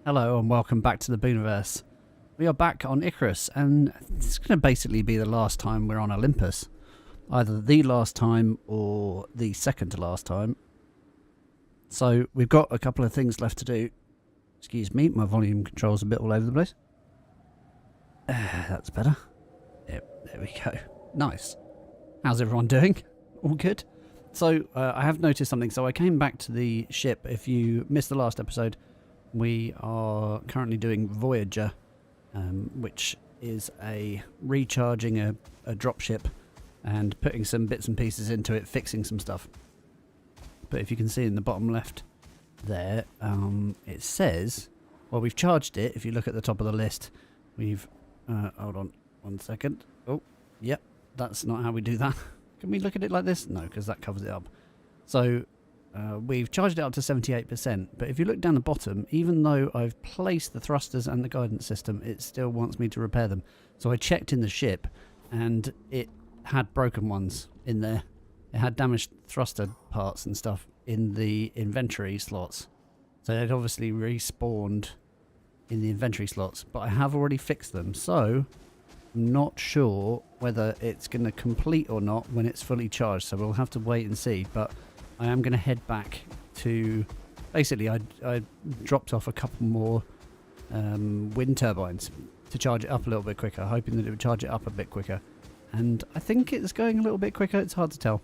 Hello and welcome back to the Booniverse. We are back on ICARUS and it's going to basically be the last time we're on Olympus. Either the last time or the second to last time. So we've got a couple of things left to do. Excuse me, my volume control's a bit all over the place. That's better. Yep, there we go. Nice. How's everyone doing? All good? So I have noticed something. So I came back to the ship. If you missed the last episode, we are currently doing Voyager, which is recharging a dropship and putting some bits and pieces into it, fixing some stuff. But if you can see in the bottom left there, it says, well, we've charged it. If you look at the top of the list, we've, hold on 1 second. Oh, yep, that's not how we do that. Can we look at it like this? No, because that covers it up. So we've charged it up to 78%, but if you look down the bottom, even though I've placed the thrusters and the guidance system, it still wants me to repair them. So I checked in the ship, and it had broken ones in there. It had damaged thruster parts and stuff in the inventory slots. So they'd obviously respawned in the inventory slots, but I have already fixed them. So I'm not sure whether it's going to complete or not when it's fully charged. So we'll have to wait and see. But I am going to head back to... Basically, I dropped off a couple more wind turbines to charge it up a little bit quicker, hoping that it would charge it up a bit quicker. And I think it's going a little bit quicker. It's hard to tell.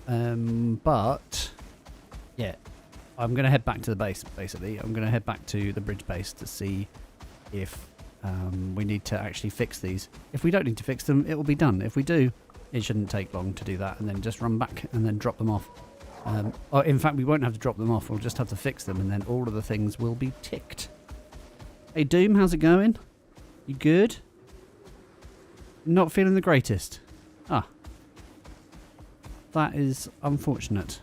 But, yeah, I'm going to head back to the base, basically. I'm going to head back to the bridge base to see if we need to actually fix these. If we don't need to fix them, it will be done. If we do, it shouldn't take long to do that, and then just run back and then drop them off. Or in fact, we won't have to drop them off. We'll just have to fix them, and then all of the things will be ticked. Hey, Doom, how's it going? You good? Not feeling the greatest? Ah. That is unfortunate.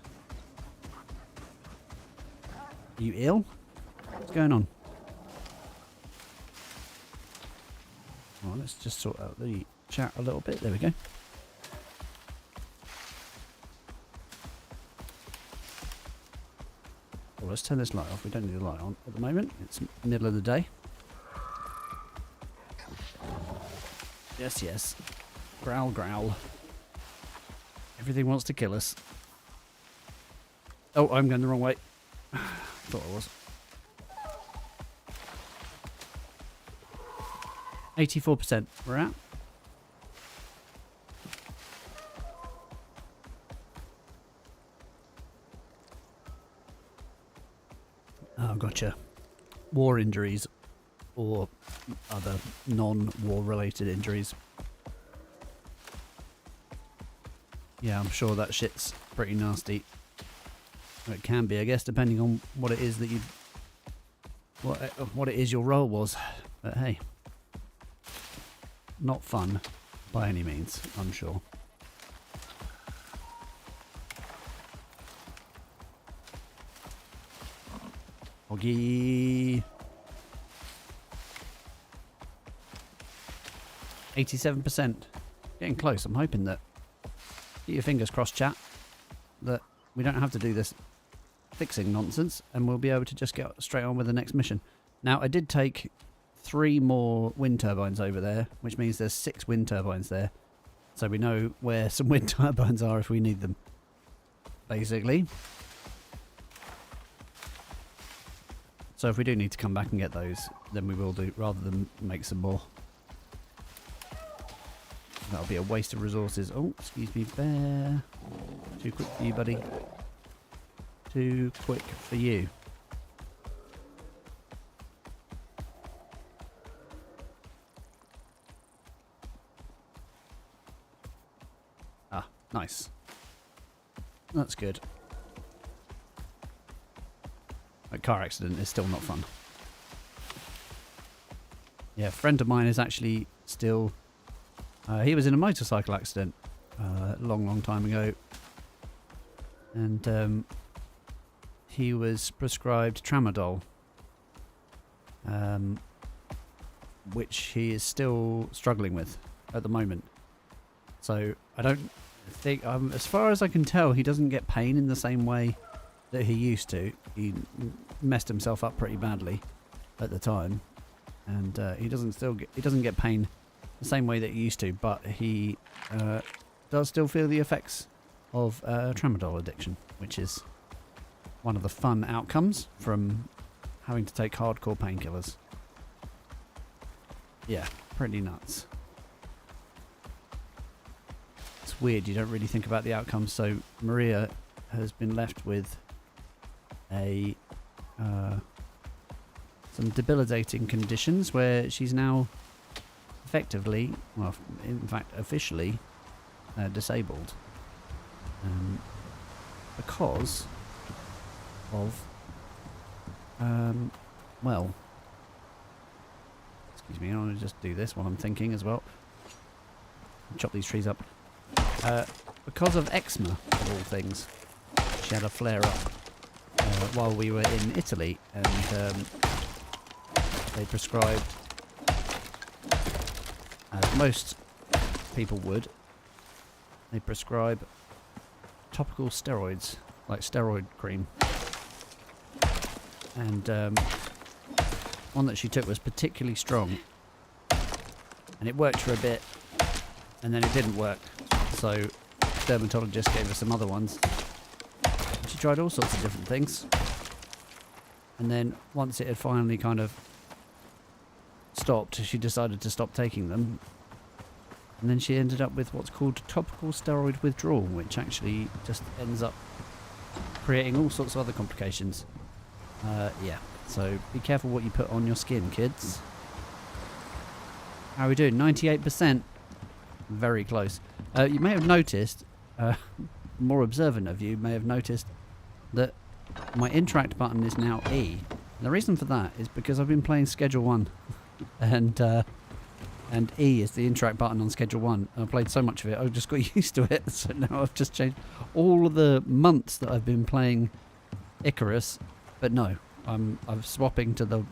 Are you ill? What's going on? Well, let's just sort out the chat a little bit. There we go. Well, let's turn this light off. We don't need the light on at the moment. It's middle of the day. Yes, yes. Growl, growl. Everything wants to kill us. Oh, I'm going the wrong way. Thought I was. 84% we're at. Oh, gotcha. War injuries or other non-war related injuries. Yeah, I'm sure that shit's pretty nasty. Or it can be, I guess, depending on what it is that you... What it is your role was. But hey. Not fun, by any means, I'm sure. Oggy. 87%. Getting close. I'm hoping that... Keep your fingers crossed, chat. That we don't have to do this fixing nonsense, and we'll be able to just get straight on with the next mission. Now, I did take 3 more wind turbines over there, which means there's 6 wind turbines there. So we know where some wind turbines are if we need them, basically. So if we do need to come back and get those, then we will do, rather than make some more. That'll be a waste of resources. Oh, excuse me, bear. Too quick for you, buddy. Too quick for you. Ah, nice. That's good. A car accident is still not fun. Yeah, a friend of mine is actually still... he was in a motorcycle accident a long time ago. And he was prescribed tramadol. Which he is still struggling with at the moment. So I don't think, as far as I can tell, he doesn't get pain in the same way that he used to. He messed himself up pretty badly. at the time, and he doesn't get pain the same way that he used to, but he does still feel the effects of tramadol addiction, which is one of the fun outcomes from having to take hardcore painkillers. Yeah, pretty nuts. It's weird, you don't really think about the outcomes. So Maria has been left with a some debilitating conditions where she's now effectively, well, in fact, officially disabled because of, well, excuse me, I want to just do this while I'm thinking as well. Chop these trees up. Because of eczema, of all things. She had a flare-up while we were in Italy, and they prescribed, as most people would, they prescribe topical steroids, like steroid cream. And one that she took was particularly strong, and it worked for a bit, and then it didn't work. So the dermatologist gave her some other ones. She tried all sorts of different things, and then once it had finally kind of stopped, she decided to stop taking them, and then she ended up with what's called topical steroid withdrawal, which actually just ends up creating all sorts of other complications. Yeah, so be careful what you put on your skin, kids. How are we doing? 98%. Very close. You may have noticed, more observant of you may have noticed that my interact button is now E. And the reason for that is because I've been playing Schedule 1 and E is the interact button on Schedule 1. And I played so much of it, I've just got used to it. So now I've just changed all of the months that I've been playing ICARUS. But no, I'm swapping to the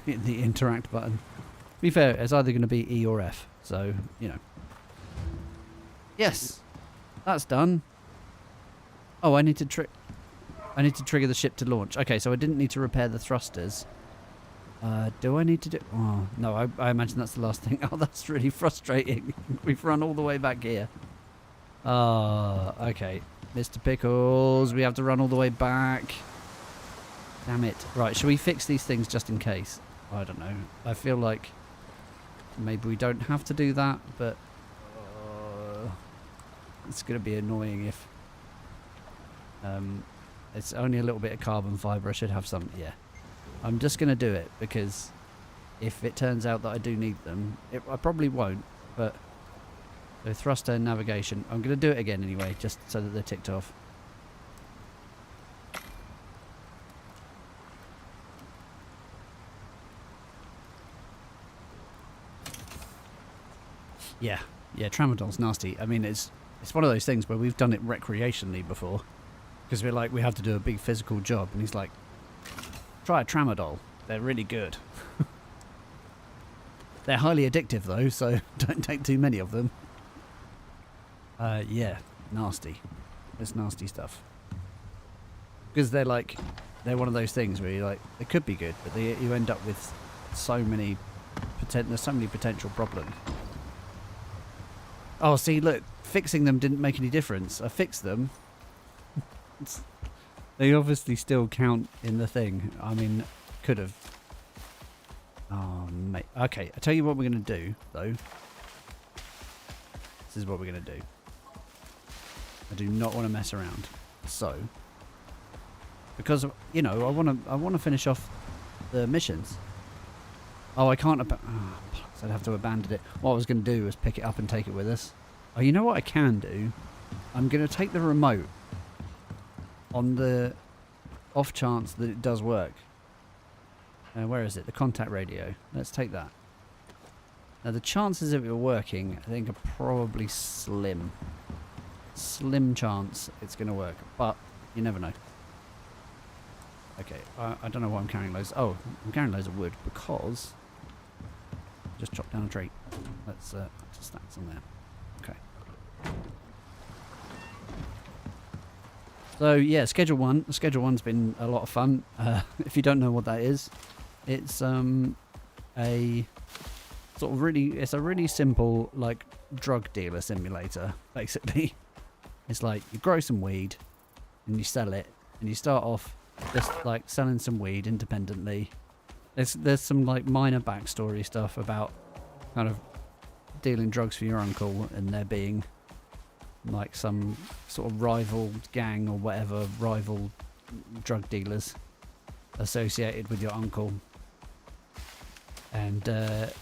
interact button. To be fair, it's either going to be E or F. So, you know. Yes, that's done. Oh, I need to trigger the ship to launch. Okay, so I didn't need to repair the thrusters. Do I need to do... Oh, no, I imagine that's the last thing. Oh, that's really frustrating. We've run all the way back here. Okay. Mr. Pickles, we have to run all the way back. Damn it. Right, should we fix these things just in case? I don't know. I feel like maybe we don't have to do that, but it's going to be annoying if it's only a little bit of carbon fibre. I should have some. Yeah, I'm just going to do it because if it turns out that I do need them, I probably won't, but the thruster and navigation, I'm going to do it again anyway, just so that they're ticked off. Yeah, tramadol's nasty. I mean, it's one of those things where we've done it recreationally before, because we're like, we have to do a big physical job, and he's like, try a tramadol. They're really good. They're highly addictive though, so don't take too many of them. Yeah, nasty. It's nasty stuff. Because they're one of those things where you're like, they could be good, but you end up with there's so many potential problems. Oh, see, look, fixing them didn't make any difference. I fixed them. They obviously still count in the thing. I mean, could have. Oh, mate. Okay, I'll tell you what we're going to do, though. This is what we're going to do. I do not want to mess around. So, because, you know, I want to finish off the missions. Oh, I can't... So I'd have to abandon it. What I was going to do was pick it up and take it with us. Oh, you know what I can do? I'm going to take the remote on the off chance that it does work. Where is it? The contact radio. Let's take that. Now, the chances of it working, I think, are probably slim. Slim chance it's going to work, but you never know. Okay, I don't know why I'm carrying loads. Oh, I'm carrying loads of wood because... Just chop down a tree. Let's just stack some there. Okay. So yeah, Schedule 1. Schedule 1's been a lot of fun. If you don't know what that is, It's a sort of it's a really simple like drug dealer simulator basically. It's like you grow some weed and you sell it, and you start off just like selling some weed independently. There's some like minor backstory stuff about kind of dealing drugs for your uncle, and there being like some sort of rival gang or whatever, rival drug dealers associated with your uncle. And I'm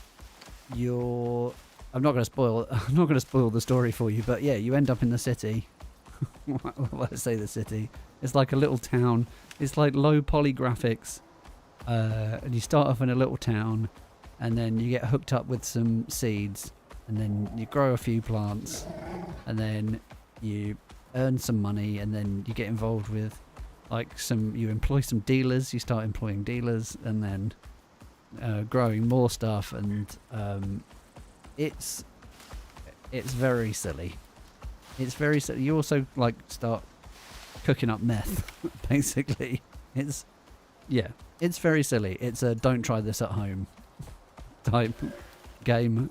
not going to spoil the story for you, but yeah, you end up in the city. Why I say the city? It's like a little town. It's like low poly graphics, and you start off in a little town, and then you get hooked up with some seeds, and then you grow a few plants, and then you earn some money, and then you get involved with like you employ some dealers. You start employing dealers, and then growing more stuff, and it's very silly. It's very silly. You also like start cooking up meth, basically. It's very silly. It's a don't try this at home type game.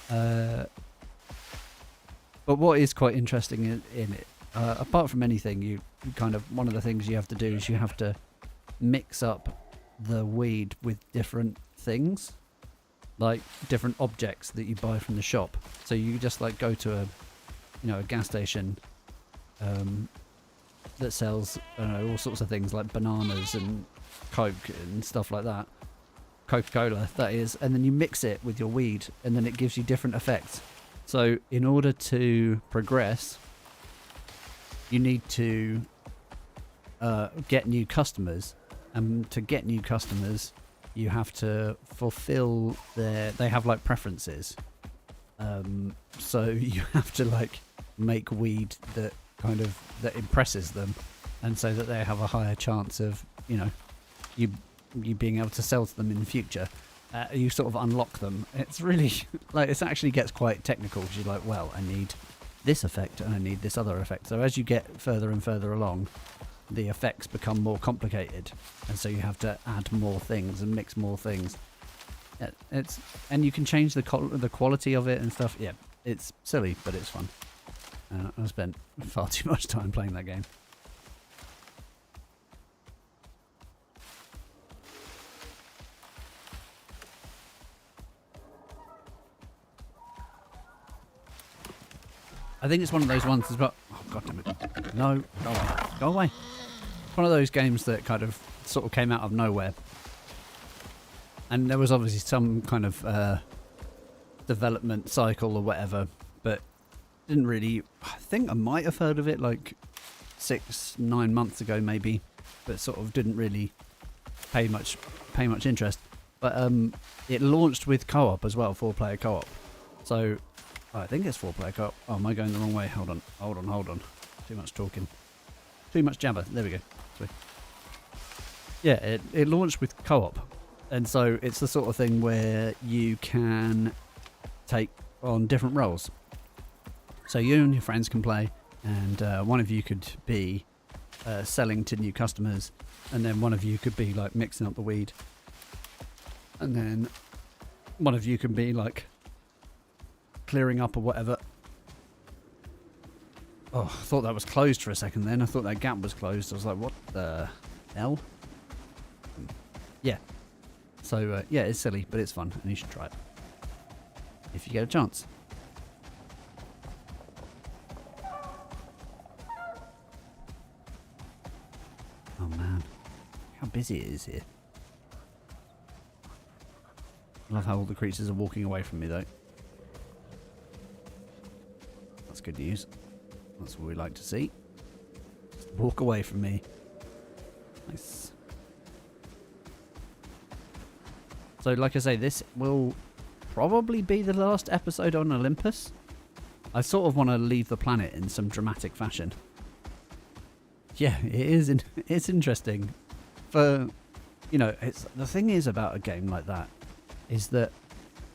But what is quite interesting in it, apart from anything, you kind of, one of the things you have to do is you have to mix up the weed with different things, like different objects that you buy from the shop. So you just like go to a gas station that sells all sorts of things like bananas and Coke and stuff like that, Coca-Cola that is, and then you mix it with your weed, and then it gives you different effects. So in order to progress, you need to get new customers, and to get new customers you have to fulfill they have like preferences, so you have to like make weed that impresses them, and so that they have a higher chance of you being able to sell to them in the future. You sort of unlock them. It's really like, it actually gets quite technical, because you're like, well, I need this effect and I need this other effect. So as you get further and further along, the effects become more complicated, and so you have to add more things and mix more things. And you can change the quality of it and stuff. Yeah, it's silly, but it's fun. I spent far too much time playing that game. I think it's one of those ones as well. Oh, God damn it. No, go away. Go away. It's one of those games that kind of sort of came out of nowhere. And there was obviously some kind of development cycle or whatever, but didn't really... I think I might have heard of it like 6-9 months ago maybe, but sort of didn't really pay much interest. But it launched with co-op as well, 4-player co-op. So... I think it's 4-player co-op. Oh, am I going the wrong way? Hold on. Too much talking. Too much jabber. There we go. Sweet. Yeah, it launched with co-op. And so it's the sort of thing where you can take on different roles. So you and your friends can play, and one of you could be selling to new customers, and then one of you could be like mixing up the weed. And then one of you can be like clearing up or whatever. Oh, I thought that was closed for a second then. I thought that gap was closed. I was like, what the hell? Yeah. So, yeah, it's silly, but it's fun, and you should try it. If you get a chance. Oh, man. How busy it is here. I love how all the creatures are walking away from me, though. That's good news. That's what we like to see. Just walk away from me. Nice. So, like I say, this will probably be the last episode on Olympus. I sort of want to leave the planet in some dramatic fashion. Yeah, it is. It's interesting. For, it's the thing is about a game like that is that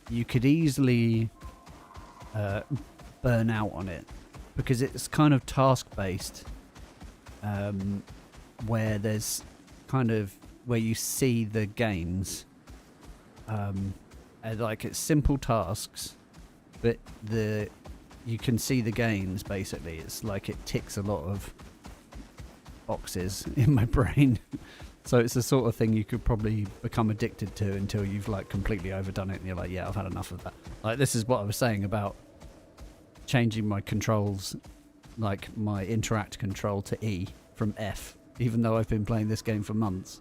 you could easily burn out on it, because it's kind of task based, where there's kind of where you see the gains. And like it's simple tasks, but you can see the gains basically. It's like it ticks a lot of boxes in my brain. So it's the sort of thing you could probably become addicted to until you've like completely overdone it and you're like, yeah, I've had enough of that. Like this is what I was saying about changing my controls, like my interact control to E from F, even though I've been playing this game for months,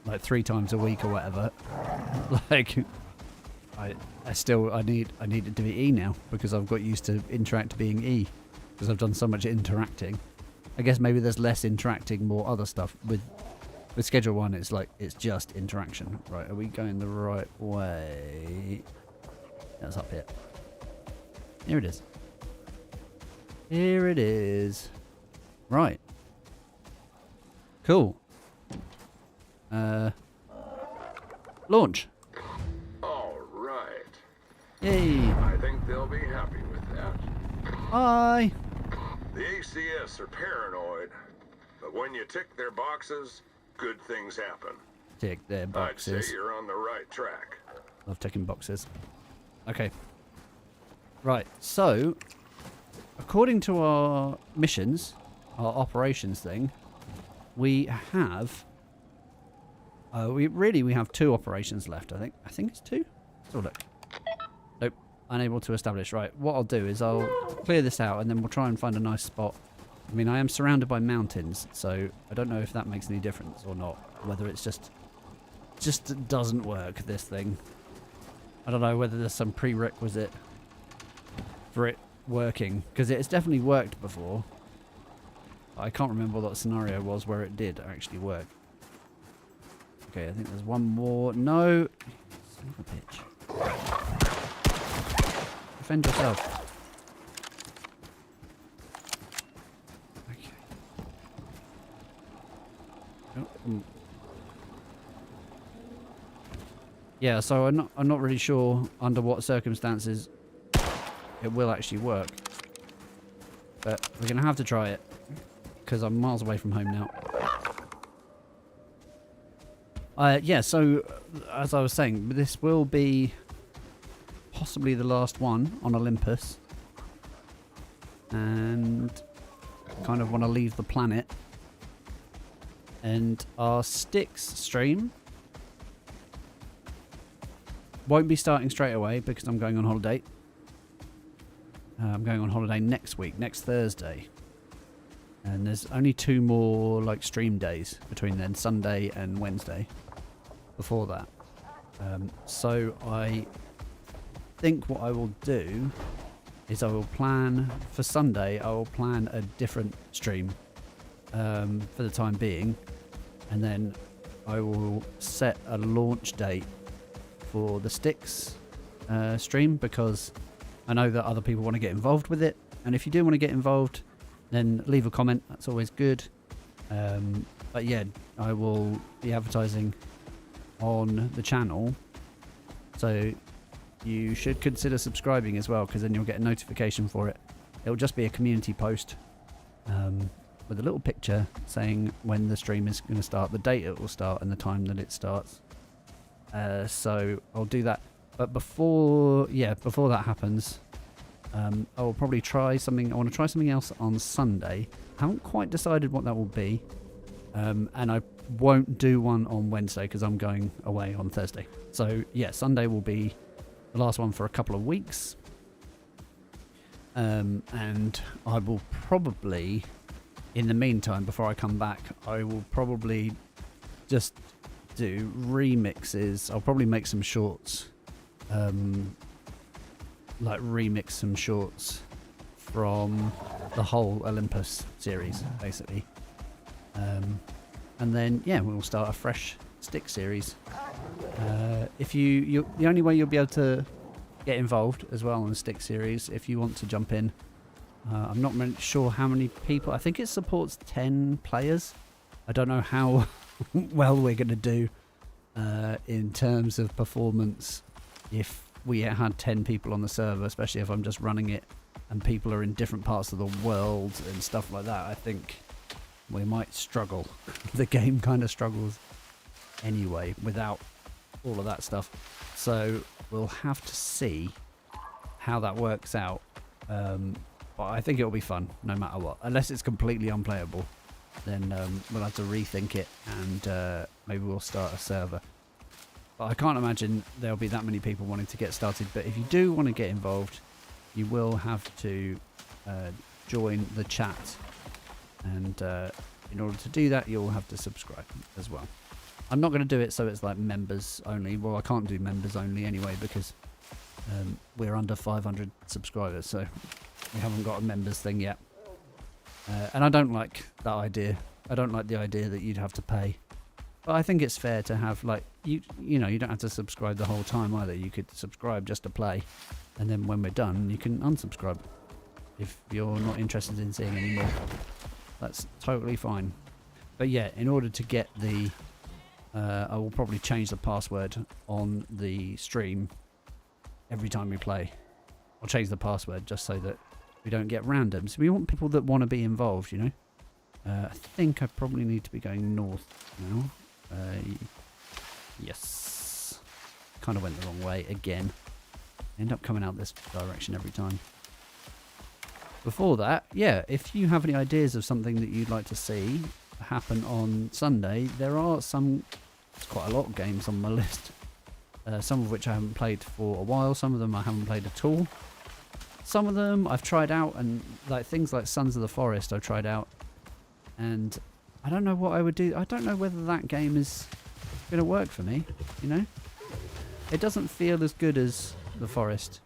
like 3 times a week or whatever. Like I need to do it E now because I've got used to interact being E because I've done so much interacting. I guess maybe there's less interacting, more other stuff. With Schedule 1, it's like it's just interaction. Right, are we going the right way? That's up here. Here it is. Here it is. Right. Cool. Launch. All right. Yay. I think they'll be happy with that. Hi. The ACS are paranoid, but when you tick their boxes, good things happen. Tick their boxes. I'd say you're on the right track. Love ticking boxes. Okay. Right, so according to our missions, our operations thing, we have we have 2 operations left, I think. I think it's 2. Let's have a look. Nope. Unable to establish. Right, what I'll do is I'll clear this out and then we'll try and find a nice spot. I mean, I am surrounded by mountains, so I don't know if that makes any difference or not. Whether it's just doesn't work, this thing. I don't know whether there's some prerequisite for it working, because it's definitely worked before. I can't remember what that scenario was where it did actually work. Okay, I think there's one more. No! Son of a bitch. Defend yourself. Okay. Oh, yeah, so I'm not really sure under what circumstances it will actually work. But we're going to have to try it, because I'm miles away from home now. Yeah, so as I was saying, this will be possibly the last one on Olympus. And kind of want to leave the planet. And our Sticks stream won't be starting straight away because I'm going on holiday. I'm going on holiday next week, next Thursday. And there's only 2 more like stream days between then, Sunday and Wednesday, before that. So I think what I will do is I will plan for Sunday, I will plan a different stream for the time being. And then I will set a launch date for the Sticks stream, because I know that other people want to get involved with it. And if you do want to get involved, then leave a comment. That's always good. But yeah, I will be advertising on the channel. So you should consider subscribing as well, because then you'll get a notification for it. It'll just be a community post with a little picture saying when the stream is going to start, the date it will start, and the time that it starts. So I'll do that. But before that happens, I will probably try something. I want to try something else on Sunday. I haven't quite decided what that will be. And I won't do one on Wednesday because I'm going away on Thursday. So yeah, Sunday will be the last one for a couple of weeks. And I will probably, in the meantime, before I come back, I will probably just do remixes. I'll probably make some shorts. Like remix some shorts from the whole Olympus series, basically. And then yeah, we'll start a fresh Stick series. If the only way you'll be able to get involved as well on the Stick series, if you want to jump in, I'm not really sure how many people. I think it supports 10 players. I don't know how well we're going to do in terms of performance if we had 10 people on the server, especially if I'm just running it and people are in different parts of the world and stuff like that. I think we might struggle. The game kind of struggles anyway without all of that stuff. So we'll have to see how that works out. But I think it'll be fun no matter what. Unless it's completely unplayable, then we'll have to rethink it and maybe we'll start a server. But I can't imagine there'll be that many people wanting to get started. But if you do want to get involved, you will have to join the chat. And in order to do that, you'll have to subscribe as well. I'm not going to do it so it's like members only. Well, I can't do members only anyway because we're under 500 subscribers. So we haven't got a members thing yet. And I don't like that idea. I don't like the idea that you'd have to pay. But I think it's fair to have, like, you know, you don't have to subscribe the whole time either. You could subscribe just to play, and then when we're done, you can unsubscribe if you're not interested in seeing any more. That's totally fine. But yeah, in order to get the, I will probably change the password on the stream every time we play. I'll change the password just so that we don't get randoms. We want people that want to be involved, you know. I think I probably need to be going north now. Yes. Kind of went the wrong way again. End up coming out this direction every time. Before that, yeah, if you have any ideas of something that you'd like to see happen on Sunday, there are quite a lot of games on my list. Some of which I haven't played for a while. Some of them I haven't played at all. Some of them I've tried out, and like things like Sons of the Forest I've tried out. And I don't know what I would do. I don't know whether that game is going to work for me, you know? It doesn't feel as good as The Forest.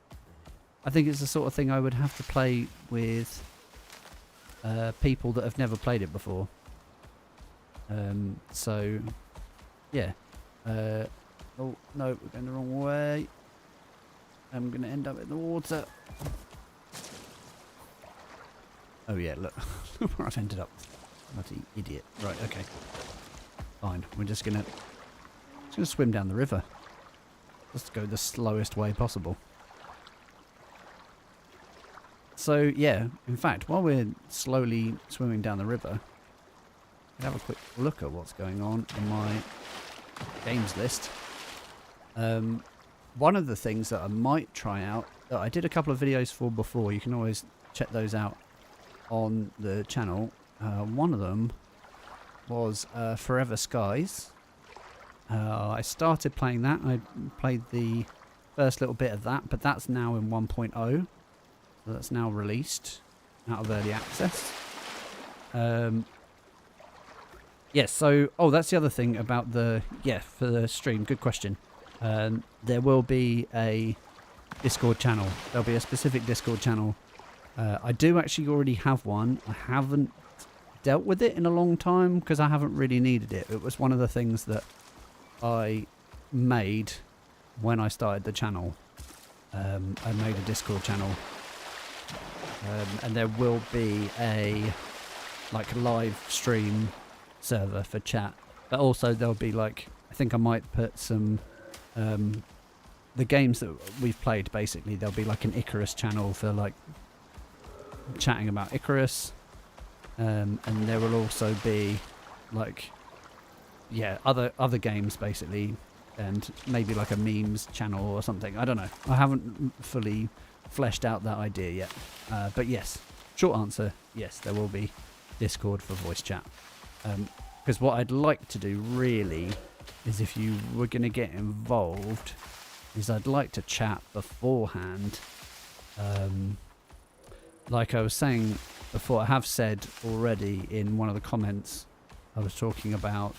I think it's the sort of thing I would have to play with people that have never played it before. So, yeah. Oh, no, we're going the wrong way. I'm going to end up in the water. Oh, yeah, look. Look where I've ended up. Bloody idiot. Right, okay. Fine. We're just gonna swim down the river. Just go the slowest way possible. So, yeah, in fact, while we're slowly swimming down the river, I'll have a quick look at what's going on in my games list. One of the things that I might try out, that I did a couple of videos for before, you can always check those out on the channel. One of them was Forever Skies. I started playing that. I played the first little bit of that, but that's now in 1.0. So that's now released out of early access. Yes, so, oh, that's the other thing about the, yeah, for the stream. Good question. There will be a Discord channel. There'll be a specific Discord channel. I do actually already have one. I haven't dealt with it in a long time because I haven't really needed it. It was one of the things that I made when I started the channel. I made a Discord channel, and there will be a like live stream server for chat, but also there'll be like, I think I might put some the games that we've played. Basically there'll be like an ICARUS channel for like chatting about ICARUS. And there will also be like, yeah, other games basically, and maybe like a memes channel or something. I don't know. I haven't fully fleshed out that idea yet. But yes, short answer, yes, there will be Discord for voice chat. Because what I'd like to do really is, if you were going to get involved, is I'd like to chat beforehand. Like I was saying before, I have said already in one of the comments, I was talking about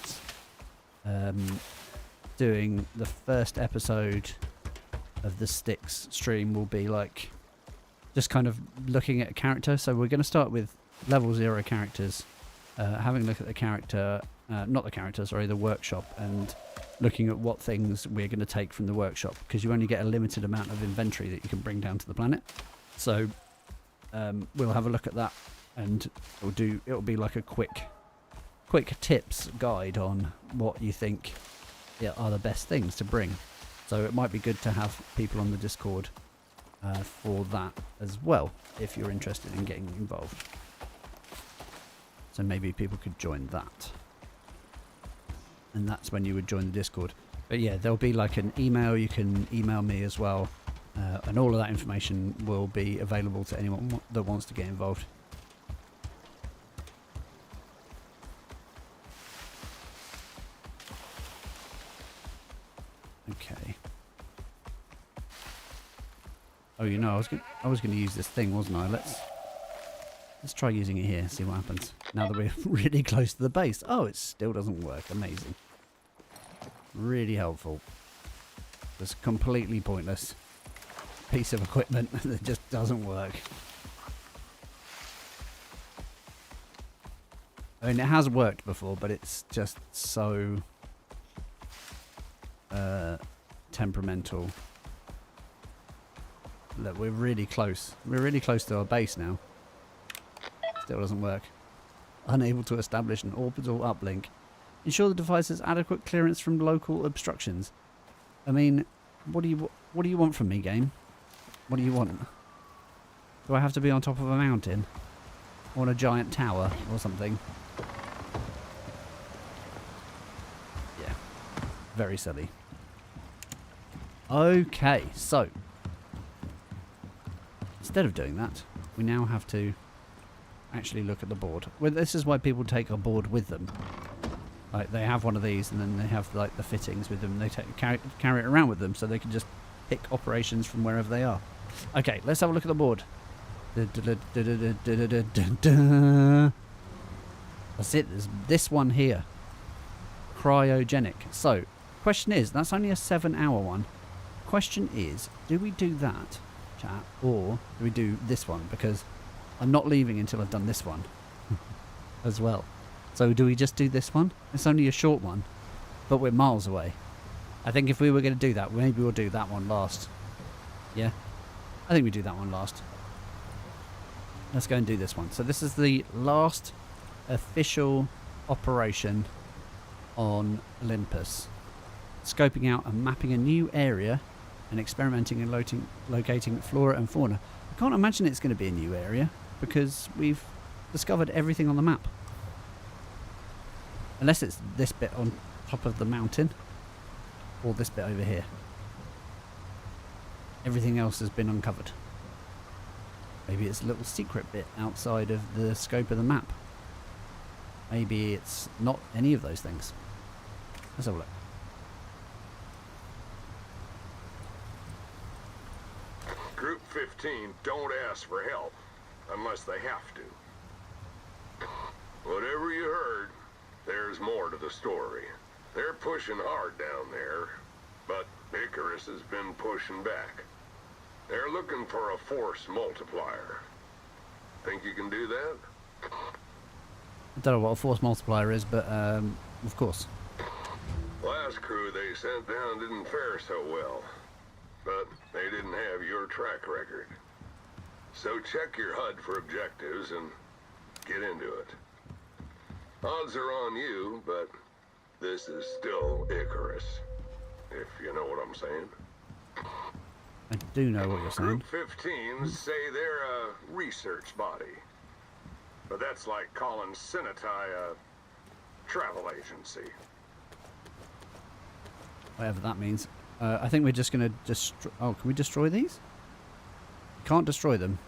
doing the first episode of the Sticks stream will be like just kind of looking at a character. So we're going to start with level 0 characters, having a look at the character, not the character, sorry, the workshop, and looking at what things we're going to take from the workshop, because you only get a limited amount of inventory that you can bring down to the planet. So we'll have a look at that, and it'll be like a quick tips guide on what you think are the best things to bring. So it might be good to have people on the Discord for that as well, if you're interested in getting involved. So maybe people could join that. and that's when you would join the Discord. But yeah, there'll be like an email. You can email me as well, and all of that information will be available to anyone that wants to get involved. Okay. Oh, you know, I was gonna use this thing, wasn't I? Let's try using it here. See what happens. Now that we're really close to the base. Oh, it still doesn't work. Amazing. Really helpful. It's completely pointless piece of equipment that just doesn't work. I mean, it has worked before, but it's just so temperamental. Look, we're really close. We're really close to our base now. Still doesn't work. Unable to establish an orbital uplink. Ensure the device has adequate clearance from local obstructions. I mean, what do you want from me, game? What do you want? Do I have to be on top of a mountain? Or on a giant tower or something? Yeah. Very silly. Okay, so instead of doing that, we now have to actually look at the board. Well, this is why people take a board with them. Like, they have one of these, and then they have like the fittings with them. They carry it around with them, so they can just pick operations from wherever they are. Okay, let's have a look at the board. That's it. There's this one here. Cryogenic. So, question is, that's only a 7-hour one. Question is, do we do that, chat, or do we do this one? Because I'm not leaving until I've done this one as well. So do we just do this one? It's only a short one, but we're miles away. I think if we were going to do that, maybe we'll do that one last. Yeah? I think we do that one last. Let's go and do this one. So this is the last official operation on Olympus. Scoping out and mapping a new area and experimenting and locating flora and fauna. I can't imagine it's going to be a new area because we've discovered everything on the map. Unless it's this bit on top of the mountain or this bit over here. Everything else has been uncovered. Maybe it's a little secret bit outside of the scope of the map. Maybe it's not any of those things. Let's have a look. Group 15 don't ask for help unless they have to. Whatever you heard, there's more to the story. They're pushing hard down there, but ICARUS has been pushing back. They're looking for a force multiplier. Think you can do that? I don't know what a force multiplier is, but of course. Last crew they sent down didn't fare so well, but they didn't have your track record. So check your HUD for objectives and get into it. Odds are on you, but this is still ICARUS, if you know what I'm saying. I do know what you're saying. Group 15s say they're a research body, but that's like calling Senatai a travel agency. Whatever that means. I think we're just going to destroy... Oh, can we destroy these? Can't destroy them.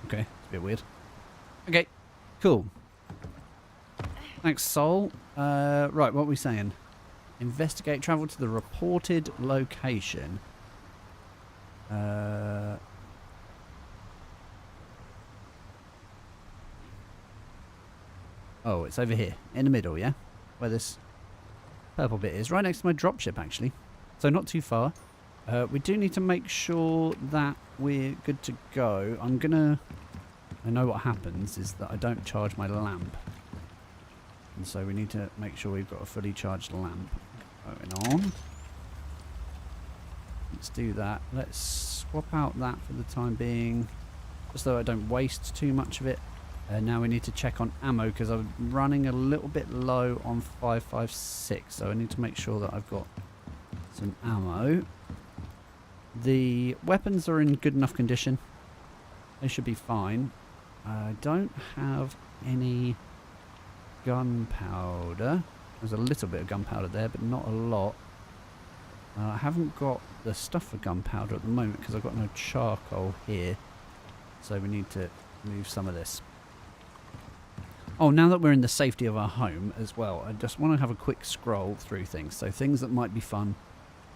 Okay, it's a bit weird. Okay, cool. Thanks, Sol. Right, what are we saying? Investigate, travel to the reported location. Oh, it's over here, in the middle, yeah? Where this purple bit is, right next to my dropship, actually. So not too far. We do need to make sure that we're good to go. I know what happens is that I don't charge my lamp. And so we need to make sure we've got a fully charged lamp going on. Let's do that. Let's swap out that for the time being, just so I don't waste too much of it. Now we need to check on ammo because I'm running a little bit low on 5.56, so I need to make sure that I've got some ammo. The weapons are in good enough condition. They should be fine. I don't have any gunpowder. There's a little bit of gunpowder there, but not a lot. I haven't got the stuff for gunpowder at the moment because I've got no charcoal here. So we need to move some of this. Oh, now that we're in the safety of our home as well, I just want to have a quick scroll through things. So things that might be fun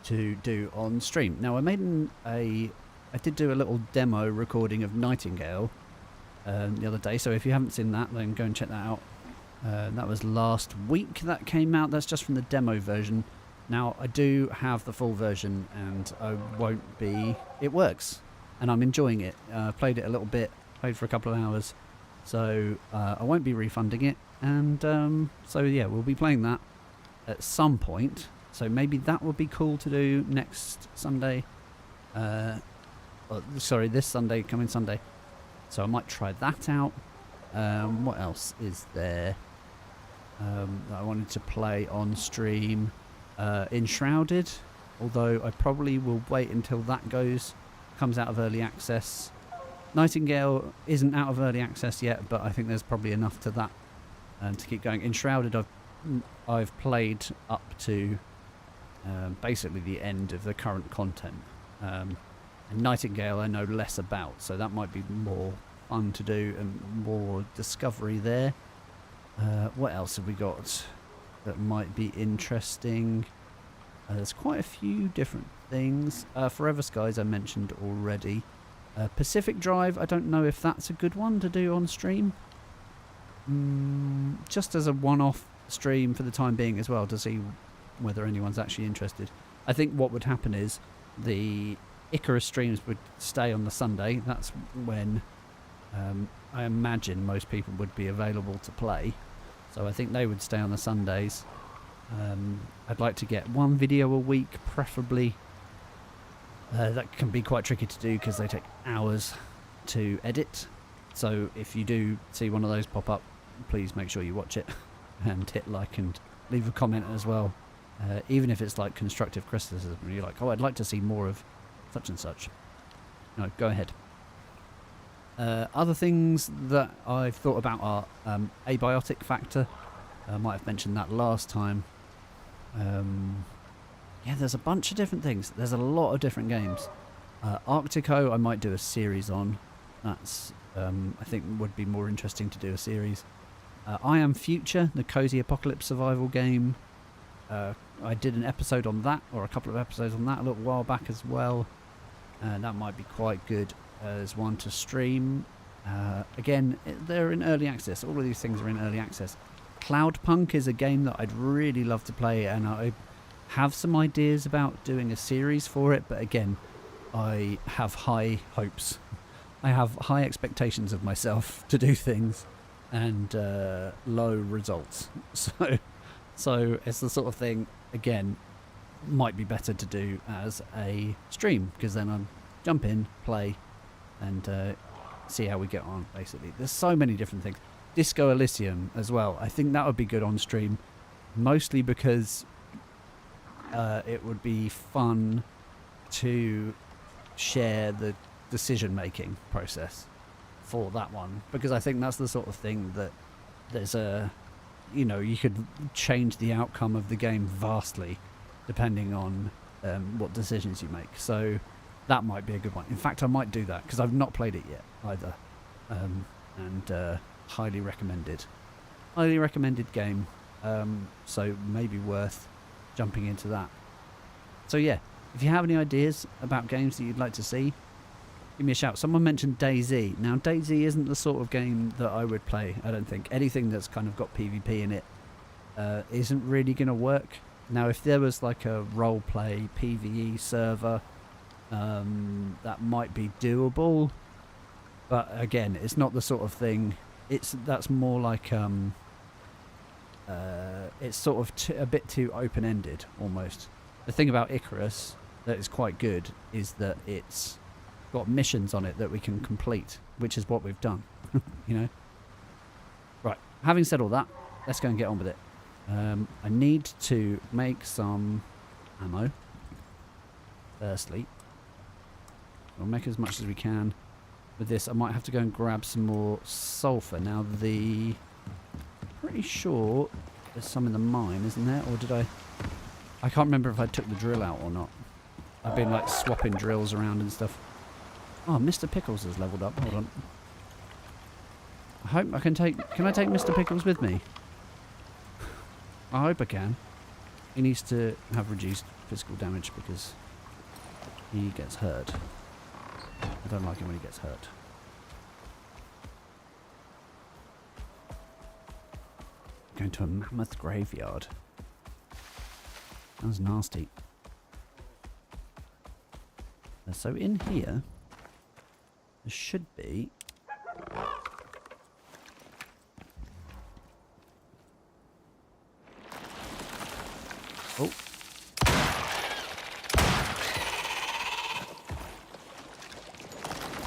to do on stream. Now, I did do a little demo recording of Nightingale the other day. So if you haven't seen that, then go and check that out. That was last week that came out. That's just from the demo version. Now, I do have the full version, and I won't be... It works, and I'm enjoying it. Played it a little bit, played for a couple of hours, so I won't be refunding it. And so, yeah, we'll be playing that at some point. So maybe that would be cool to do next Sunday. Sorry, this Sunday, coming Sunday. So I might try that out. What else is there that I wanted to play on stream? Enshrouded, although I probably will wait until that comes out of early access. Nightingale isn't out of early access yet, but I think there's probably enough to that to keep going. Enshrouded, I've played up to basically the end of the current content, and Nightingale I know less about, so that might be more fun to do and more discovery there. What else have we got that might be interesting? There's quite a few different things. Forever Skies I mentioned already. Pacific Drive, I don't know if that's a good one to do on stream. Just as a one-off stream for the time being as well, to see whether anyone's actually interested. I think what would happen is the ICARUS streams would stay on the Sunday. That's when I imagine most people would be available to play. So I think they would stay on the Sundays. I'd like to get one video a week, preferably. That can be quite tricky to do because they take hours to edit. So if you do see one of those pop up, please make sure you watch it and hit like and leave a comment as well. Even if it's like constructive criticism, you're like, oh, I'd like to see more of such and such. No, go ahead. Other things that I've thought about are abiotic factor. I might have mentioned that last time. Yeah, there's a bunch of different things. There's a lot of different games. Arctico I might do a series on. That's I think would be more interesting to do a series. I Am Future, the cozy apocalypse survival game. I did an episode on that, or a couple of episodes on that a little while back as well. That might be quite good as one to stream. Again, they're in early access. All of these things are in early access. Cloudpunk is a game that I'd really love to play, and I have some ideas about doing a series for it, but again, I have high hopes. I have high expectations of myself to do things, and low results. So it's the sort of thing, again, might be better to do as a stream, because then I'll jump in, play, and see how we get on, basically. There's so many different things. Disco Elysium as well. I think that would be good on stream, mostly because it would be fun to share the decision-making process for that one, because I think that's the sort of thing that there's you could change the outcome of the game vastly depending on what decisions you make. So that might be a good one. In fact, I might do that because I've not played it yet either, and highly recommended game. So maybe worth jumping into that. So yeah, if you have any ideas about games that you'd like to see, give me a shout. Someone mentioned DayZ. Now DayZ isn't the sort of game that I would play. I don't think anything that's kind of got PvP in it isn't really going to work. Now if there was like a role play PvE server, that might be doable, but again, it's not the sort of thing. That's more like it's sort of a bit too open-ended almost. The thing about ICARUS that is quite good is that it's got missions on it that we can complete, which is what we've done. Right, having said all that, let's go and get on with it. I need to make some ammo firstly. We'll make as much as we can with this. I might have to go and grab some more sulfur. Now pretty sure There's some in the mine, isn't there? Or did I... I can't remember if I took the drill out or not. I've been like swapping drills around and stuff. Oh, Mr. Pickles has leveled up. Hold on. I hope I can take... Can I take Mr. Pickles with me? I hope I can. He needs to have reduced physical damage because he gets hurt. I don't like him when he gets hurt. Going to a mammoth graveyard. That was nasty. So in here, there should be... Oh.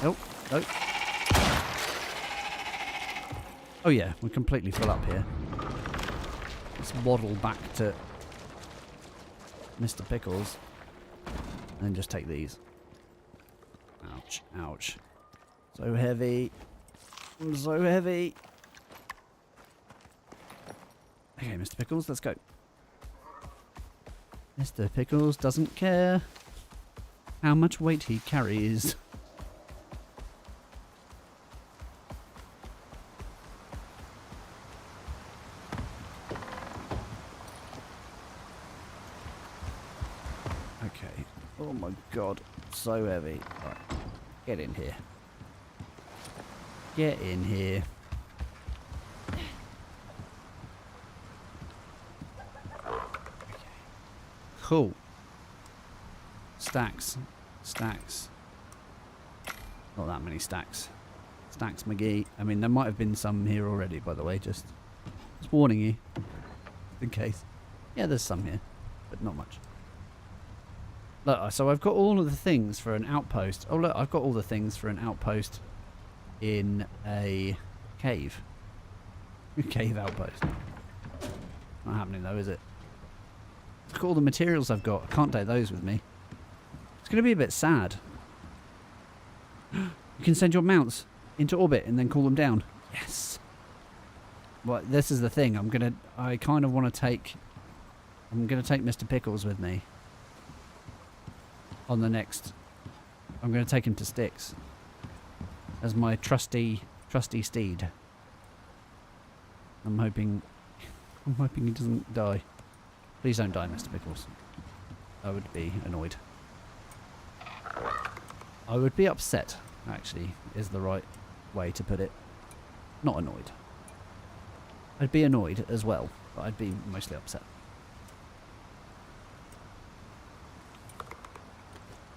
Oh, no. Oh yeah, we're completely full up here. Let's waddle back to Mr. Pickles and just take these. Ouch, ouch. So heavy. I'm so heavy. Okay, Mr. Pickles, let's go. Mr. Pickles doesn't care how much weight he carries. Okay. Oh my god. So heavy. Right. Get in here. Get in here. Cool. Stacks. Stacks. Not that many stacks. Stacks McGee. I mean, there might have been some here already, by the way. Just warning you. In case. Yeah, there's some here. But not much. Look, so I've got all of the things for an outpost. Oh, look, I've got all the things for an outpost in a cave. A cave outpost. Not happening, though, is it? Look at all the materials I've got. I can't take those with me. It's going to be a bit sad. You can send your mounts into orbit and then cool them down. Yes. Well, this is the thing. I kind of want to take... I'm going to take Mr. Pickles with me. On the next... I'm going to take him to Styx. As my trusty steed. I'm hoping he doesn't die. Please don't die, Mr. Pickles. I would be annoyed. I would be upset, actually, is the right way to put it. Not annoyed. I'd be annoyed as well, but I'd be mostly upset.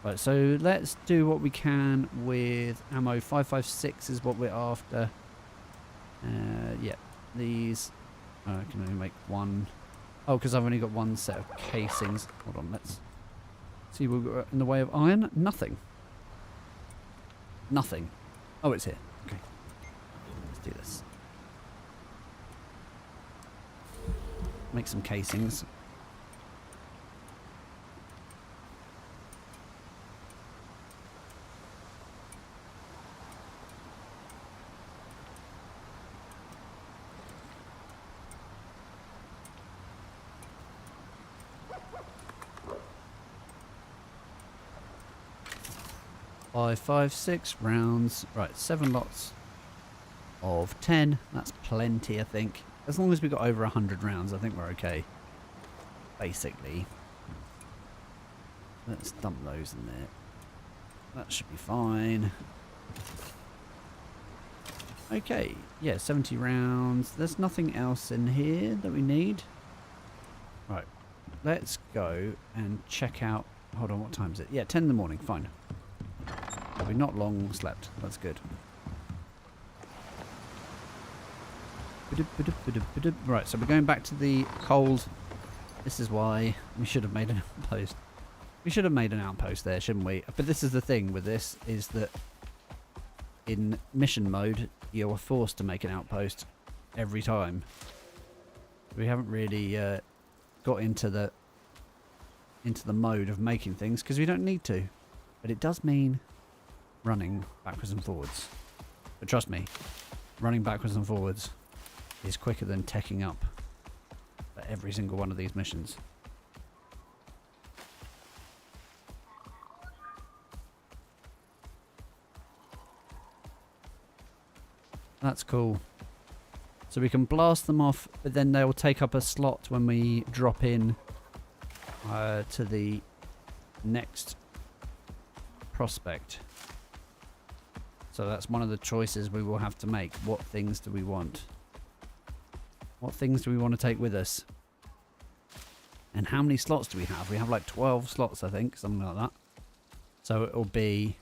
Right, so let's do what we can with ammo. 5.56 is what we're after. Yeah, these... I can only make one... Oh, because I've only got one set of casings. Hold on, let's see what we've got in the way of iron. Nothing. Nothing. Oh, it's here. Okay. Let's do this. Make some casings. Five, 6 rounds. Right, 7 lots of 10. That's plenty, I think. As long as we got over 100 rounds, I think we're okay. Basically. Let's dump those in there. That should be fine. Okay, yeah, 70 rounds. There's nothing else in here that we need. Right, let's go and check out... Hold on, what time is it? Yeah, 10 in the morning, fine. We've not long slept. That's good. Right, so we're going back to the cold. This is why we should have made an outpost. We should have made an outpost there, shouldn't we? But this is the thing with this, is that in mission mode, you are forced to make an outpost every time. We haven't really got into the mode of making things because we don't need to. But it does mean running backwards and forwards. But trust me, running backwards and forwards is quicker than teching up for every single one of these missions. That's cool. So we can blast them off, but then they'll take up a slot when we drop in to the next prospect. So that's one of the choices we will have to make. What things do we want? What things do we want to take with us? And how many slots do we have? We have like 12 slots, I think, something like that. So it will be...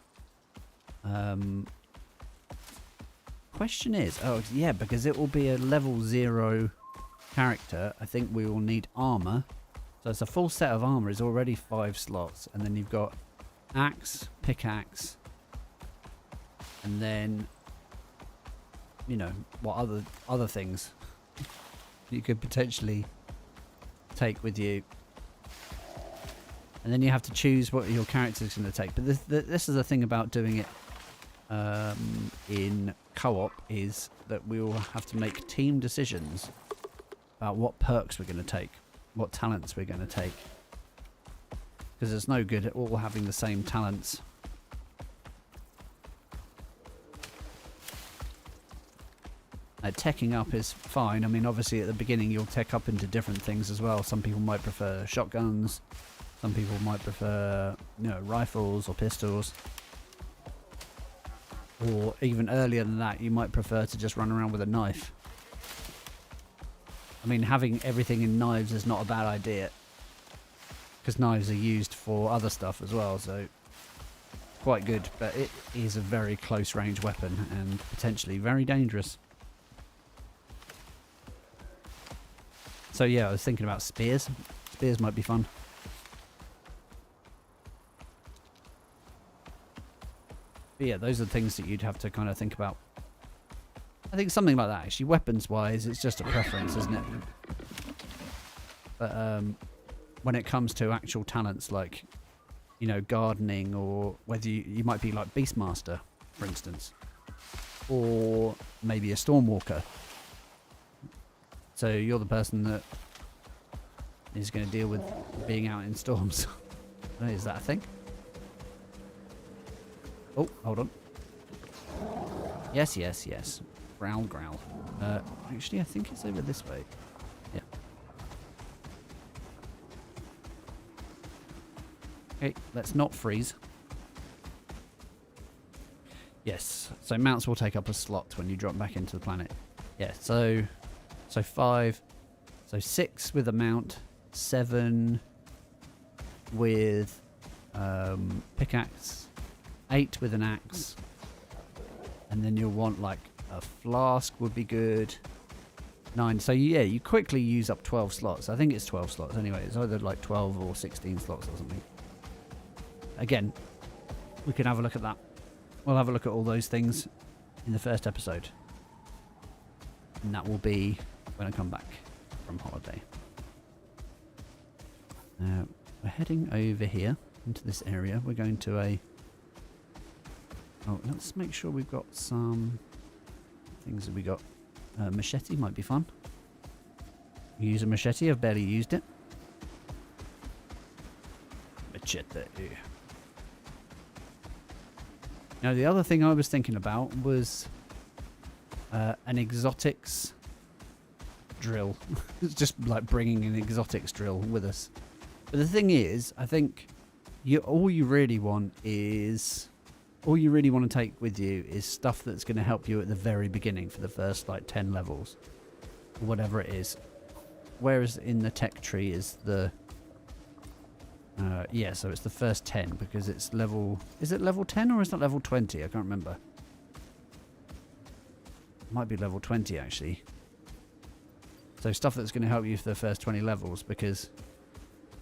question is, oh yeah, because it will be a level 0 character, I think we will need armor. So it's a full set of armor is already 5 slots, and then you've got axe, pickaxe, and then, you know, what other things you could potentially take with you. And then you have to choose what your character is going to take. But this is the thing about doing it in co-op, is that we will have to make team decisions about what perks we're going to take, what talents we're going to take, because it's no good at all having the same talents. Teching up is fine. I mean, obviously at the beginning you'll tech up into different things as well. Some people might prefer shotguns, some people might prefer, you know, rifles or pistols. Or even earlier than that, you might prefer to just run around with a knife. I mean, having everything in knives is not a bad idea, because knives are used for other stuff as well, so quite good. But it is a very close range weapon and potentially very dangerous. So yeah, I was thinking about spears. Spears might be fun. But yeah, those are the things that you'd have to kind of think about. I think something like that, actually. Weapons-wise, it's just a preference, isn't it? But when it comes to actual talents, like, you know, gardening, or whether you might be like Beastmaster, for instance, or maybe a Stormwalker. So you're the person that is going to deal with being out in storms. Is that a thing? Oh, hold on. Yes, yes, yes. Growl, growl. Actually, I think it's over this way. Yeah. Okay, let's not freeze. Yes, so mounts will take up a slot when you drop back into the planet. Yeah, so 5, so 6 with a mount, 7 with pickaxe, 8 with an axe, and then you'll want like a flask would be good. 9. So yeah, you quickly use up 12 slots. I think it's 12 slots anyway. It's either like 12 or 16 slots or something. Again, we can have a look at that. We'll have a look at all those things in the first episode. And that will be when I come back from holiday. Now, we're heading over here into this area. We're going to a... Oh, let's make sure we've got some things that we got. Machete might be fun. Use a machete. I've barely used it. Machete. Now, the other thing I was thinking about was an exotics drill. It's just like bringing an exotics drill with us. But the thing is, I think all you really want to take with you is stuff that's going to help you at the very beginning for the first like 10 levels, or whatever it is. Whereas in the tech tree is the yeah, so it's the first 10 because it's level. Is it level 10 or is it level 20? I can't remember. It might be level 20 actually. So stuff that's going to help you for the first 20 levels, because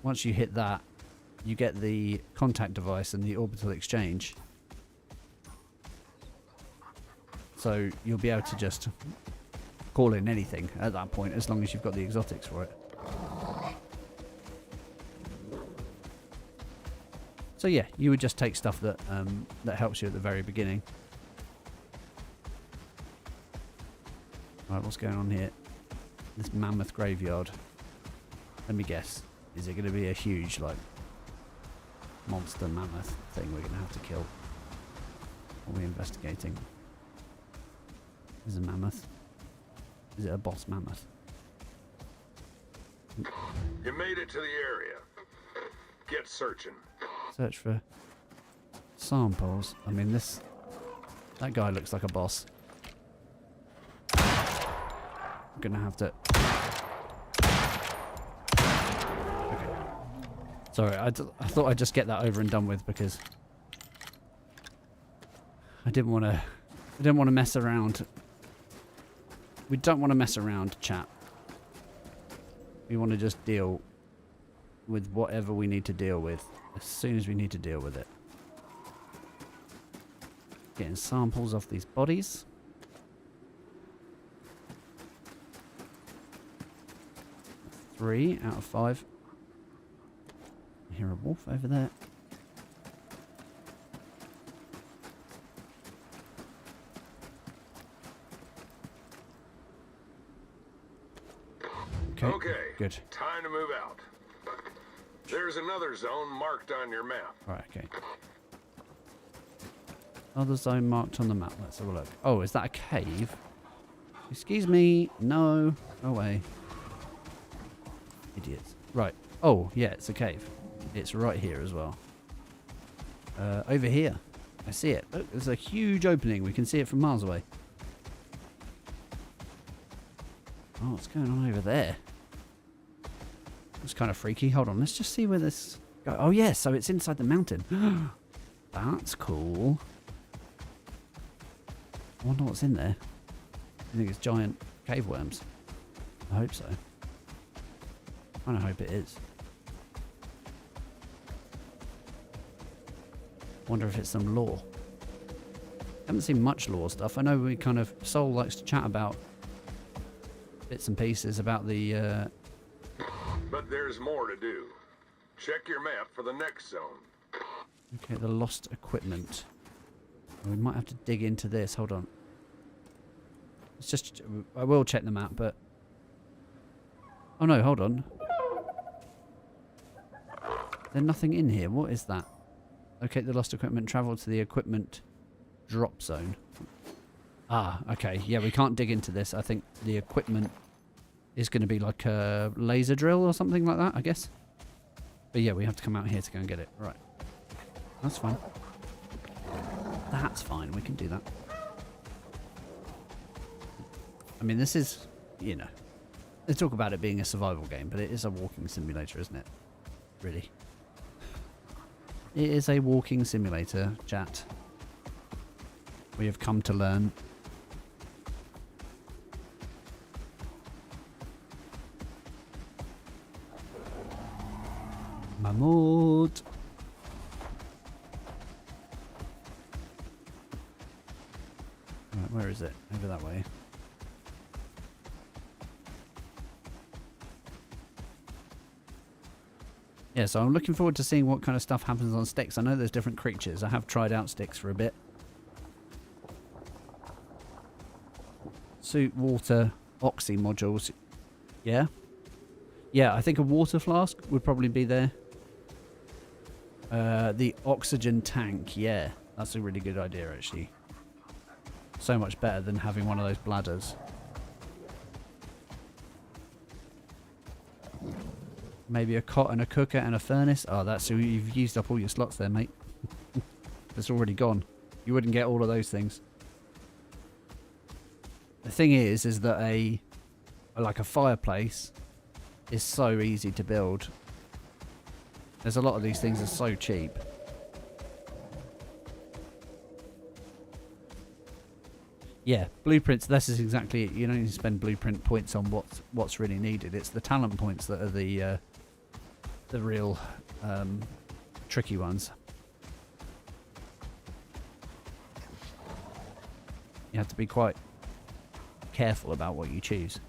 once you hit that, you get the contact device and the orbital exchange. So you'll be able to just call in anything at that point, as long as you've got the exotics for it. So yeah, you would just take stuff that that helps you at the very beginning. Right, what's going on here? This mammoth graveyard. Let me guess. Is it going to be a huge, like, monster mammoth thing we're going to have to kill? What are we investigating? Is it a mammoth? Is it a boss mammoth? You made it to the area. Get searching. Search for samples. I mean, that guy looks like a boss. I'm gonna have to. Okay. Sorry, I thought I'd just get that over and done with because I didn't want to mess around. We don't want to mess around, chat. We want to just deal with whatever we need to deal with as soon as we need to deal with it. Getting samples off these bodies. That's 3 out of 5. I hear a wolf over there. Okay, good. Time to move out. There's another zone marked on your map. Right, okay. Other zone marked on the map. Let's have a look. Oh, is that a cave? Excuse me. No. Go away. Idiots. Right. Oh, yeah, it's a cave. It's right here as well. Over here. I see it. Look, there's a huge opening. We can see it from miles away. Oh, what's going on over there? It's kind of freaky. Hold on, let's just see where this go. Oh yeah, so it's inside the mountain. That's cool. I wonder what's in there. I think it's giant cave worms. I hope so. I kind of hope it is. Wonder if it's some lore. Haven't seen much lore stuff. I know we kind of Soul likes to chat about bits and pieces about the But there's more to do. Check your map for the next zone. okay, the lost equipment. We might have to dig into this. Hold on. It's just I will check the map, but oh no, hold on. There's nothing in here. What is that? Okay, the lost equipment. Travel to the equipment drop zone. Ah, okay. Yeah, we can't dig into this. I think the equipment is going to be like a laser drill or something like that, I guess. But yeah, we have to come out here to go and get it. Right. That's fine. That's fine. We can do that. I mean, this is, you know, they talk about it being a survival game, but it is a walking simulator, isn't it? Really. It is a walking simulator, chat. We have come to learn. Mammoth. Right, where is it? Over that way. Yeah, so I'm looking forward to seeing what kind of stuff happens on sticks. I know there's different creatures. I have tried out sticks for a bit. Suit, water, oxy modules. Yeah? Yeah, I think a water flask would probably be there. The oxygen tank, yeah. That's a really good idea, actually. So much better than having one of those bladders. Maybe a cot and a cooker and a furnace. Oh, that's so you've used up all your slots there, mate. It's already gone. You wouldn't get all of those things. The thing is that a fireplace is so easy to build. There's a lot of these things are so cheap. Yeah, blueprints. This is exactly it. You don't need to spend blueprint points on what's really needed. It's the talent points that are the real tricky ones. You have to be quite careful about what you choose.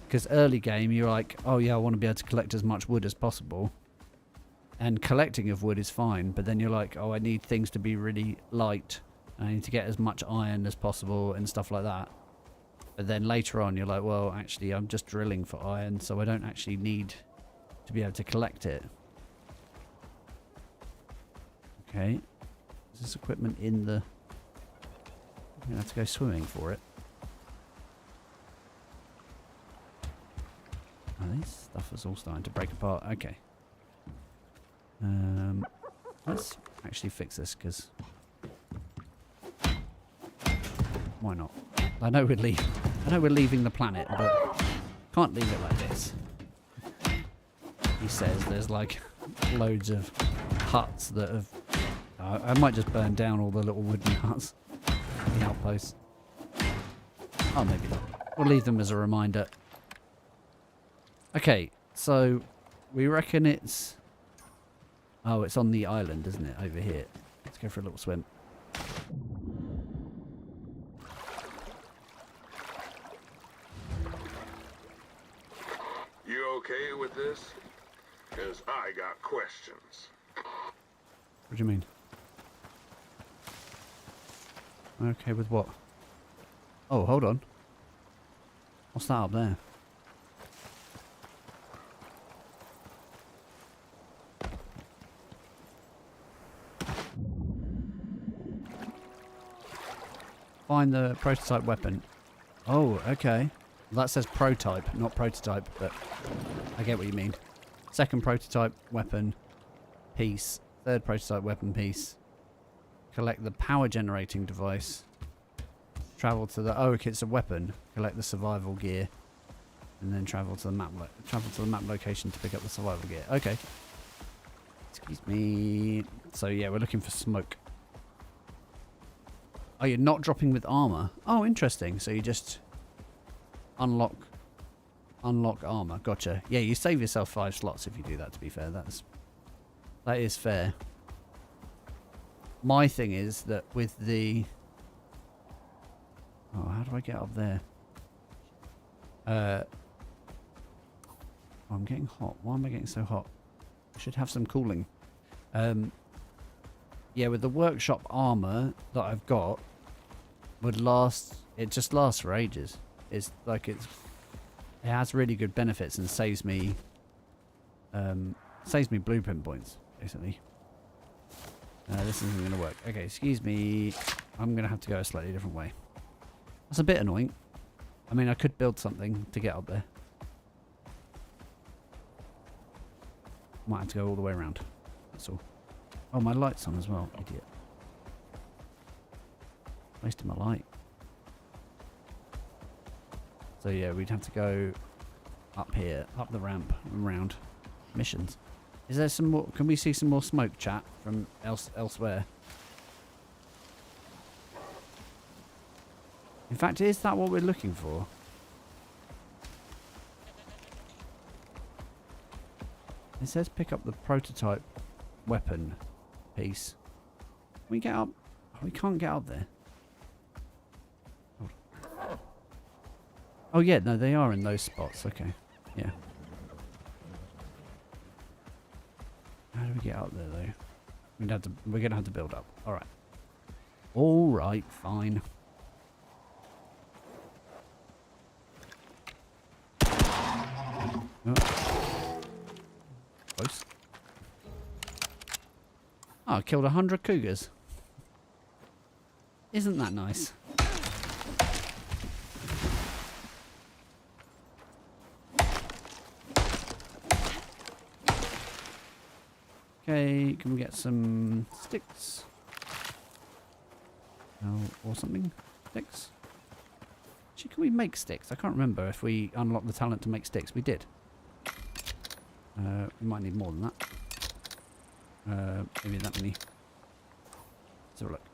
Because early game, you're like, oh yeah, I want to be able to collect as much wood as possible. And collecting of wood is fine, but then you're like, oh, I need things to be really light. I need to get as much iron as possible and stuff like that. But then later on, you're like, well, actually, I'm just drilling for iron, so I don't actually need to be able to collect it. Okay. Is this equipment in the... I'm going to have to go swimming for it. Oh, this stuff is all starting to break apart. Okay. Let's actually fix this, because... Why not? I know we're leaving the planet, but can't leave it like this. He says there's like loads of huts that have... I might just burn down all the little wooden huts. The outposts. Oh, maybe not. We'll leave them as a reminder. Okay, so we reckon it's... Oh, it's on the island, isn't it? Over here. Let's go for a little swim. You okay with this? Because I got questions. What do you mean? Okay, with what? Oh, hold on. What's that up there? Find the prototype weapon. Oh, okay. That says prototype, not prototype, but I get what you mean. Second prototype weapon piece. Third prototype weapon piece. Collect the power generating device. Travel to the... Oh, okay, it's a weapon. Collect the survival gear. And then travel to the map location to pick up the survival gear. Okay. Excuse me. So yeah, we're looking for smoke. Oh, you're not dropping with armor. Oh, interesting. So you just unlock armor. Gotcha. Yeah, you save yourself 5 slots if you do that, to be fair. That is fair. My thing is that with the... Oh, how do I get up there? Oh, I'm getting hot. Why am I getting so hot? I should have some cooling. Yeah, with the workshop armor that I've got, would last... It just lasts for ages. It's like it has really good benefits and saves me blueprint points, basically. This isn't going to work. Okay, excuse me. I'm going to have to go a slightly different way. That's a bit annoying. I mean, I could build something to get up there. Might have to go all the way around. That's all. Oh, my light's on as well. Idiot. Wasting my light. So yeah, we'd have to go up here, up the ramp, and round. Missions. Is there some more? Can we see some more smoke, chat, from elsewhere? In fact, is that what we're looking for? It says pick up the prototype weapon piece. Can we get up? Oh, we can't get up there. Oh yeah, no, they are in those spots. Okay, yeah. How do we get up there though? We're gonna have to build up. All right. All right, fine. Oh. Close. Oh, I killed 100 cougars. Isn't that nice? Okay, can we get some sticks? Oh, or something? Sticks? Actually, can we make sticks? I can't remember if we unlocked the talent to make sticks. We did. We might need more than that. Maybe that many. Let's have a look.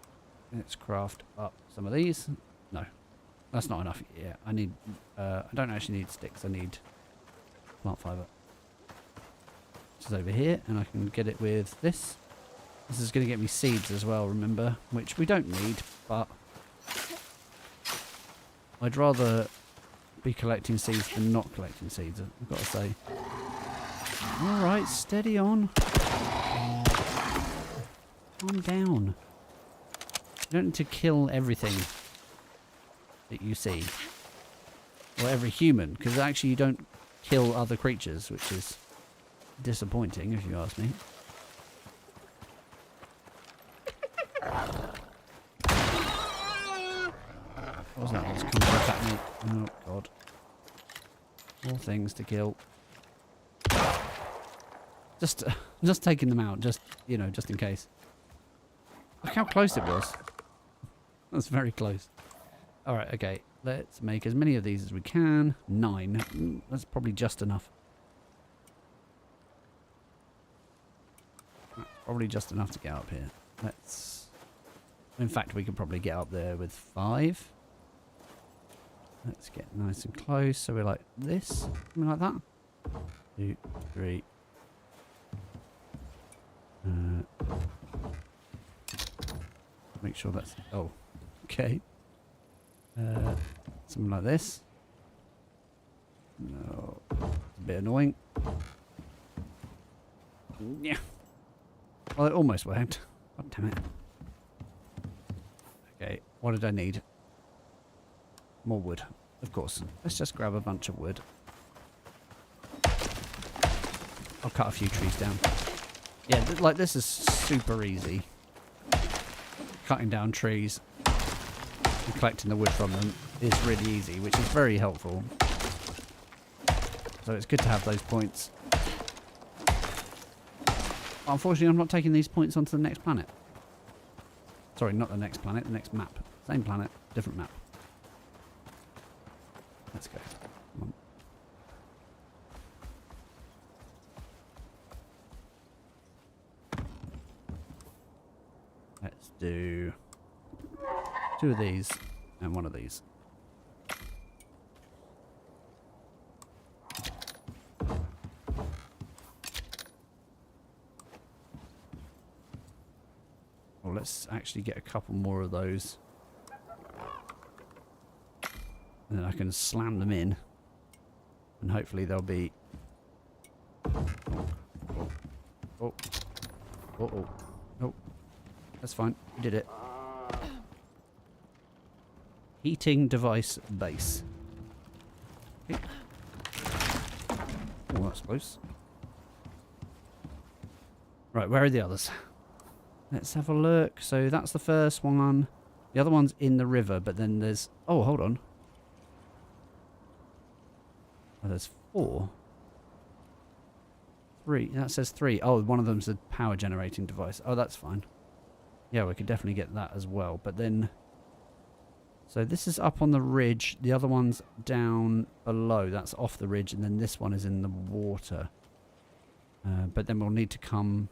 Let's craft up some of these. No, that's not enough. Yeah, I need... I don't actually need sticks. I need plant fibre. Which is over here, and I can get it with this. This is going to get me seeds as well, remember, which we don't need, but I'd rather be collecting seeds than not collecting seeds, I've got to say. Alright, steady on. Calm down. You don't need to kill everything that you see. Or every human, because actually you don't kill other creatures, which is disappointing if you ask me. What was that? What's coming to attack me? Oh god. More things to kill. Just taking them out, just, you know, just in case. Look how close it was. That's very close. Alright, okay. Let's make as many of these as we can. 9. That's probably just enough. That's probably just enough to get up here. Let's... In fact, we could probably get up there with 5. Let's get nice and close. So we're like this. Something like that. 2, 3. Make sure that's... Oh. Okay. Something like this. No. It's a bit annoying. Yeah. Well, it almost worked. God damn it. Okay. What did I need? More wood. Of course. Let's just grab a bunch of wood. I'll cut a few trees down. Yeah, like this is super easy. Cutting down trees and collecting the wood from them is really easy, which is very helpful. So it's good to have those points. Unfortunately, I'm not taking these points onto the next planet. Sorry, not the next planet, the next map. Same planet, different map. Let's go. Come on. Let's do 2 of these and 1 of these. Well, let's actually get a couple more of those. And then I can slam them in. And hopefully they'll be... Oh. Nope. That's fine. We did it. Heating device base. Okay. Oh, that's close. Right, where are the others? Let's have a look. So that's the first one. The other one's in the river, but then there's... Oh, hold on. Oh, there's 4. 3. That says 3. Oh, one of them's a power generating device. Oh, that's fine. Yeah, we could definitely get that as well. But then... So this is up on the ridge. The other one's down below. That's off the ridge. And then this one is in the water. But then we'll need to come...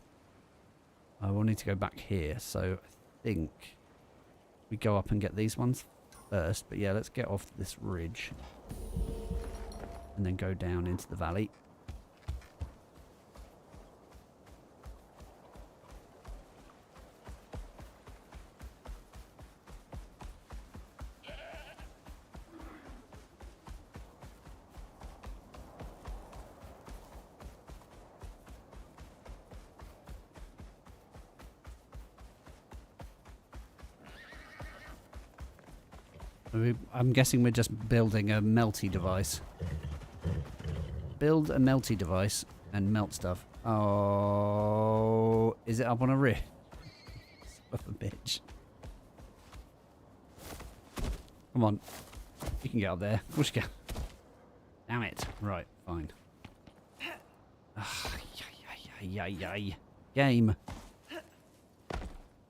we'll need to go back here. So I think we go up and get these ones first. But yeah, let's get off this ridge. And then go down into the valley. I'm guessing we're just building a melty device. Build a melty device and melt stuff. Oh, is it up on a ridge? Son of a bitch. Come on. You can get up there. Of course you can. Damn it. Right, fine. Game.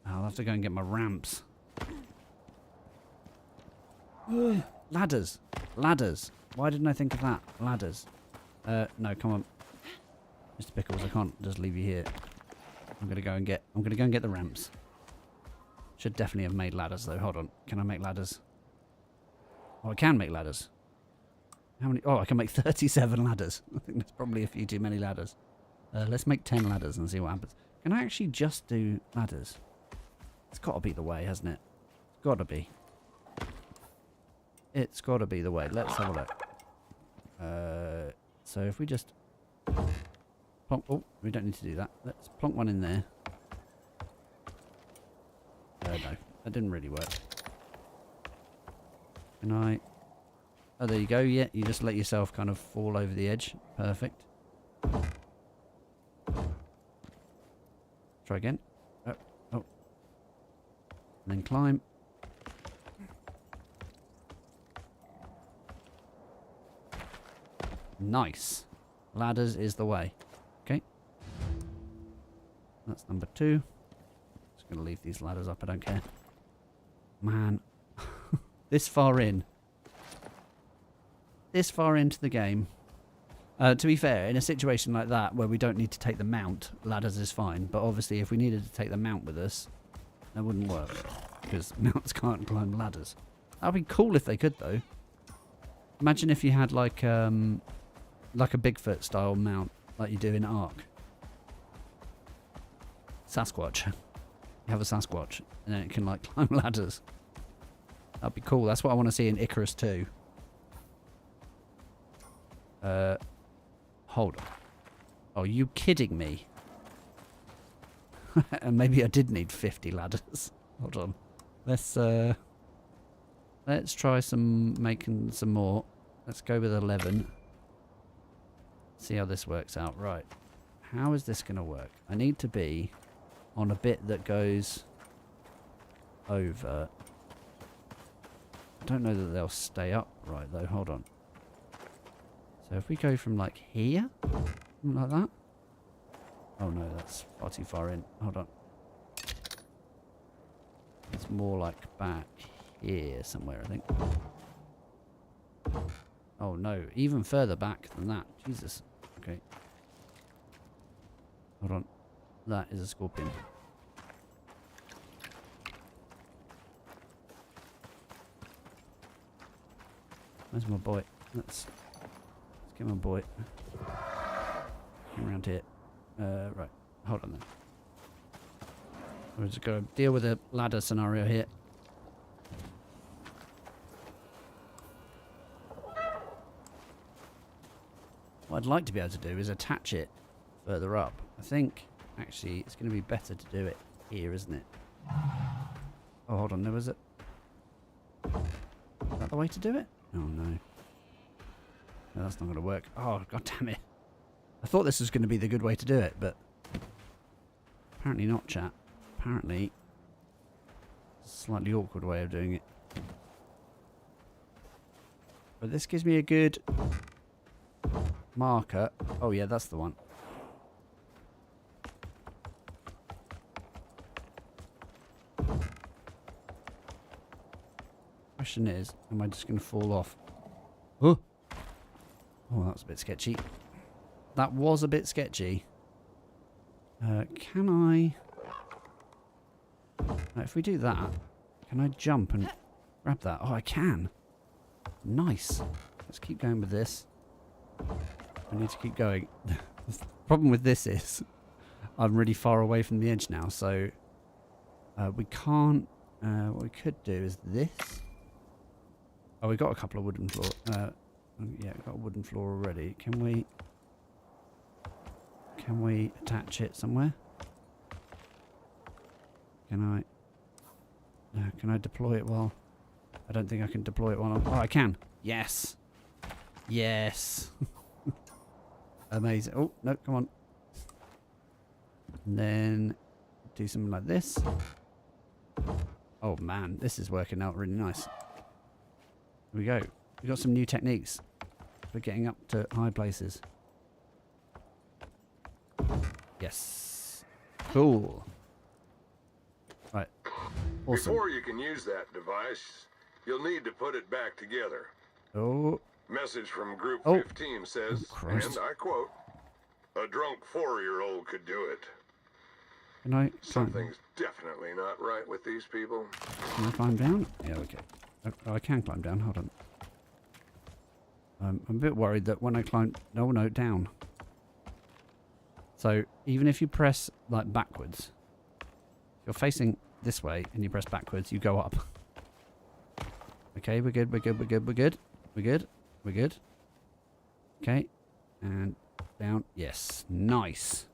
I'll have to go and get my ramps. Ladders. Ladders. Why didn't I think of that? Ladders. No, come on. Mr. Pickles, I can't just leave you here. I'm gonna go and get the ramps. Should definitely have made ladders though. Hold on. Can I make ladders? Oh, I can make ladders. How many? Oh, I can make 37 ladders. I think that's probably a few too many ladders. Let's make 10 ladders and see what happens. Can I actually just do ladders? It's got to be the way, hasn't it? It's got to be. It's got to be the way. Let's have a look. So if we just... Plonk, oh, we don't need to do that. Let's plonk one in there. No, that didn't really work. Can I... Oh, there you go. Yeah, you just let yourself kind of fall over the edge. Perfect. Try again. Oh, oh. And then climb. Nice. Ladders is the way. Okay. That's number 2. Just going to leave these ladders up. I don't care. Man. This far in. This far into the game. To be fair, in a situation like that where we don't need to take the mount, ladders is fine. But obviously if we needed to take the mount with us, that wouldn't work. Because mounts can't climb ladders. That would be cool if they could though. Imagine if you had like a Bigfoot style mount like you do in Ark. Sasquatch. You have a Sasquatch and then it can like climb ladders. That'd be cool. That's what I want to see in ICARUS 2. Hold on. Oh, are you kidding me? And maybe I did need 50 ladders. Hold on. Let's try making some more. Let's go with 11. See how this works out. Right. How is this going to work? I need to be on a bit that goes over. I don't know that they'll stay upright though. Hold on. So if we go from like here, something like that. Oh no, that's far too far in. Hold on. It's more like back here somewhere, I think. Oh no, even further back than that. Jesus. Okay. Hold on. That is a scorpion. Where's my boy? Let's get my boy. Come around here. Right. Hold on then. We're just going to deal with a ladder scenario here. What I'd like to be able to do is attach it further up. I think, actually, it's going to be better to do it here, isn't it? Oh, hold on. There was a... Is that the way to do it? Oh, no. No, that's not going to work. Oh, god damn it. I thought this was going to be the good way to do it, but... Apparently not, chat. Apparently... It's a slightly awkward way of doing it. But this gives me a good... marker. Oh, yeah, that's the one. Question is, am I just going to fall off? Oh! Oh, that's a bit sketchy. That was a bit sketchy. Can I... if we do that, can I jump and grab that? Oh, I can. Nice. Let's keep going with this. I need to keep going. The problem with this is I'm really far away from the edge now, so we can't... what we could do is this. Oh, we got a couple of wooden floor. Yeah, we've got a wooden floor already. Can we attach it somewhere? Can I deploy it while... I don't think I can deploy it while I'm... Oh, I can. Yes. Yes. Amazing. Oh, no, come on. And then do something like this. Oh, man. This is working out really nice. Here we go. We've got some new techniques for getting up to high places. Yes. Cool. Right. Awesome. Before you can use that device, you'll need to put it back together. Oh. Message from Group Oh. 15 says, Oh, and I quote, "A drunk 4-year-old could do it." Can I climb? Something's definitely not right with these people. Can I climb down? Yeah, okay. Oh, I can climb down. Hold on. I'm a bit worried that when I climb... No, down. So, even if you press, like, backwards, if you're facing this way and you press backwards, you go up. Okay, we're good. Okay. And down. Yes. Nice.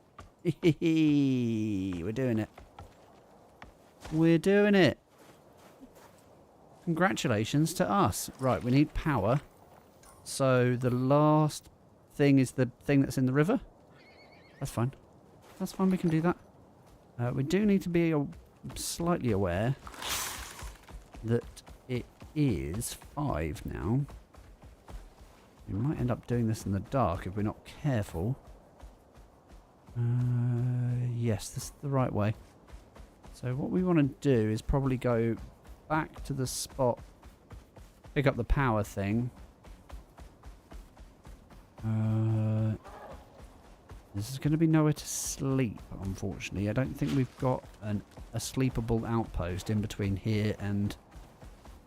We're doing it. We're doing it. Congratulations to us. Right, we need power. So the last thing is the thing that's in the river? That's fine. That's fine, we can do that. We do need to be slightly aware that it is 5 now. We might end up doing this in the dark if we're not careful. Yes, this is the right way. So what we want to do is probably go back to the spot, pick up the power thing. There's going to be nowhere to sleep, unfortunately. I don't think we've got a sleepable outpost in between here and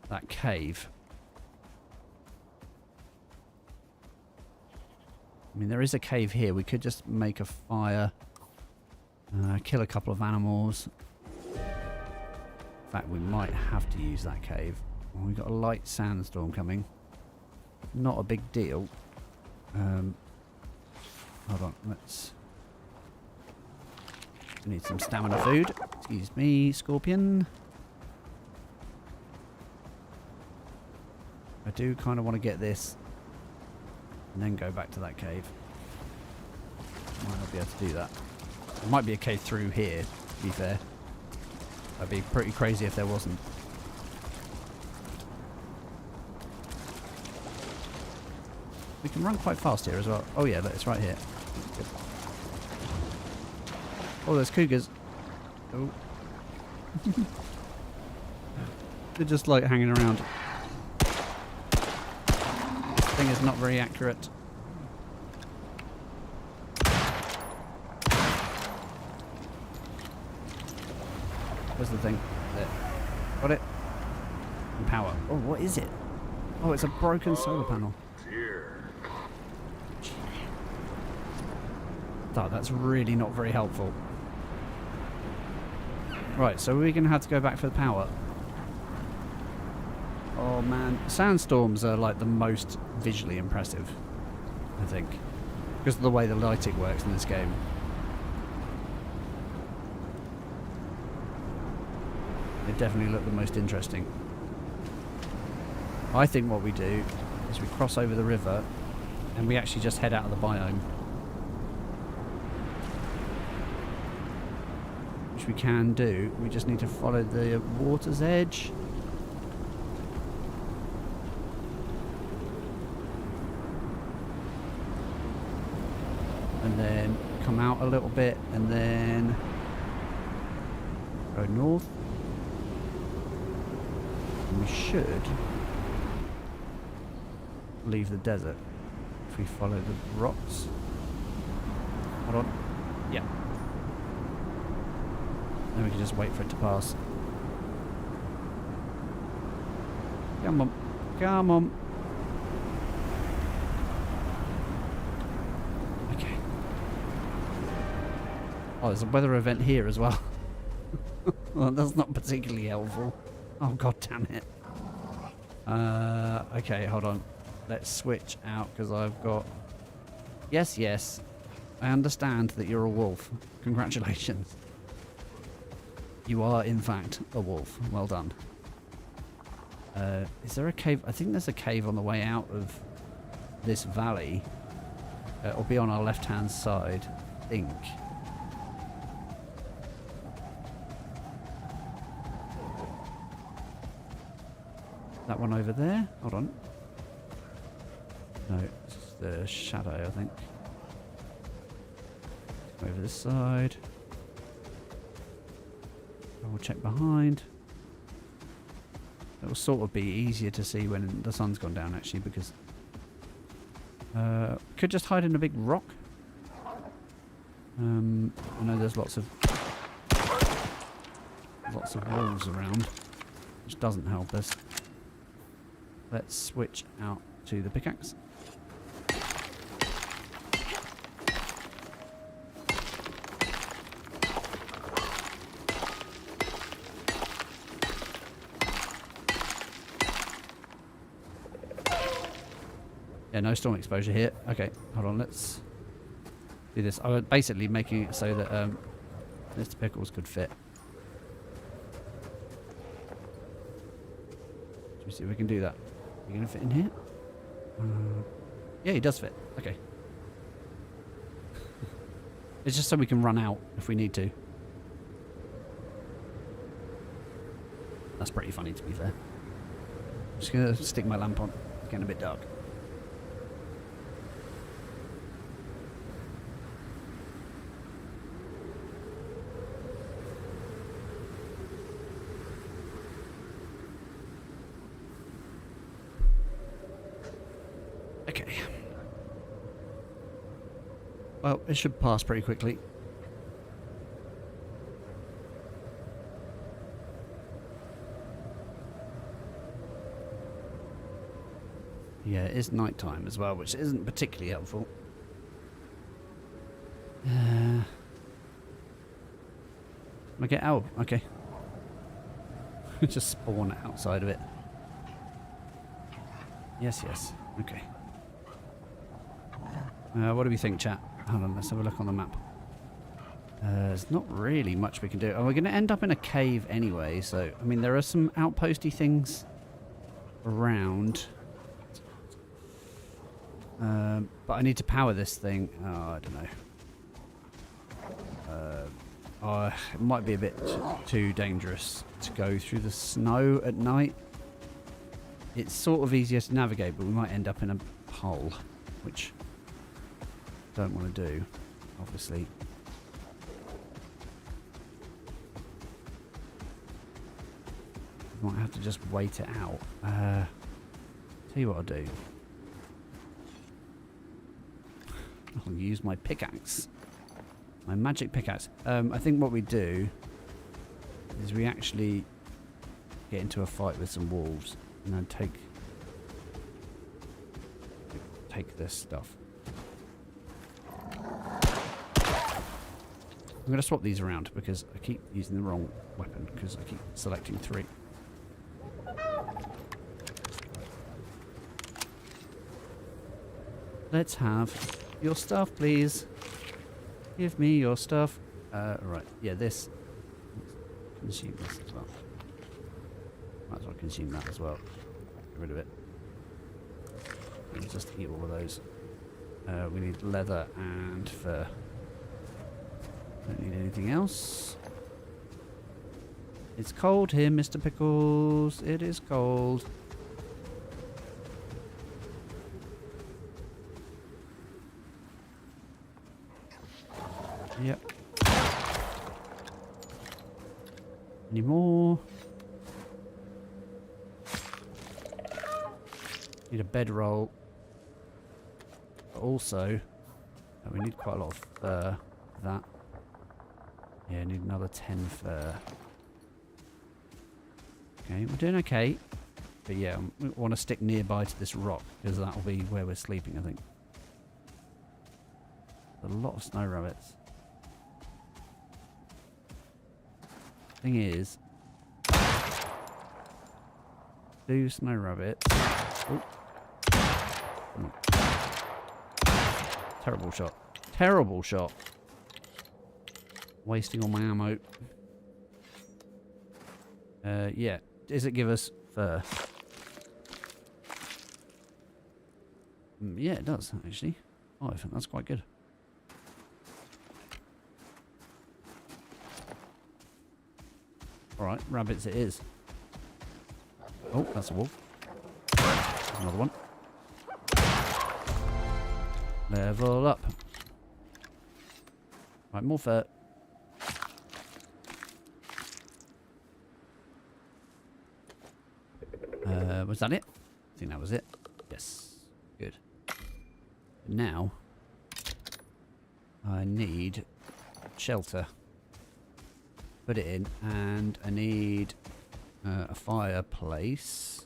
that cave. I mean, there is a cave here. We could just make a fire, kill a couple of animals. In fact, we might have to use that cave. Oh, we've got a light sandstorm coming. Not a big deal. Hold on, let's... I need some stamina food. Excuse me, scorpion. I do kind of want to get this and then go back to that cave. Might not be able to do that. There might be a cave through here, to be fair. That'd be pretty crazy if there wasn't. We can run quite fast here as well. Oh yeah, look, it's right here. Good. Oh, there's cougars. Oh. They're just like hanging around. This thing is not very accurate. Where's the thing? There. Got it. And power. Oh, what is it? Oh, it's a broken solar panel. Oh, that's really not very helpful. Right, so we're going to have to go back for the power. Oh man, sandstorms are like the most visually impressive, I think, because of the way the lighting works in this game. They definitely look the most interesting. I think what we do is we cross over the river and we actually just head out of the biome. Which we can do. We just need to follow the water's edge. And then come out a little bit and then go north. And we should leave the desert if we follow the rocks. Hold on. Yeah. Then we can just wait for it to pass. Come on. Come on. Okay. Oh, there's a weather event here as well. Well, that's not particularly helpful. Oh, god damn it. Okay, hold on. Let's switch out because I've got... Yes, yes. I understand that you're a wolf. Congratulations. You are, in fact, a wolf. Well done. Is there a cave? I think there's a cave on the way out of this valley. It'll be on our left-hand side, I think. That one over there? Hold on. No, it's just the shadow, I think. Over this side. We'll check behind. It will sort of be easier to see when the sun's gone down, actually, because could just hide in a big rock. I know there's lots of wolves around, which doesn't help us. Let's switch out to the pickaxe. Yeah, no storm exposure here. Okay, hold on, let's do this. I was basically making it so that Mr. Pickles could fit. Let me see if we can do that. Are you going to fit in here? Yeah, he does fit. Okay. It's just so we can run out if we need to. That's pretty funny, to be fair. I'm just going to stick my lamp on. It's getting a bit dark. Okay. Well, it should pass pretty quickly. Yeah, it is night time as well, which isn't particularly helpful. I get out. Okay. Just spawn outside of it. Yes, yes. Okay. What do we think, chat? Hold on, let's have a look on the map. There's not really much we can do. Oh, we're going to end up in a cave anyway, so... I mean, there are some outposty things around. But I need to power this thing. Oh, I don't know. It might be a bit too dangerous to go through the snow at night. It's sort of easier to navigate, but we might end up in a hole, which I don't want to do, obviously. Might have to just wait it out. Tell you what I'll do. I'll use my pickaxe. My magic pickaxe. I think what we do is we actually get into a fight with some wolves and then take this stuff. I'm going to swap these around because I keep using the wrong weapon because I keep selecting 3. Let's have your stuff, please. Give me your stuff. Right, yeah, this. Consume this as well. Might as well consume that as well. Get rid of it. We'll just eat all of those. We need leather and fur. Don't need anything else. It's cold here, Mr. Pickles. It is cold. Yep. Any more? Need a bedroll. But also, we need quite a lot of fur for that. Yeah, need another 10 fur. Okay, we're doing okay. But yeah, we want to stick nearby to this rock because that will be where we're sleeping, I think. A lot of snow rabbits. Thing is, 2 snow rabbits. Oh. Come on. Terrible shot. Terrible shot. Wasting all my ammo. Yeah. Does it give us fur? Yeah, it does, actually. Oh, I think that's quite good. Alright, rabbits it is. Oh, that's a wolf. There's another one. Level up. Right, more fur. Was that it? I think that was it. Yes. Good. Now, I need shelter. Put it in, and I need a fireplace.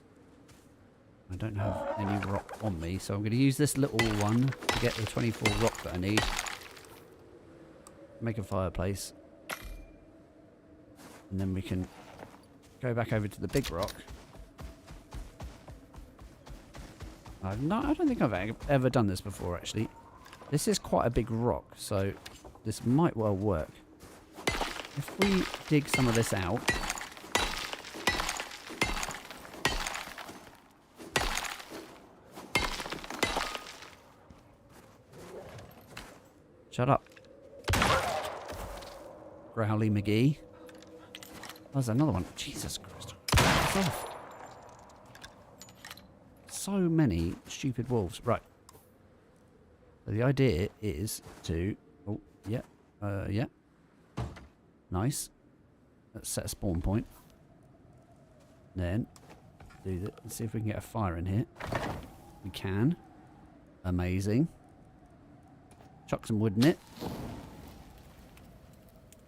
I don't have any rock on me, so I'm going to use this little one to get the 24 rock that I need. Make a fireplace. And then we can go back over to the big rock. I don't think I've ever done this before, actually. This is quite a big rock, so this might well work. If we dig some of this out... Shut up. Growly McGee. Oh, there's another one. Jesus Christ. Fuck off. So many stupid wolves. Right. So the idea is to... Oh, yeah. Yeah. Nice. Let's set a spawn point. Then do that. Let's see if we can get a fire in here. We can. Amazing. Chuck some wood in it.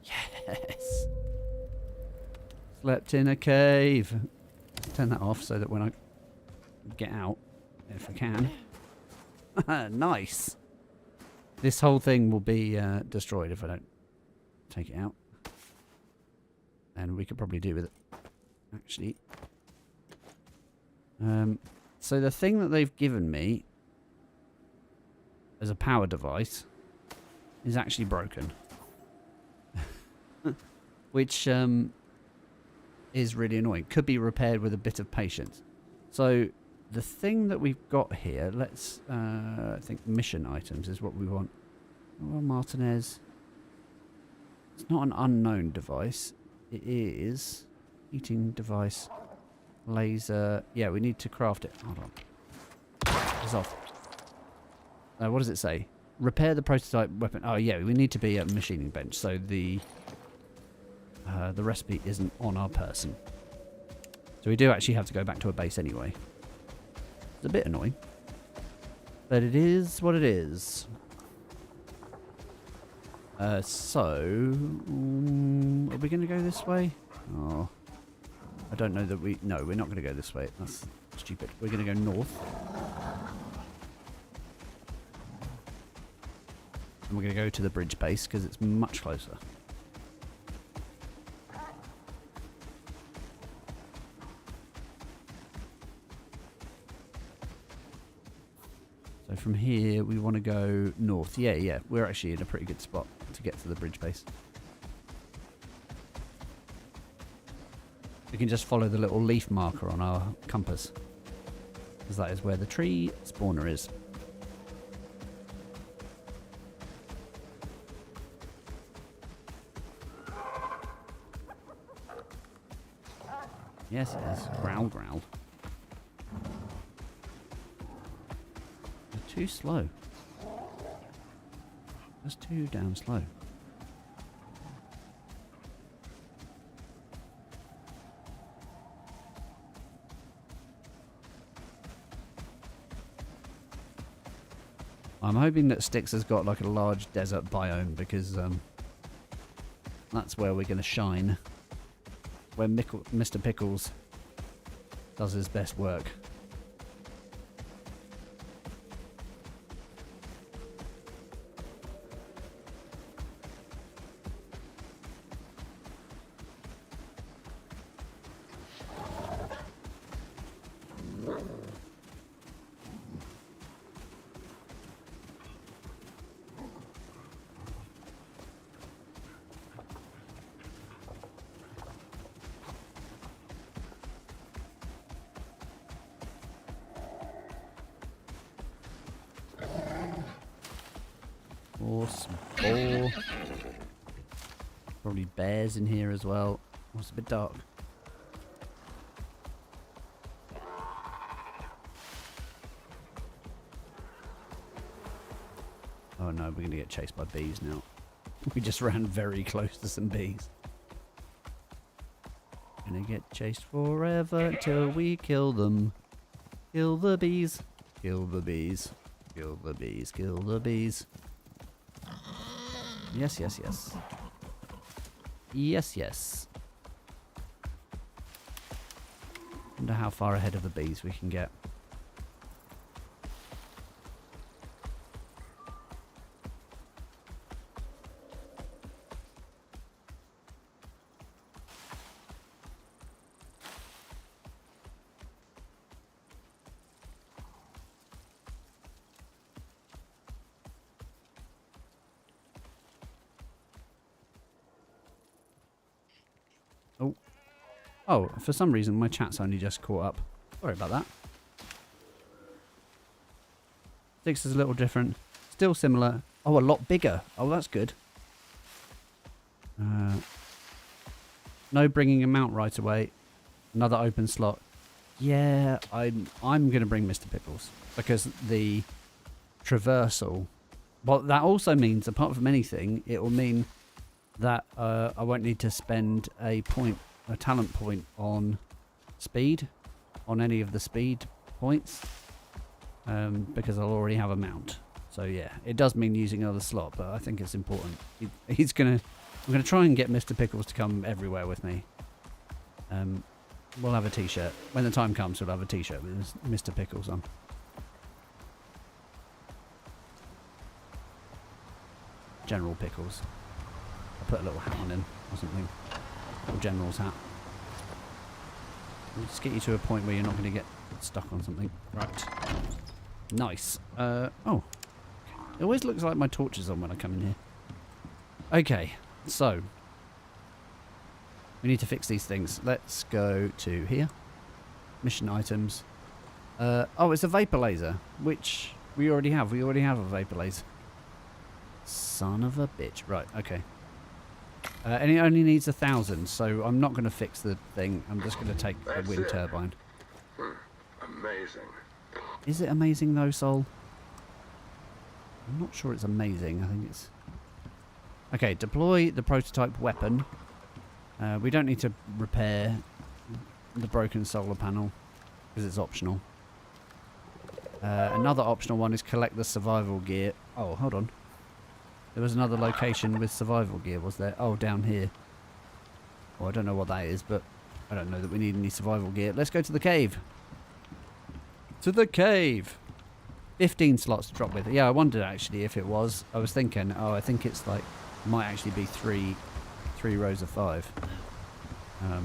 Yes. Slept in a cave. Turn that off so that when I get out, if I can. Nice. This whole thing will be destroyed if I don't take it out. And we could probably do with it, actually. So the thing that they've given me as a power device is actually broken. Which is really annoying. Could be repaired with a bit of patience. So the thing that we've got here, let's, I think mission items is what we want. Well, Martinez. It's not an unknown device. It is heating device, laser. Yeah, we need to craft it. Hold on. It's off. What does it say? Repair the prototype weapon. Oh yeah, we need to be at a machining bench, so the recipe isn't on our person. So we do actually have to go back to a base anyway. It's a bit annoying, but it is what it is. So, are we going to go this way? Oh, I don't know that we... No, we're not going to go this way. That's stupid. We're going to go north. And we're going to go to the bridge base because it's much closer. So from here, we want to go north. Yeah, we're actually in a pretty good spot to get to the bridge base. We can just follow the little leaf marker on our compass, because that is where the tree spawner is. Yes, growl, growl. Too slow. That's too damn slow. I'm hoping that Styx has got like a large desert biome because that's where we're going to shine. Where Mr. Pickles does his best work. Boar. Probably bears in here as well. Oh, it's a bit dark. Oh no, we're going to get chased by bees now. We just ran very close to some bees. Gonna get chased forever until we kill them. Kill the bees. Kill the bees. Kill the bees. Kill the bees. Yes, yes, yes. Yes, yes. Wonder how far ahead of the bees we can get. Oh, for some reason my chat's only just caught up. Sorry about that. Styx is a little different. Still similar. Oh, a lot bigger. Oh, that's good. No bringing him out right away. Another open slot. Yeah, I'm going to bring Mr. Pickles because the traversal. Well, that also means, apart from anything, it will mean that I won't need to spend a talent point on speed, on any of the speed points, because I'll already have a mount. So yeah, it does mean using another slot, but I think it's important. I'm gonna try and get Mr. Pickles to come everywhere with me. We'll have a t-shirt. When the time comes, we'll have a t-shirt with Mr. Pickles on. General Pickles. I'll put a little hat on him or something. Little general's hat. We'll just get you to a point where you're not going to get stuck on something. Right. Nice. Oh. It always looks like my torch is on when I come in here. Okay. So. We need to fix these things. Let's go to here. Mission items. Oh, it's a vapor laser, which we already have. We already have a vapor laser. Son of a bitch. Right, okay. And it only needs 1,000, so I'm not going to fix the thing. I'm just going to take the wind turbine. Amazing. Is it amazing though, Sol? I'm not sure it's amazing. I think it's... Okay, deploy the prototype weapon. We don't need to repair the broken solar panel because it's optional. Another optional one is collect the survival gear. Oh, hold on. There was another location with survival gear, was there? Oh, down here. Oh, I don't know what that is, but I don't know that we need any survival gear. Let's go to the cave. To the cave! 15 slots to drop with. Yeah, I wondered actually if it was. I was thinking, oh, I think it's like, might actually be three rows of 5. There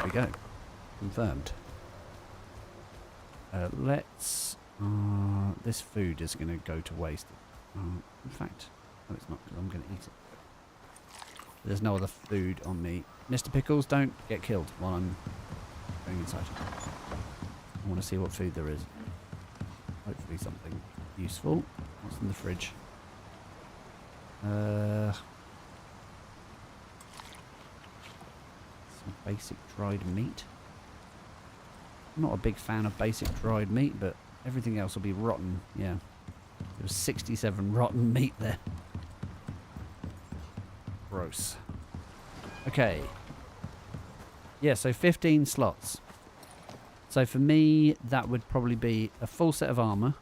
we go. Confirmed. This food is going to go to waste. In fact, no it's not, because I'm going to eat it. There's no other food on me. Mr. Pickles, don't get killed while I'm going inside. I want to see what food there is. Hopefully something useful. What's in the fridge? Some basic dried meat. I'm not a big fan of basic dried meat, but everything else will be rotten. Yeah. There was 67 rotten meat there. Gross. Okay. Yeah, so 15 slots. So for me, that would probably be a full set of armor.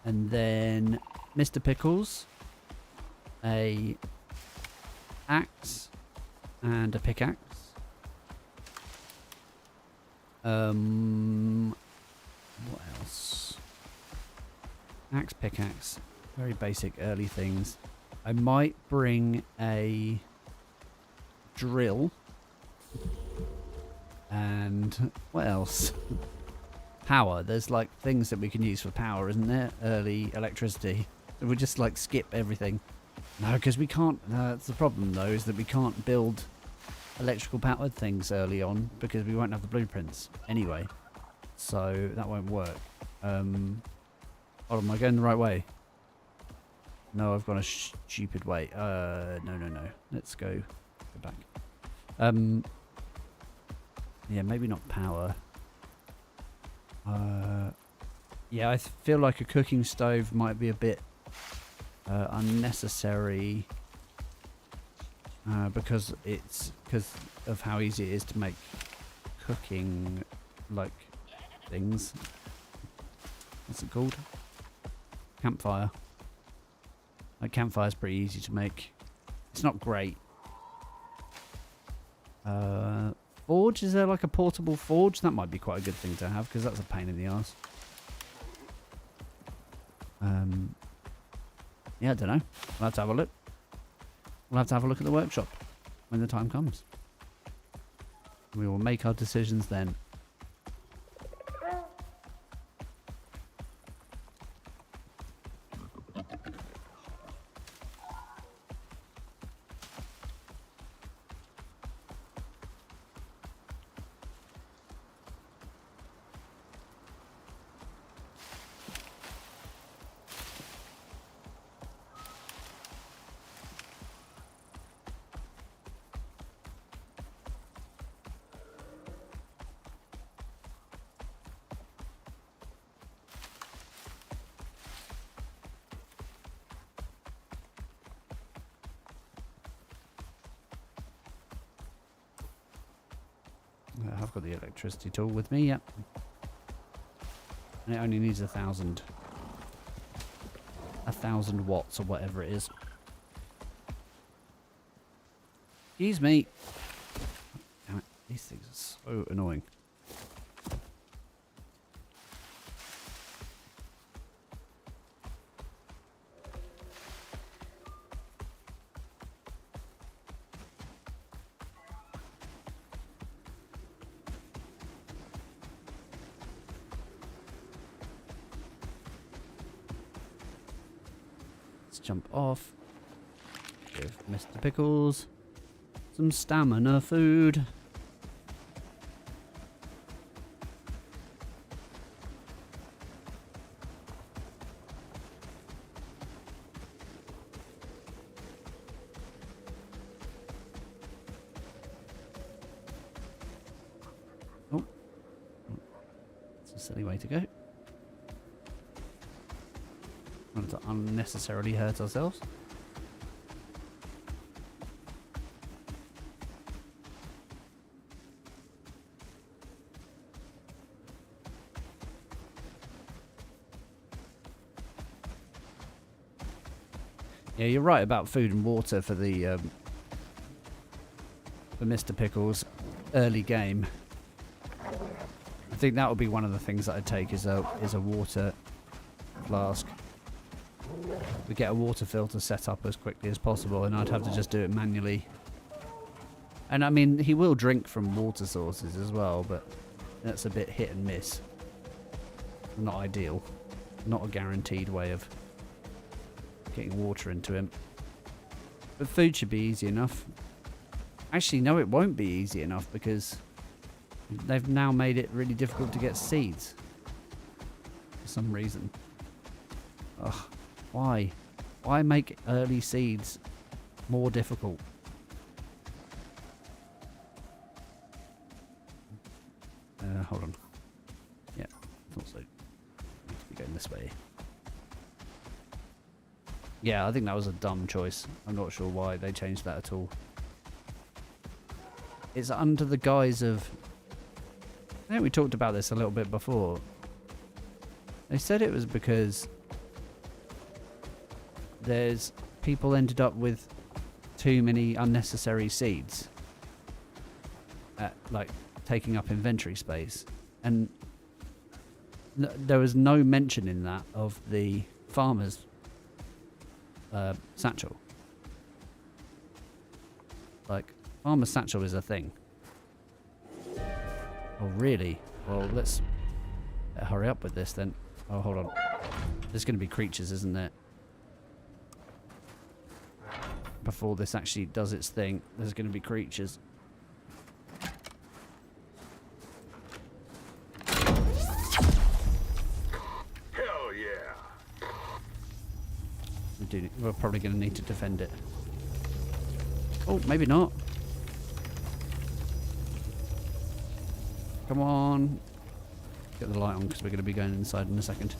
And then Mr. Pickles, a axe, and a pickaxe. What else? Axe, pickaxe. Very basic early things. I might bring a drill. And what else? Power. There's like things that we can use for power, isn't there? Early electricity. So we'll just like skip everything. No, because we can't. That's the problem though, is that we can't build electrical powered things early on because we won't have the blueprints anyway. So that won't work. Hold on, am I going the right way? No, I've gone a stupid way. No. Let's go back. Yeah, maybe not power. Yeah, I feel like a cooking stove might be a bit unnecessary because of how easy it is to make cooking like things. What's it called? Campfire. Like campfire's pretty easy to make. It's not great. Forge? Is there like a portable forge? That might be quite a good thing to have because that's a pain in the arse. Yeah, I don't know. We'll have to have a look. We'll have to have a look at the workshop when the time comes. We will make our decisions then. I've got the electricity tool with me, yep. And it only needs 1,000. 1,000 watts or whatever it is. Excuse me. Damn it, these things are so annoying. Let's jump off. Give Mr. Pickles some stamina food. Oh, that's a silly way to go. Not to unnecessarily hurt ourselves. Yeah, you're right about food and water for the for Mr. Pickles early game. I think that would be one of the things that I'd take is a water flask. We get a water filter set up as quickly as possible, and I'd have to just do it manually. And I mean, he will drink from water sources as well, but that's a bit hit and miss. Not ideal. Not a guaranteed way of getting water into him. But food should be easy enough. Actually, no, it won't be easy enough because they've now made it really difficult to get seeds. For some reason. Ugh. Why? Why make early seeds more difficult? Hold on. Yeah, I thought so. Need to be going this way. Yeah, I think that was a dumb choice. I'm not sure why they changed that at all. It's under the guise of... I think we talked about this a little bit before. They said it was because there's people ended up with too many unnecessary seeds. Like taking up inventory space. And there was no mention in that of the farmer's satchel. Like, farmer's satchel is a thing. Oh, really? Well, let's hurry up with this then. Oh, hold on. There's going to be creatures, isn't there? Before this actually does its thing, there's going to be creatures. Hell yeah! We're probably going to need to defend it. Oh, maybe not. Come on. Get the light on because we're going to be going inside in a second.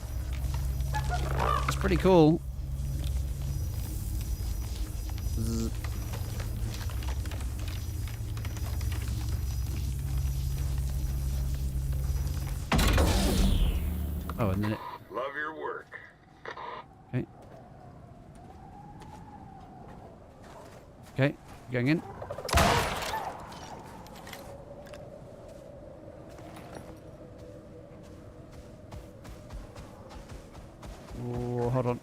It's pretty cool. Zzz. Oh, and then it... Love your work. Okay. Okay, going in. Oh, hold on.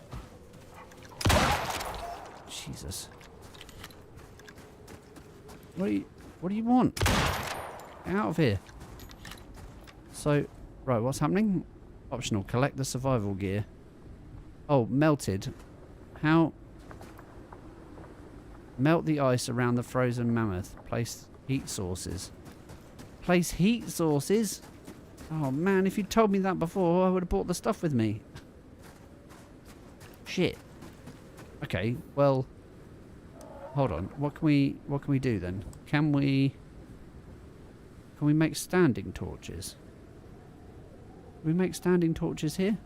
Jesus. What do you want? Get out of here. So, right, what's happening? Optional, collect the survival gear. Oh, melted. How? Melt the ice around the frozen mammoth. Place heat sources. Place heat sources? Oh man, if you'd told me that before, I would have brought the stuff with me. Shit. Okay, well, hold on. What can we do then? Can we make standing torches? Can we make standing torches here?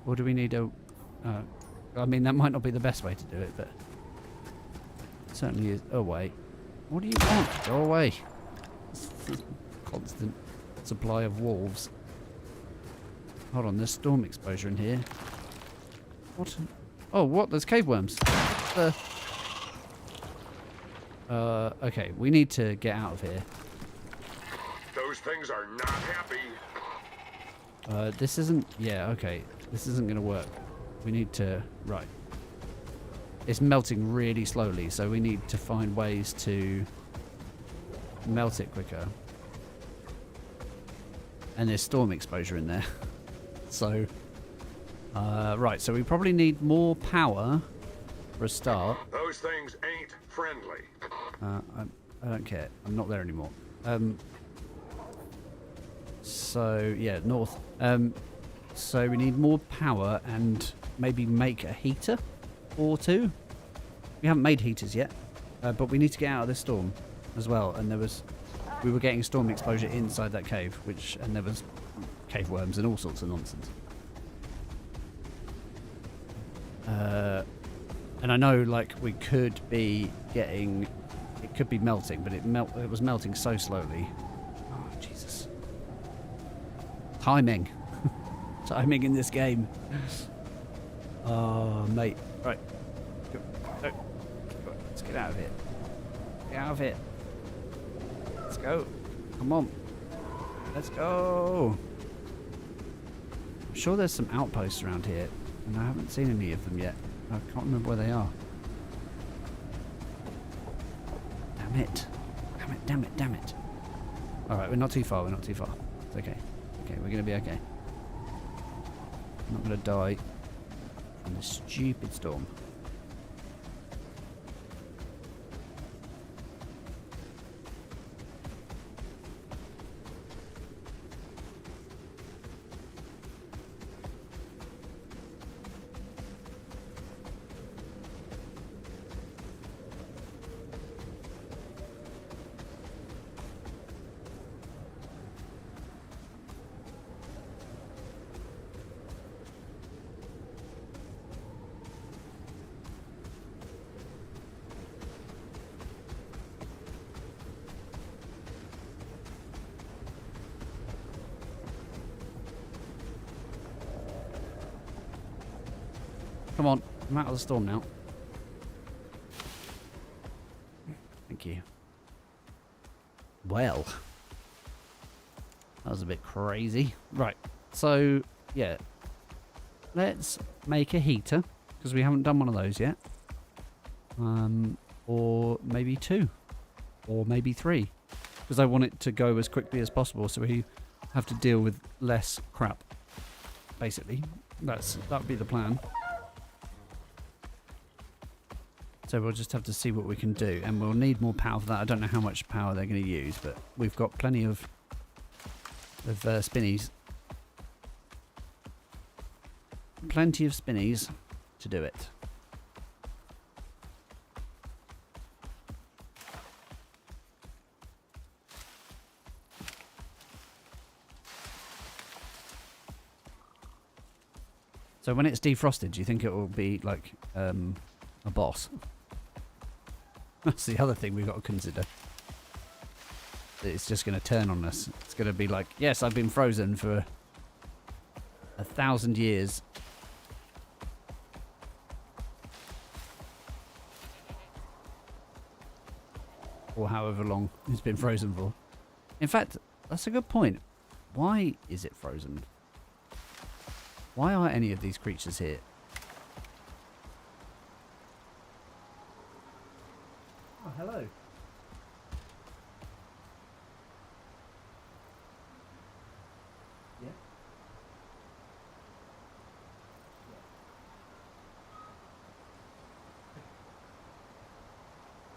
Or do we need a... I mean, that might not be the best way to do it, but... It certainly is... Oh, wait. What do you want? Go away. It's Constant supply of wolves. Hold on, there's storm exposure in here. What? Oh, what? There's cave worms. Okay, we need to get out of here. Those things are not happy. This isn't... Yeah, okay. This isn't going to work. We need to... Right. It's melting really slowly, so we need to find ways to melt it quicker. And there's storm exposure in there. So... right, so we probably need more power for a start. Those things ain't friendly. I don't care. I'm not there anymore. So, yeah, north. So we need more power and maybe make a heater or two. We haven't made heaters yet, but we need to get out of this storm as well. And we were getting storm exposure inside that cave, and there was cave worms and all sorts of nonsense. And I know, like, we could be getting... It could be melting, but it was melting so slowly. Oh, Jesus. Timing. Timing in this game. Oh, mate. Right. Go. Let's get out of here. Get out of here. Let's go. Come on. Let's go. I'm sure there's some outposts around here, and I haven't seen any of them yet. I can't remember where they are. Damn it. Alright, we're not too far, It's okay. Okay, we're gonna be okay. I'm not gonna die from this stupid storm. Come on, I'm out of the storm now. Thank you. Well, that was a bit crazy. Right, so, yeah. Let's make a heater, because we haven't done one of those yet. Or maybe 2. Or maybe 3. Because I want it to go as quickly as possible, so we have to deal with less crap. Basically, that would be the plan. So we'll just have to see what we can do, and we'll need more power for that. I don't know how much power they're going to use, but we've got plenty of spinnies. Plenty of spinnies to do it. So when it's defrosted, do you think it will be like a boss? That's the other thing we've got to consider. It's just going to turn on us. It's going to be like, yes, I've been frozen for 1,000 years. Or however long it's been frozen for. In fact, that's a good point. Why is it frozen? Why are any of these creatures here? Oh, hello. Yeah.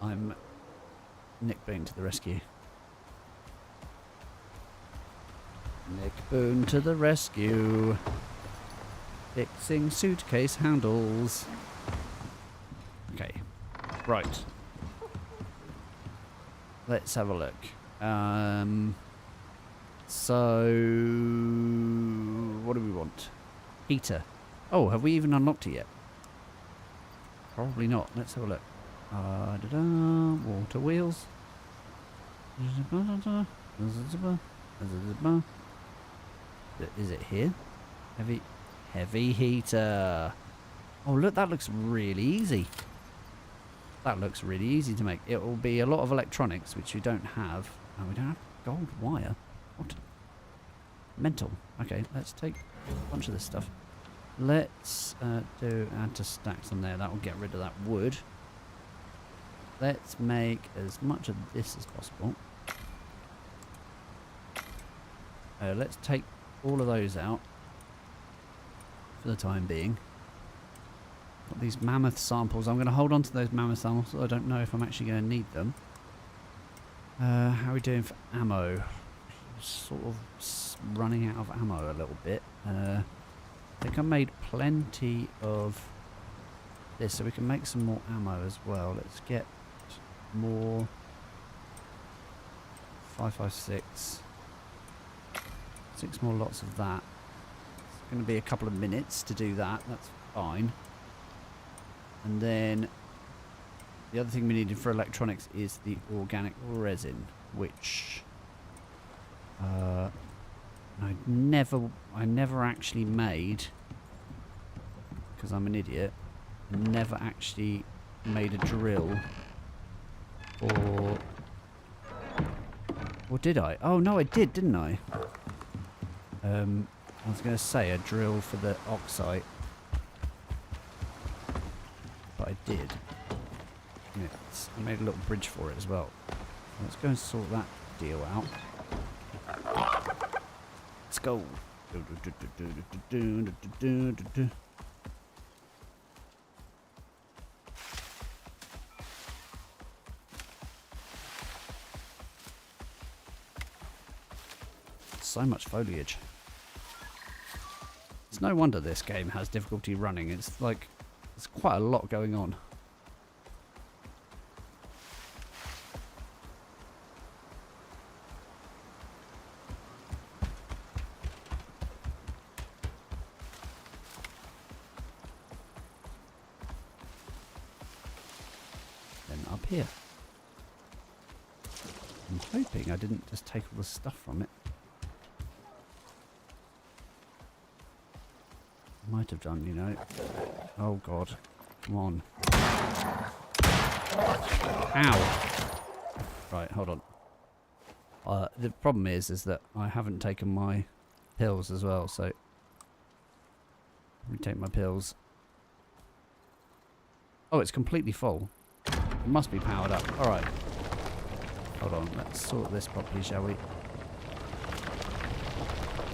I'm Nick Boone to the rescue. Nick Boone to the rescue. Fixing suitcase handles. Okay. Right. Let's have a look. So what do we want? Heater. Oh, have we even unlocked it yet? Probably not. Let's have a look. Water wheels. Is it here? Heavy heater. Oh look, that looks really easy. That looks really easy to make. It will be a lot of electronics, which we don't have. And we don't have gold wire. What? Mental. Okay, let's take a bunch of this stuff. Let's add to stacks on there. That will get rid of that wood. Let's make as much of this as possible. Let's take all of those out for the time being. Got these mammoth samples. I'm going to hold on to those mammoth samples. I don't know if I'm actually going to need them. How are we doing for ammo? Sort of running out of ammo a little bit. I think I made plenty of this, so we can make some more ammo as well. Let's get more 5.56. 6 more lots of that. It's going to be a couple of minutes to do that. That's fine. And then the other thing we needed for electronics is the organic resin, which I never actually made, because I'm an idiot. I never actually made a drill, or did I? Oh no, I did, didn't I? I was going to say a drill for the oxide, but I did. Yes, I made a little bridge for it as well. Let's go and sort that deal out. Let's go. So much foliage. It's no wonder this game has difficulty running. It's like there's quite a lot going on. Then up here. I'm hoping I didn't just take all the stuff from it. Might have done, you know. Oh god. Come on. Ow! Right, hold on. The problem is that I haven't taken my pills as well, so... Let me take my pills. Oh, it's completely full. It must be powered up. Alright. Hold on, let's sort this properly, shall we?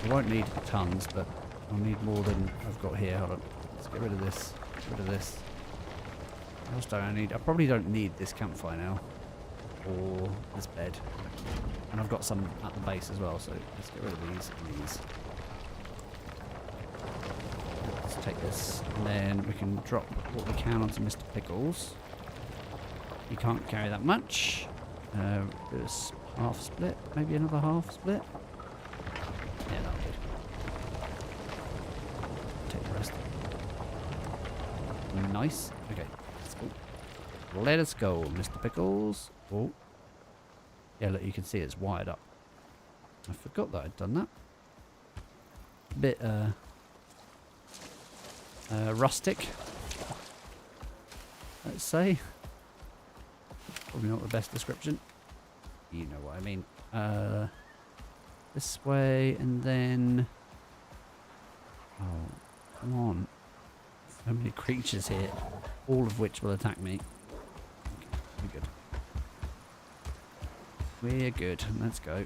We won't need tons, but... I'll need more than I've got here. Hold on. Let's get rid of this. Get rid of this. What else do I need? I probably don't need this campfire now. Or this bed. And I've got some at the base as well, so let's get rid of these and these. Let's take this. And then we can drop what we can onto Mr. Pickles. You can't carry that much. There's half split. Maybe another half split. Yeah, that'll do. Take the rest. Nice. Okay, let's go. Let us go, Mr. Pickles. Oh. Yeah, look, you can see it's wired up. I forgot that I'd done that. Bit, rustic, let's say. Probably not the best description. You know what I mean. This way, and then... Oh, come on. So many creatures here, all of which will attack me. Okay, we're good. We're good. Let's go.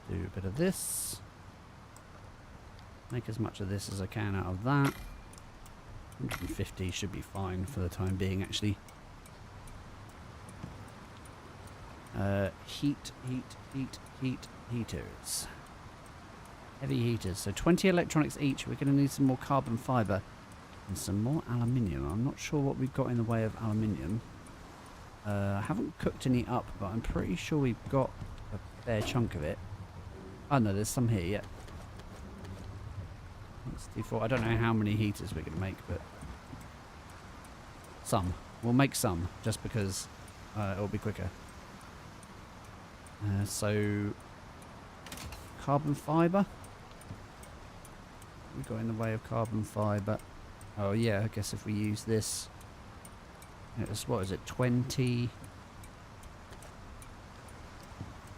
Do a bit of this. Make as much of this as I can out of that. 150 should be fine for the time being, actually. Heaters. Heavy heaters. So 20 electronics each. We're going to need some more carbon fibre and some more aluminium. I'm not sure what we've got in the way of aluminium. I haven't cooked any up, but I'm pretty sure we've got a fair chunk of it. Oh no, there's some here, yeah. Let's do 4. I don't know how many heaters we're going to make, but some. We'll make some, just because it'll be quicker. So, carbon fibre. We've got in the way of carbon fibre. Oh yeah, I guess if we use this, it's, what is it, 20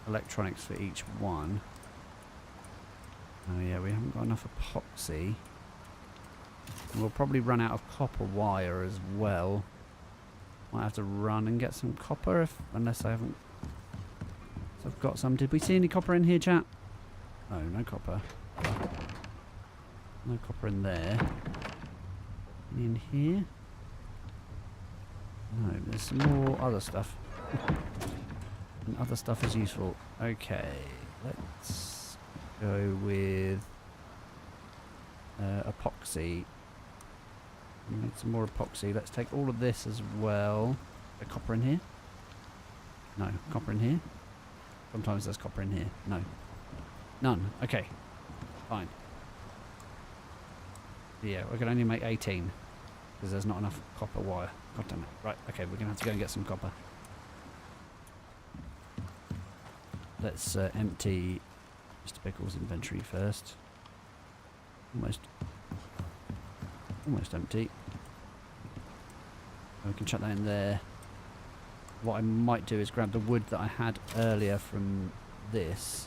electronics for each one. Oh yeah, we haven't got enough epoxy. And we'll probably run out of copper wire as well. Might have to run and get some copper unless I haven't. So I've got some. Did we see any copper in here, chat? Oh, no copper. No copper in there. Any in here? No, there's some more other stuff. And other stuff is useful. Okay, let's go with epoxy. We need some more epoxy. Let's take all of this as well. Is there copper in here? No. Copper in here? Sometimes there's copper in here. No. None. Okay. Fine. Yeah, we can only make 18 because there's not enough copper wire. God damn it. Right, okay, we're going to have to go and get some copper. Let's empty Mr. Pickle's inventory first. Almost empty. And we can chuck that in there. What I might do is grab the wood that I had earlier from this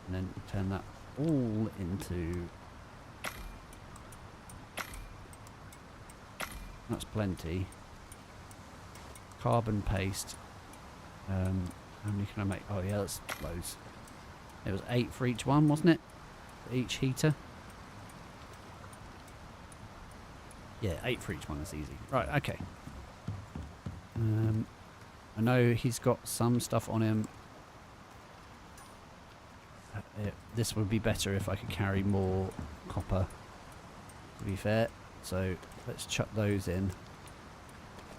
and then turn that all into... That's plenty. Carbon paste. How many can I make? Oh yeah, that's loads. It was 8 for each one, wasn't it? For each heater. Yeah, 8 for each one. That's easy. Right. Okay. I know he's got some stuff on him. This would be better if I could carry more copper, to be fair. So let's chuck those in.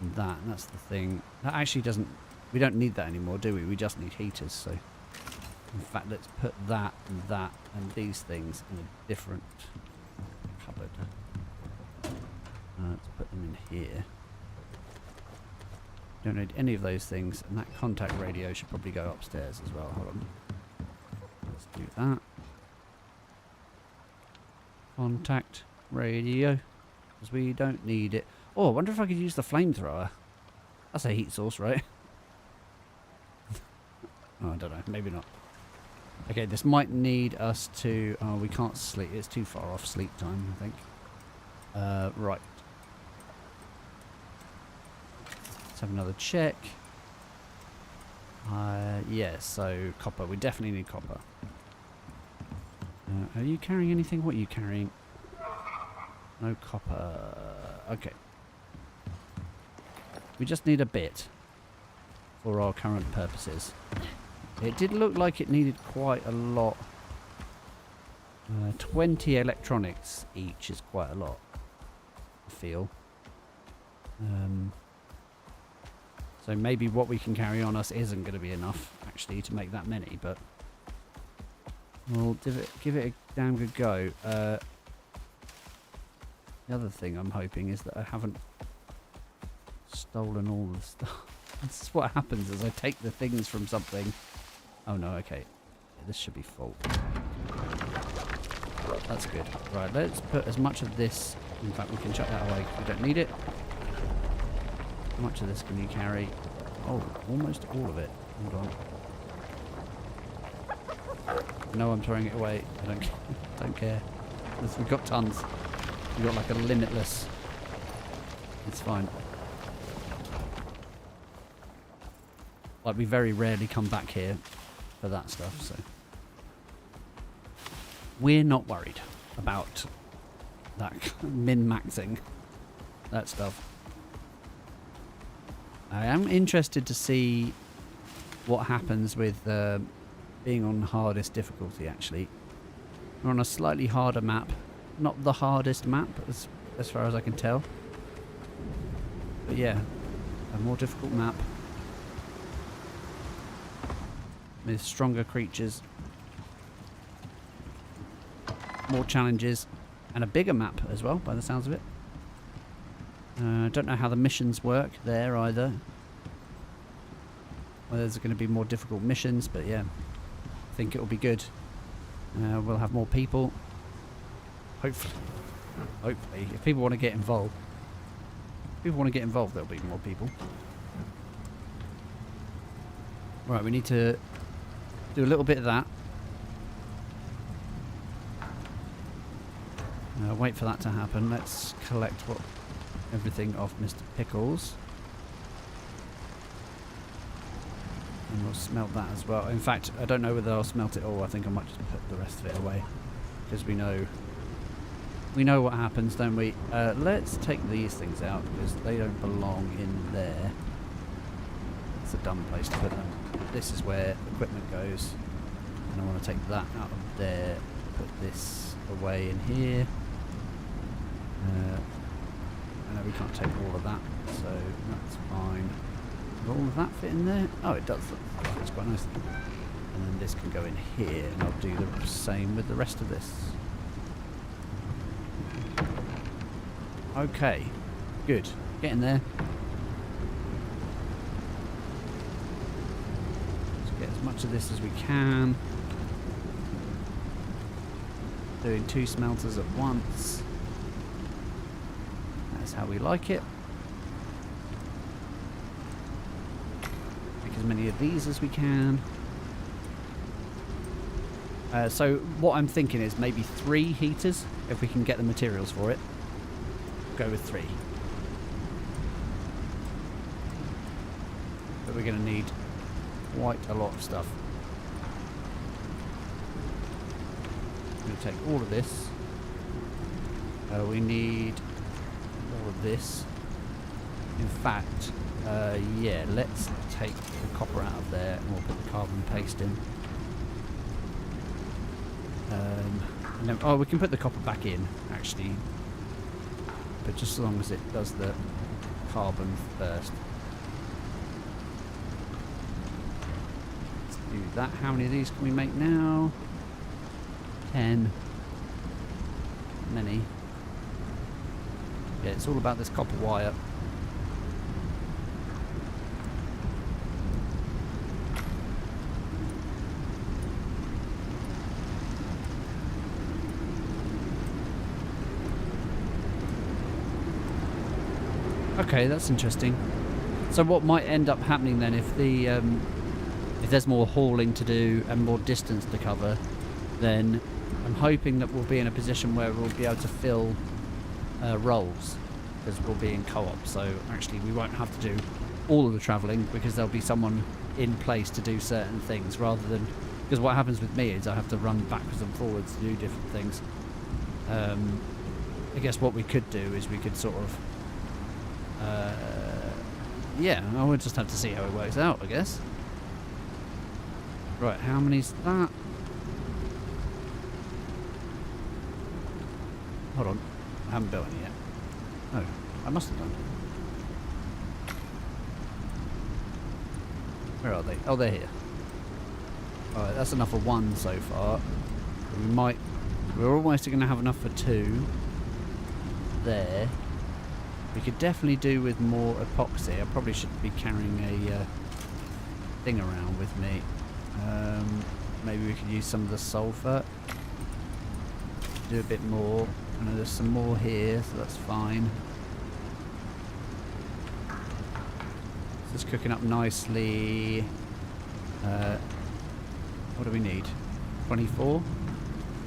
And that's the thing. That actually doesn't... We don't need that anymore, do we? We just need heaters, so... In fact, let's put that and these things in a different cupboard. Let's put them in here. Don't need any of those things, and that contact radio should probably go upstairs as well. Hold on. Let's do that. Contact radio, because we don't need it. Oh, I wonder if I could use the flamethrower. That's a heat source, right? Oh, I don't know. Maybe not. Okay, this might need us to... Oh, we can't sleep. It's too far off sleep time, I think. Right. Let's have another check. Yeah, so copper. We definitely need copper. Are you carrying anything? What are you carrying? No copper. Okay. We just need a bit for our current purposes. It did look like it needed quite a lot. 20 electronics each is quite a lot, I feel. So maybe what we can carry on us isn't going to be enough, actually, to make that many, but we'll give it a damn good go. The other thing I'm hoping is that I haven't stolen all the stuff. This is what happens as I take the things from something. Oh no, okay. Yeah, this should be full. That's good. Right, let's put as much of this... In fact, we can chuck that away. We don't need it. How much of this can you carry? Oh, almost all of it. Hold on. No, I'm throwing it away. I don't care. We've got tons. We've got like a limitless... It's fine. Like, we very rarely come back here for that stuff, so... We're not worried. about that min-maxing that stuff. I am interested to see what happens with being on hardest difficulty, actually. We're on a slightly harder map. Not the hardest map, as far as I can tell. But yeah, a more difficult map. With stronger creatures. More challenges. And a bigger map as well, by the sounds of it. Don't know how the missions work there either. Whether there's going to be more difficult missions, but yeah. I think it'll be good. We'll have more people. Hopefully. Hopefully. If people want to get involved. There'll be more people. Right, we need to do a little bit of that. Wait for that to happen. Let's collect everything off Mr. Pickles. And we'll smelt that as well. In fact, I don't know whether I'll smelt it all. I think I might just put the rest of it away. Because we know what happens, don't we? Let's take these things out because they don't belong in there. It's a dumb place to put them. This is where equipment goes. And I want to take that out of there. Put this away in here. I know we can't take all of that, so that's fine. Does all of that fit in there? Oh, it does. That's quite nice. And then this can go in here, and I'll do the same with the rest of this. Okay, good. Getting there. Let's get as much of this as we can. Doing 2 smelters at once. That's how we like it. Make as many of these as we can. So what I'm thinking is maybe 3 heaters, if we can get the materials for it. Go with 3. But we're going to need quite a lot of stuff. I'm going to take all of this. We need all of this. In fact, yeah, let's take the copper out of there and we'll put the carbon paste in. And then, oh, we can put the copper back in, actually. But just as long as it does the carbon first. Let's do that. How many of these can we make now? 10. Many. Yeah, it's all about this copper wire. Okay, that's interesting. So what might end up happening then if the if there's more hauling to do and more distance to cover, then I'm hoping that we'll be in a position where we'll be able to fill roles because we'll be in co-op. So actually we won't have to do all of the travelling because there'll be someone in place to do certain things rather than... Because what happens with me is I have to run backwards and forwards to do different things. I guess what we could do is we could sort of... yeah, I would just have to see how it works out, I guess. Right, how many's that? Hold on, I haven't built any yet. Oh, I must have done. Where are they? Oh, they're here. Alright, that's enough for 1 so far. We're almost going to have enough for 2. There. We could definitely do with more epoxy. I probably should be carrying a thing around with me. Maybe we could use some of the sulfur. Do a bit more. I know there's some more here, so that's fine. This is cooking up nicely. What do we need? 24?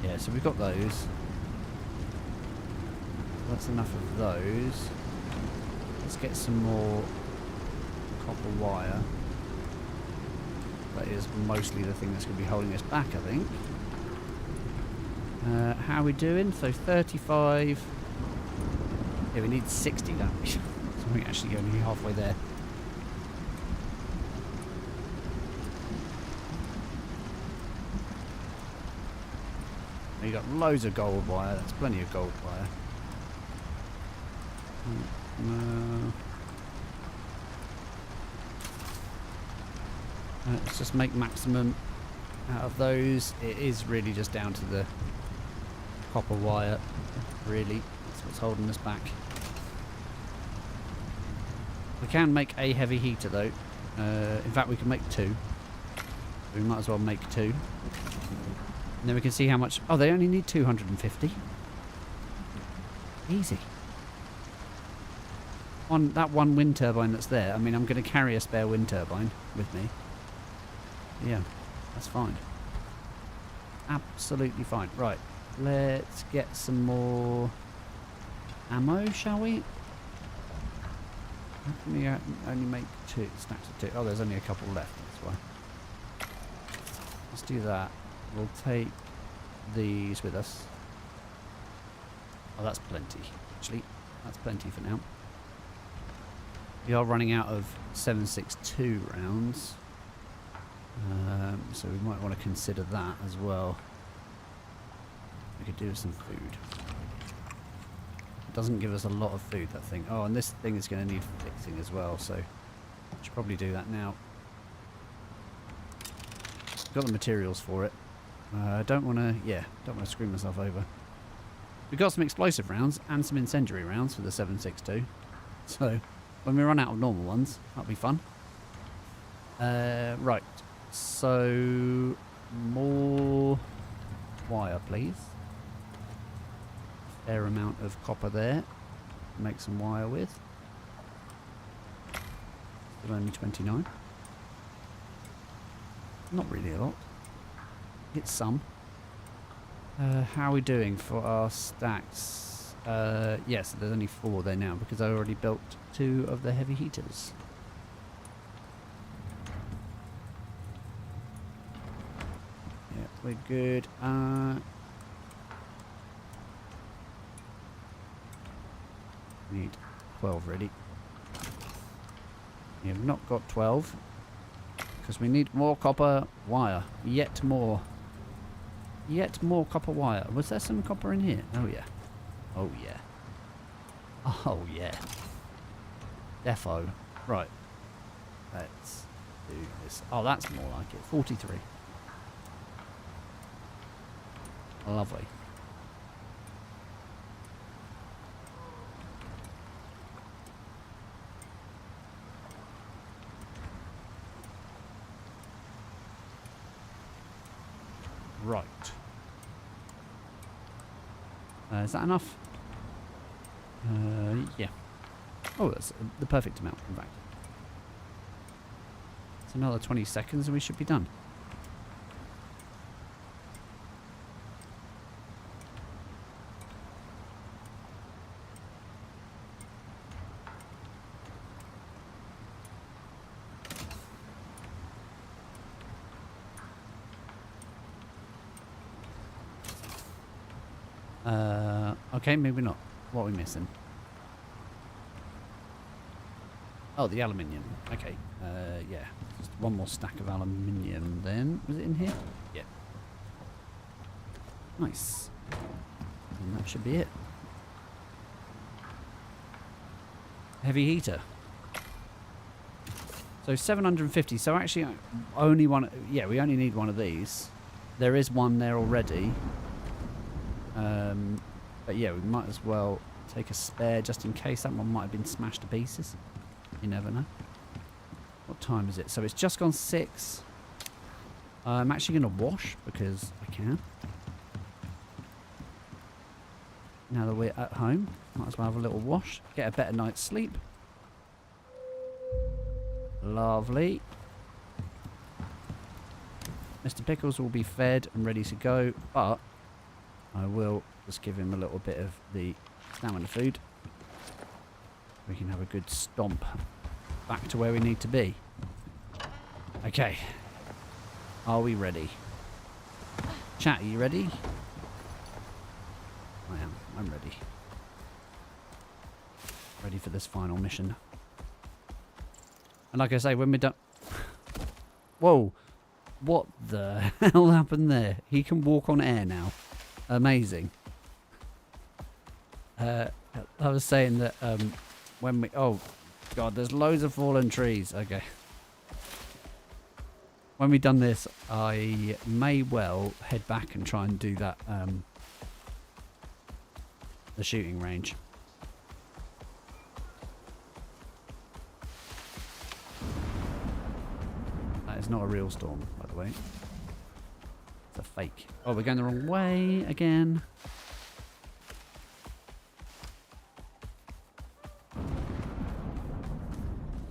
Yeah, so we've got those. That's enough of those. Let's get some more copper wire. That is mostly the thing that's going to be holding us back, I think. How are we doing? So 35. Yeah, we need 60, don't we? So we're actually only halfway there. You got loads of gold wire. That's plenty of gold wire. No. Let's just make maximum out of those. It is really just down to the copper wire. Really, that's what's holding us back. We can make a heavy heater though. In fact, we can make 2. We might as well make 2. And then we can see how much... Oh, they only need 250. Easy. That one wind turbine that's there, I mean, I'm going to carry a spare wind turbine with me. Yeah, that's fine. Absolutely fine. Right, let's get some more ammo, shall we? How can we only make 2 stacks of 2? Oh, there's only a couple left, that's why. Let's do that. We'll take these with us. Oh, that's plenty, actually. That's plenty for now. We are running out of 7.62 rounds. So we might want to consider that as well. We could do with some food. It doesn't give us a lot of food, that thing. Oh, and this thing is going to need fixing as well, so I should probably do that now. Got the materials for it. I don't want to screw myself over. We've got some explosive rounds and some incendiary rounds for the 7.62. So when we run out of normal ones, that'll be fun. Right. So more wire, please. Fair amount of copper there. Make some wire with. Still only 29. Not really a lot. It's some. How are we doing for our stacks? Yes, there's only 4 there now because I already built 2 of the heavy heaters. Yeah, we're good. Need 12 ready. We have not got 12 because we need more copper wire. Yet more copper wire. Was there some copper in here? Oh yeah. Oh yeah. Oh yeah. Defo. Right. Let's do this. Oh, that's more like it. 43. Lovely. Right. Is that enough? Yeah. Oh, that's the perfect amount, in fact. It's another 20 seconds and we should be done. Okay, maybe not. What are we missing? Oh, the aluminium. Okay. Yeah. Just one more stack of aluminium then. Was it in here? Yeah. Nice. And that should be it. Heavy heater. So 750. So actually, only one. Yeah, we only need one of these. There is one there already. But yeah, we might as well take a spare just in case. That one might have been smashed to pieces. You never know. What time is it? So it's just gone 6. I'm actually going to wash because I can. Now that we're at home, might as well have a little wash. Get a better night's sleep. Lovely. Mr. Pickles will be fed and ready to go, but I will just give him a little bit of the stamina food. We can have a good stomp back to where we need to be. Okay. Are we ready? Chat, are you ready? I'm ready. Ready for this final mission. And like I say, when we're done... Whoa! What the hell happened there? He can walk on air now. Amazing. I was saying that when we... Oh, God, there's loads of fallen trees. Okay. When we've done this, I may well head back and try and do that, the shooting range. That is not a real storm, by the way. It's a fake. Oh, we're going the wrong way again.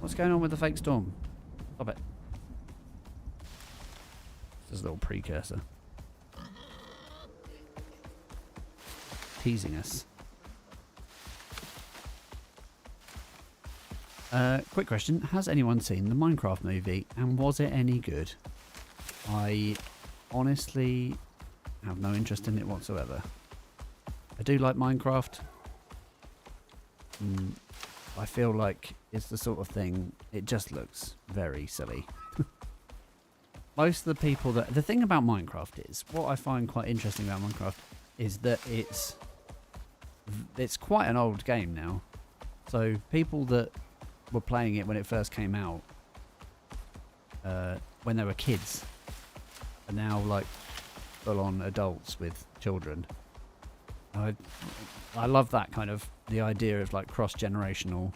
What's going on with the fake storm? Stop it. This is a little precursor. Teasing us. Quick question. Has anyone seen the Minecraft movie and was it any good? I honestly have no interest in it whatsoever. I do like Minecraft. I feel like it's the sort of thing, it just looks very silly. Most of the people that... The thing about Minecraft is, what I find quite interesting about Minecraft is that it's quite an old game now. So people that were playing it when it first came out, when they were kids, are now like full-on adults with children. I love that kind of, the idea of like cross-generational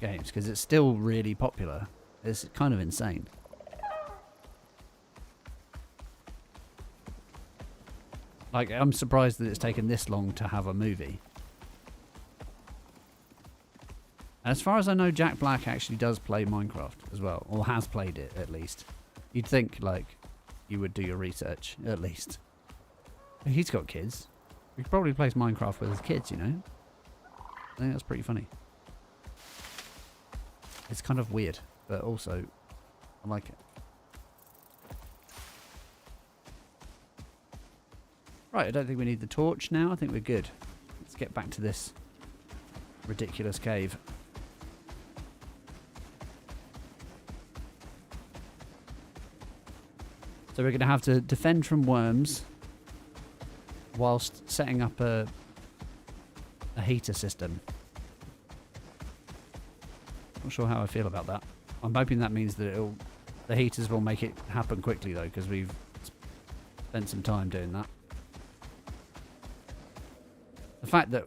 games, because it's still really popular. It's kind of insane. Like, I'm surprised that it's taken this long to have a movie. As far as I know, Jack Black actually does play Minecraft as well, or has played it at least. You'd think, like, you would do your research, at least. He's got kids. He probably plays Minecraft with his kids, you know? I think that's pretty funny. It's kind of weird, but also, I like it. Right, I don't think we need the torch now. I think we're good. Let's get back to this ridiculous cave. So we're going to have to defend from worms whilst setting up a heater system. Not sure how I feel about that. I'm hoping that means that the heaters will make it happen quickly though, because we've spent some time doing that. The fact that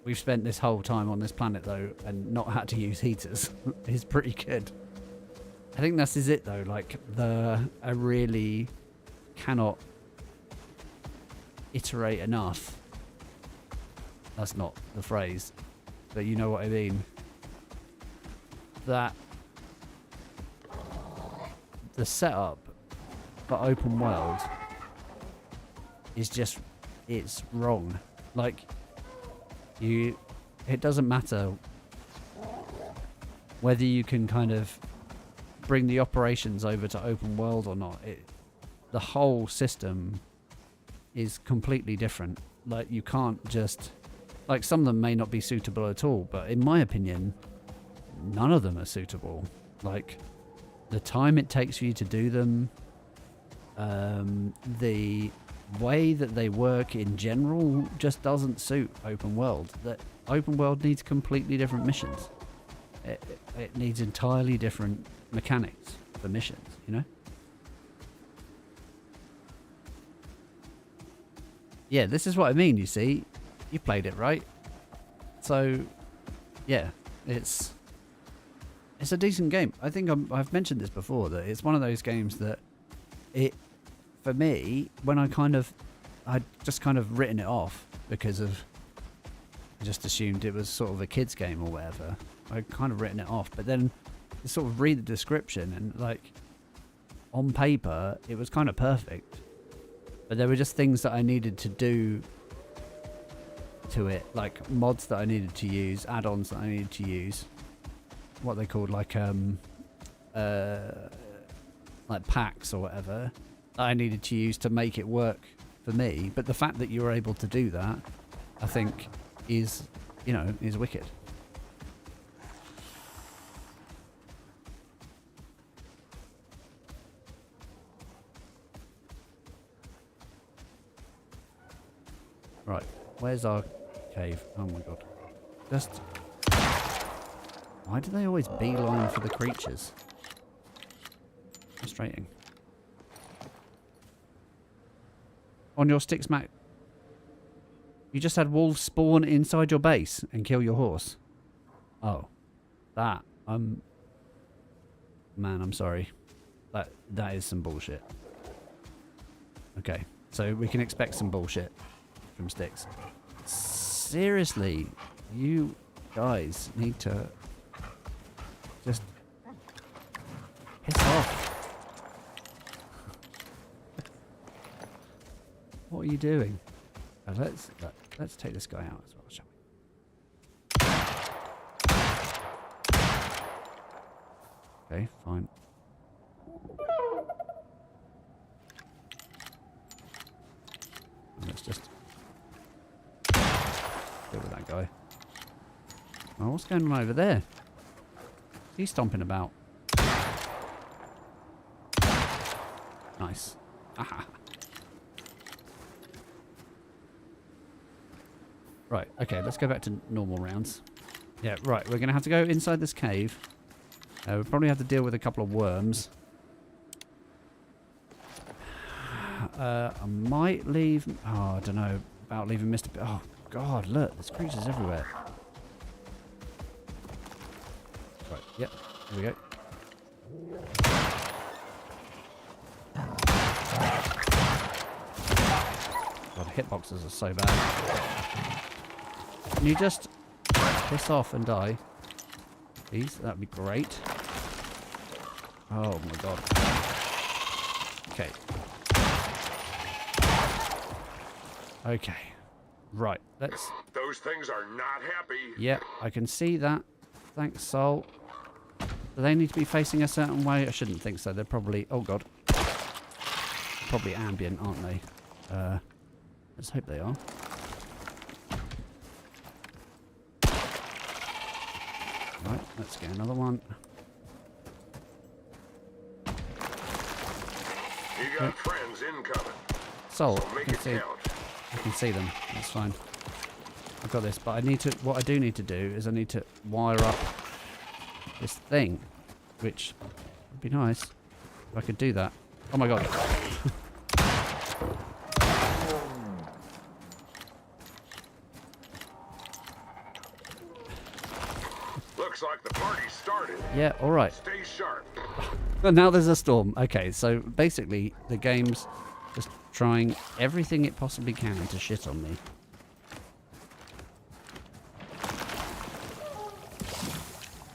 we've spent this whole time on this planet though and not had to use heaters is pretty good. I think this is it though, like I really cannot iterate enough. That's not the phrase, but you know what I mean. That the setup for open world is just, it's wrong. Like, it doesn't matter whether you can kind of bring the operations over to open world or not. The whole system is completely different. Like, you can't just, like, some of them may not be suitable at all, but in my opinion, none of them are suitable. Like, the time it takes for you to do them, the way that they work in general just doesn't suit open world. That open world needs completely different missions. It needs entirely different mechanics for missions, you know? Yeah, this is what I mean, you see. You played it, right? So, yeah, it's a decent game. I think I've mentioned this before, that it's one of those games that for me, when I'd just kind of written it off because of, I just assumed it was sort of a kid's game or whatever. I'd kind of written it off, but then you sort of read the description and, like, on paper, it was kind of perfect. But there were just things that I needed to do to it, like mods that I needed to use, add-ons that I needed to use. What they called, like packs or whatever, that I needed to use to make it work for me. But the fact that you were able to do that I think is, you know, is wicked. Right, where's our cave? Oh my god. Just... Why do they always beeline for the creatures? Frustrating. On your sticks, Mac. You just had wolves spawn inside your base and kill your horse. Oh. That. Man, I'm sorry. That is some bullshit. Okay, so we can expect some bullshit from sticks. Seriously, you guys need to just piss off. What are you doing? Let's take this guy out as well, shall we? Okay, fine. Let's just deal with that guy. Oh, what's going on over there? He's stomping about. Nice. Aha. Right, okay, let's go back to normal rounds. Yeah, right, we're going to have to go inside this cave. We'll probably have to deal with a couple of worms. I might leave... Oh, I don't know about leaving Mr... Oh, God, look, there's creatures everywhere. Right, yep, here we go. God, hitboxes are so bad. Can you just piss off and die? Please, that'd be great. Oh my god. Okay. Okay. Right, let's... Those things are not happy. Yep, I can see that. Thanks, Sol. Do they need to be facing a certain way? I shouldn't think so. They're probably... Oh god. Probably ambient, aren't they? Let's hope they are. Right, let's get another one. You got friends incoming. Sol, So make it count. I can see them. That's fine. I've got this, but I need to... What I do need to do is I need to wire up this thing, which would be nice if I could do that. Oh my god. Looks like the party started. Yeah, alright. Stay sharp. And now there's a storm. Okay, so basically the game's just trying everything it possibly can to shit on me.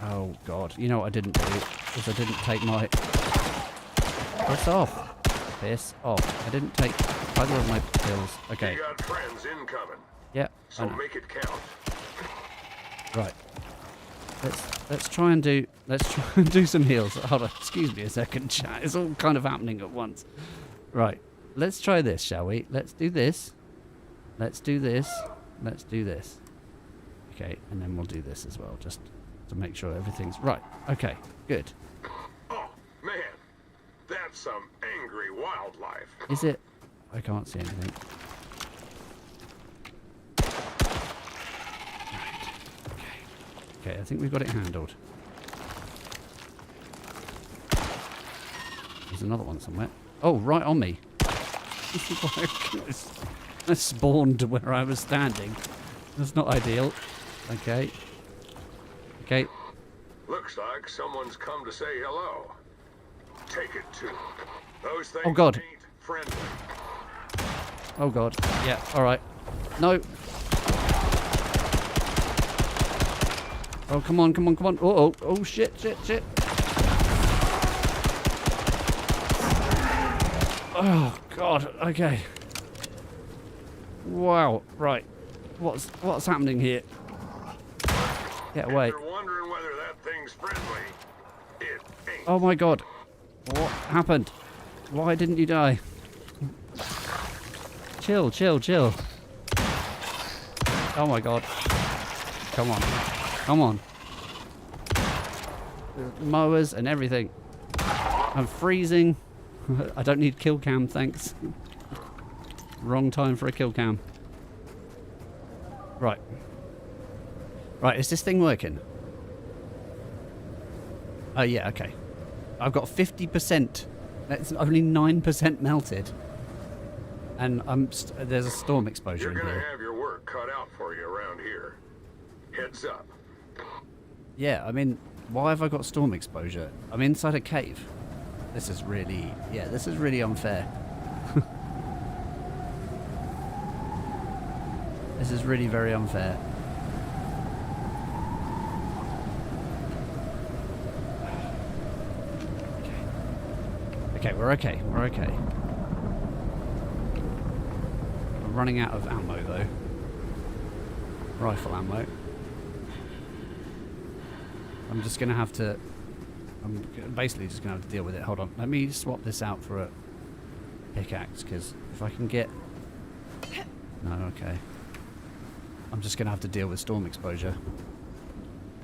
Oh god. You know what I didn't do? Is I didn't take my... Piss off. Piss off. I didn't take either of my pills. Okay. You got friends incoming. Yeah. So make it count. Right. Let's try and do some heals. Hold on, excuse me a second, chat. It's all kind of happening at once. Right. Let's try this, shall we? Let's do this. Let's do this. Let's do this. Okay, and then we'll do this as well, just to make sure everything's right. Okay, good. Oh, man. That's some angry wildlife. Is it? I can't see anything. Right. Okay. Okay, I think we've got it handled. There's another one somewhere. Oh, right on me. I spawned where I was standing. That's not ideal. Okay. Okay. Looks like someone's come to say hello. Take it to them. Those things Oh god. ain't friendly. Oh god. Yeah, alright. No. Oh, come on, come on, come on. Oh, oh, shit, shit, shit. Oh god, okay. Wow, right. What's happening here? Get away. If you're wondering whether that thing's friendly, it ain't. Oh my god. What happened? Why didn't you die? Chill, chill, chill. Oh my god. Come on. Come on. Mowers and everything. I'm freezing. I don't need kill cam, thanks. Wrong time for a kill cam. Right. Right, is this thing working? Oh yeah, okay. I've got 50%. It's only 9% melted. And there's a storm exposure in You're here. gonna have your work cut out for you around here. Heads up. Yeah, I mean, why have I got storm exposure? I'm inside a cave. This is really, yeah, this is really unfair. This is really very unfair. Okay, we're okay. We're okay. I'm running out of ammo though. Rifle ammo. I'm just gonna have to. I'm basically just gonna have to deal with it. Hold on. Let me swap this out for a pickaxe, because if I can get. No, okay. I'm just gonna have to deal with storm exposure.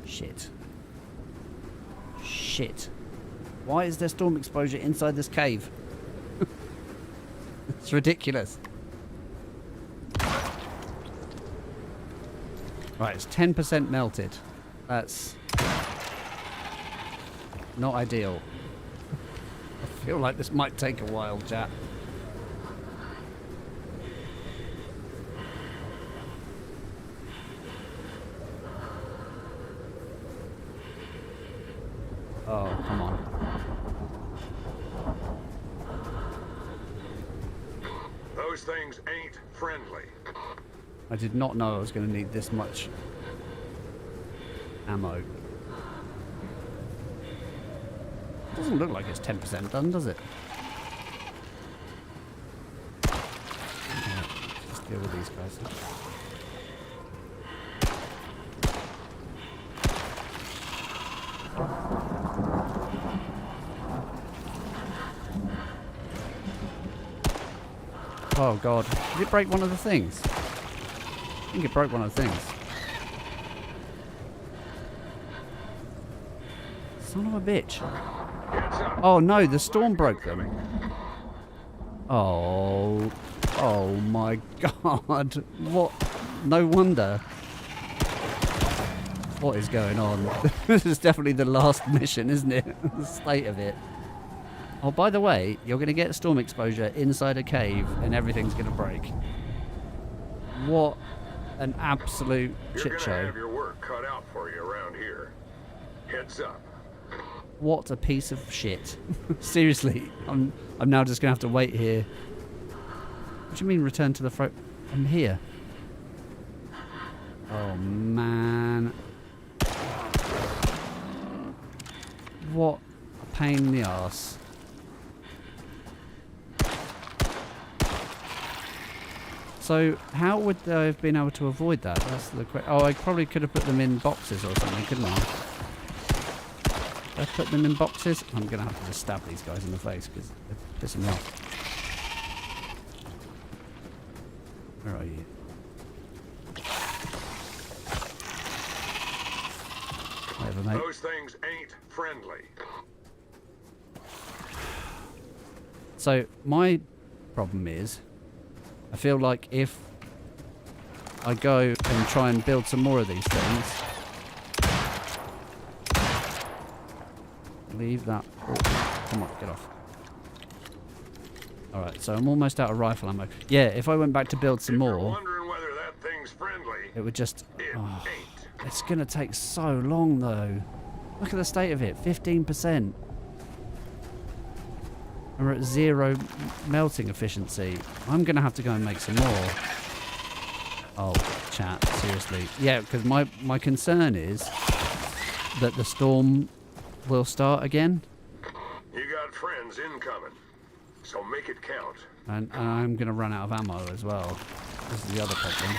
Shit. Shit. Why is there storm exposure inside this cave? It's ridiculous. Right, it's 10% melted. That's not ideal. I feel like this might take a while, chat. Oh, come on. Those things ain't friendly. I did not know I was going to need this much ammo. Doesn't look like it's 10% done, does it? Yeah, let's deal with these guys. Oh god, did it break one of the things? I think it broke one of the things. Son of a bitch. Oh no, the storm broke them. Oh. Oh my god. What? No wonder. What is going on? This is definitely the last mission, isn't it? The state of it. Oh, by the way, you're going to get storm exposure inside a cave and everything's going to break. What an absolute shit show. You're gonna have your work cut out for you around here. Heads up. What a piece of shit. Seriously, I'm now just going to have to wait here. What do you mean return to the front? I'm here. Oh, man. What a pain in the arse. So, how would I have been able to avoid that? That's the question. Oh, I probably could have put them in boxes or something, couldn't I? Did I put them in boxes? I'm going to have to just stab these guys in the face because they're pissing me off. Where are you? Whatever, mate. Those things ain't friendly. So, my problem is, I feel like if I go and try and build some more of these things... Leave that... Oh, come on, get off. Alright, so I'm almost out of rifle ammo. Yeah, if I went back to build some You're more... wondering whether that thing's friendly. It would just... It Oh, ain't. it's going to take so long, though. Look at the state of it. 15%. And we're at 0 melting efficiency. I'm going to have to go and make some more. Oh, chat. Seriously. Yeah, because my concern is that the storm will start again. You got friends incoming, so make it count. And I'm going to run out of ammo as well. This is the other problem.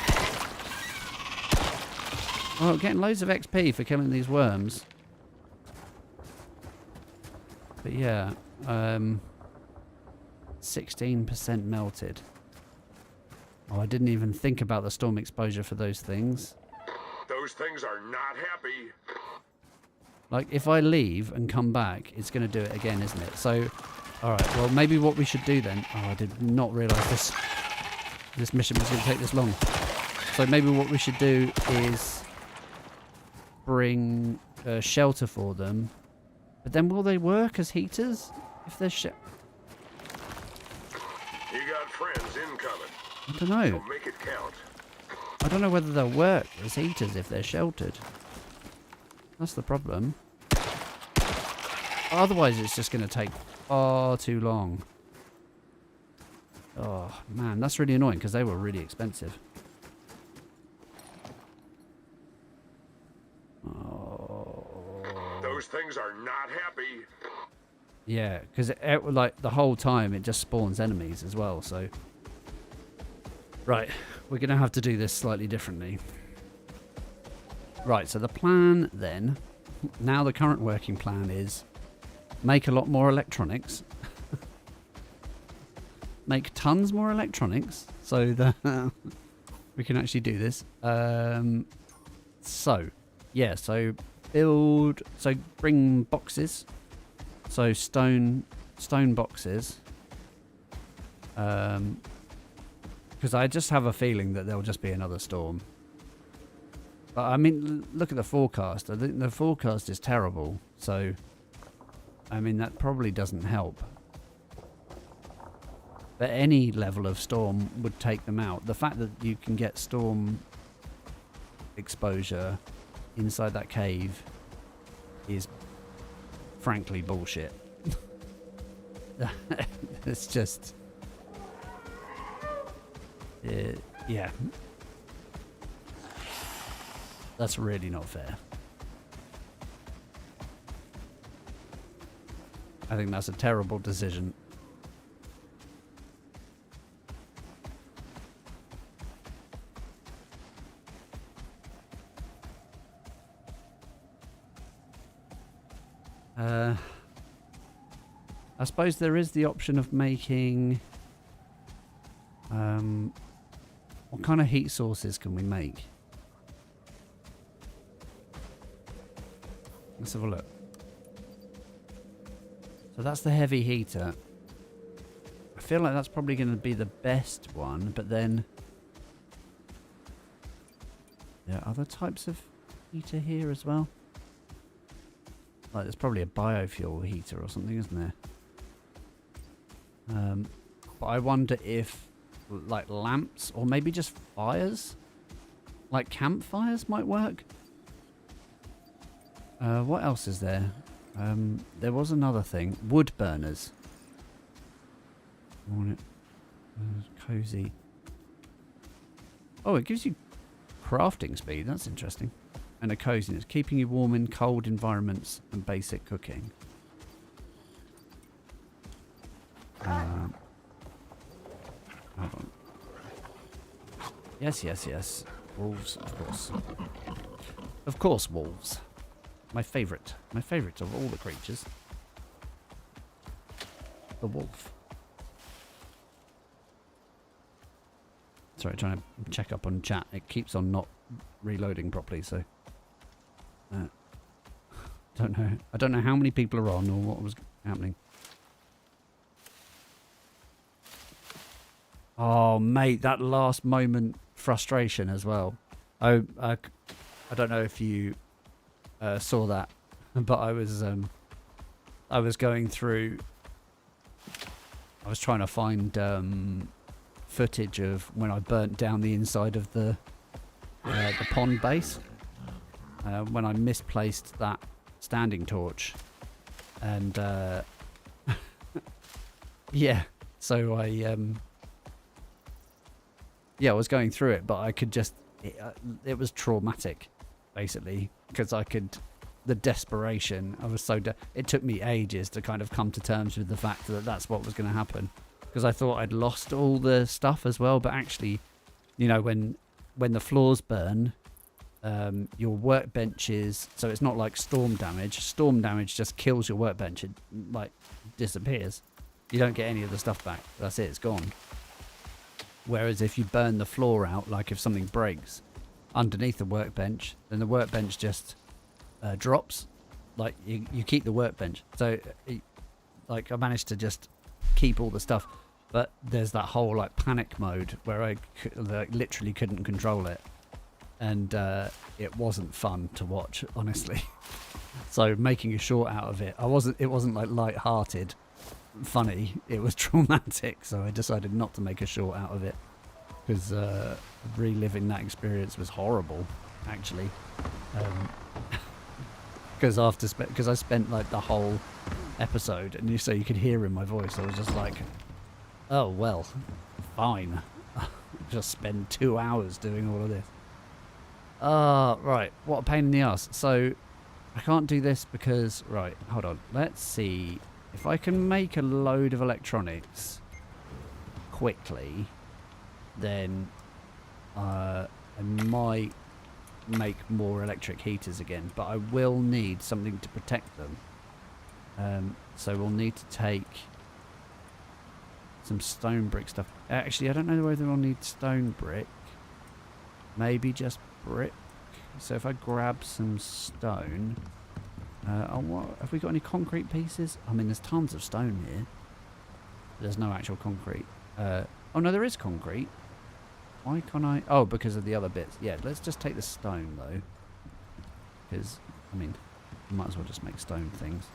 Oh, getting loads of XP for killing these worms. But yeah, 16% melted. Oh, I didn't even think about the storm exposure for those things. Those things are not happy. Like, if I leave and come back, it's going to do it again, isn't it? So, alright, well, maybe what we should do then... Oh, I did not realise this mission was going to take this long. So maybe what we should do is bring shelter for them. But then will they work as heaters? If they're You got friends incoming. I don't know. So make it count. I don't know whether they'll work as heaters if they're sheltered. That's the problem. Otherwise it's just going to take far too long. Oh man, that's really annoying because they were really expensive. Oh. Those things are not happy. Yeah, because like the whole time it just spawns enemies as well, so... Right, we're going to have to do this slightly differently. Right, so the plan then, now the current working plan is make a lot more electronics. Make tons more electronics so that we can actually do this. So bring boxes. So stone boxes. Because I just have a feeling that there'll just be another storm. But I mean, look at the forecast. I think the forecast is terrible. So, I mean, that probably doesn't help. But any level of storm would take them out. The fact that you can get storm exposure inside that cave is frankly bullshit. It's just... yeah. That's really not fair. I think that's a terrible decision. I suppose there is the option of making... what kind of heat sources can we make? Let's have a look. So that's the heavy heater. I feel like that's probably going to be the best one, but then... There are other types of heater here as well. Like there's probably a biofuel heater or something, isn't there? But I wonder if like lamps or maybe just fires, like campfires, might work. What else is there? There was another thing. Wood burners. Cozy. Oh, it gives you crafting speed. That's interesting. And a coziness, keeping you warm in cold environments and basic cooking. Hold on. Yes. Wolves, of course. Of course, wolves. My favourite. My favourite of all the creatures. The wolf. Sorry, trying to check up on chat. It keeps on not reloading properly, so... don't know. I don't know how many people are on or what was happening. Oh, mate, that last moment frustration as well. I don't know if you saw that, but I was going through. I was trying to find footage of when I burnt down the inside of the pond base. When I misplaced that standing torch, and yeah, so I was going through it, but I could just it was traumatic, basically, because the desperation. I was so it took me ages to kind of come to terms with the fact that that's what was going to happen, because I thought I'd lost all the stuff as well, but actually, you know, when the floors burn. Your workbenches, so it's not like storm damage. Storm damage just kills your workbench. It like disappears. You don't get any of the stuff back. That's it. It's gone. Whereas if you burn the floor out, like if something breaks underneath the workbench, then the workbench just drops. Like you keep the workbench. So like I managed to just keep all the stuff, but there's that whole like panic mode where I literally couldn't control it, and it wasn't fun to watch, honestly. So making a short out of it, it wasn't like light-hearted funny, it was traumatic, so I decided not to make a short out of it, because reliving that experience was horrible, actually. Because I spent like the whole episode, and so you could hear in my voice, I was just like, oh well, fine. Just spend 2 hours doing all of this. Right, what a pain in the ass. So I can't do this because, right, hold on, let's see if I can make a load of electronics quickly. Then I might make more electric heaters again, but I will need something to protect them. So we'll need to take some stone brick stuff. Actually, I don't know whether we'll need stone brick. Maybe just brick. So if I grab some stone, have we got any concrete pieces? I mean, there's tons of stone here. There's no actual concrete. Oh no, there is concrete. Why can't I? Oh, because of the other bits. Yeah, let's just take the stone though, because I mean, we might as well just make stone things.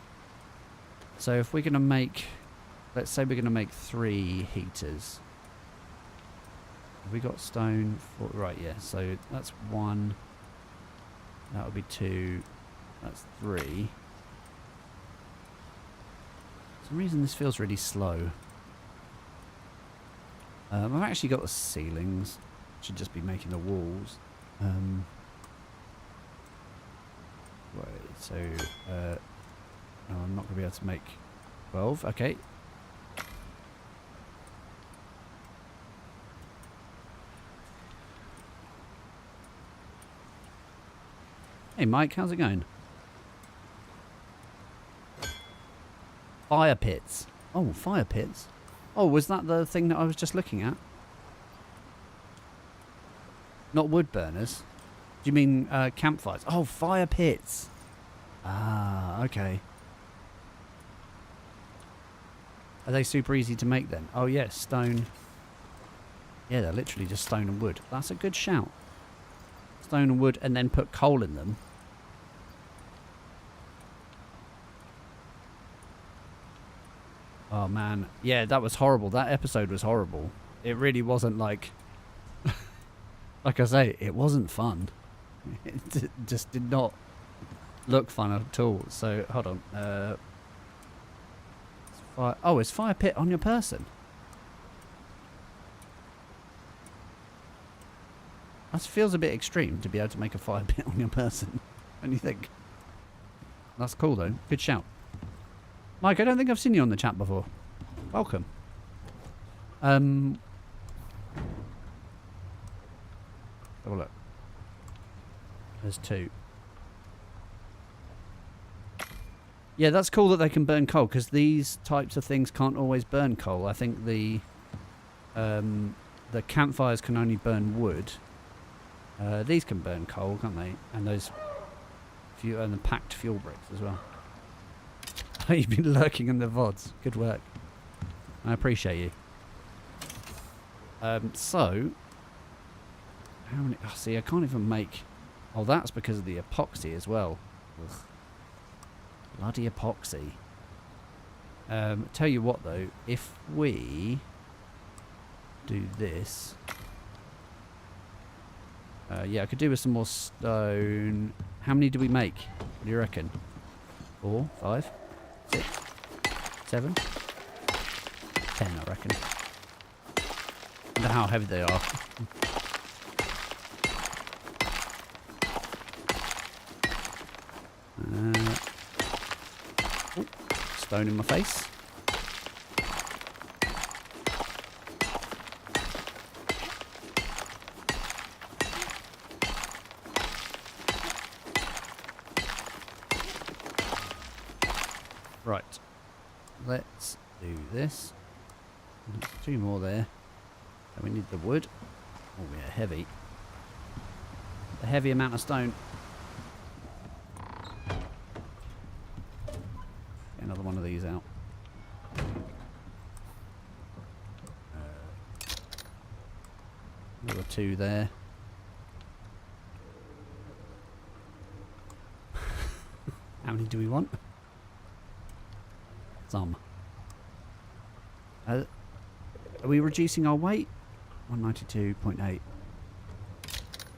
So if we're gonna make, let's say we're gonna make 3 heaters. Have we got stone for? Right, yeah. So that's 1. That would be 2. That's 3. For some reason this feels really slow. I've actually got the ceilings. Should just be making the walls. Right, so no, I'm not going to be able to make 12. Okay. Hey Mike, how's it going? Fire pits. Oh, fire pits. Oh, was that the thing that I was just looking at? Not wood burners. Do you mean campfires? Oh, fire pits. Ah, okay. Are they super easy to make then? Oh yes, stone. Yeah, they're literally just stone and wood. That's a good shout. Stone and wood, and then put coal in them. Oh man, yeah, that was horrible. That episode was horrible. It really wasn't like, like I say, it wasn't fun. It just did not look fun at all. So hold on. Oh, it's fire pit on your person. That feels a bit extreme to be able to make a fire pit on your person. What do you think? That's cool though. Good shout. Mike, I don't think I've seen you on the chat before. Welcome. Have a look. There's 2. Yeah, that's cool that they can burn coal, because these types of things can't always burn coal. I think the campfires can only burn wood. These can burn coal, can't they? And those and the packed fuel bricks as well. You've been lurking in the VODs. Good work. I appreciate you. So, how many? Oh, see, I can't even make. Oh, that's because of the epoxy as well. Ugh. Bloody epoxy. Tell you what though, if we do this, yeah, I could do with some more stone. How many do we make? What do you reckon? 4, 5, 6, 7, 10, I reckon. I wonder how heavy they are. Oh, stone in my face. Right, let's do this. There's 2 more there. And we need the wood. Oh yeah, heavy. A heavy amount of stone. Get another one of these out. There were 2 there. How many do we want? Some. Are we reducing our weight? 192.8.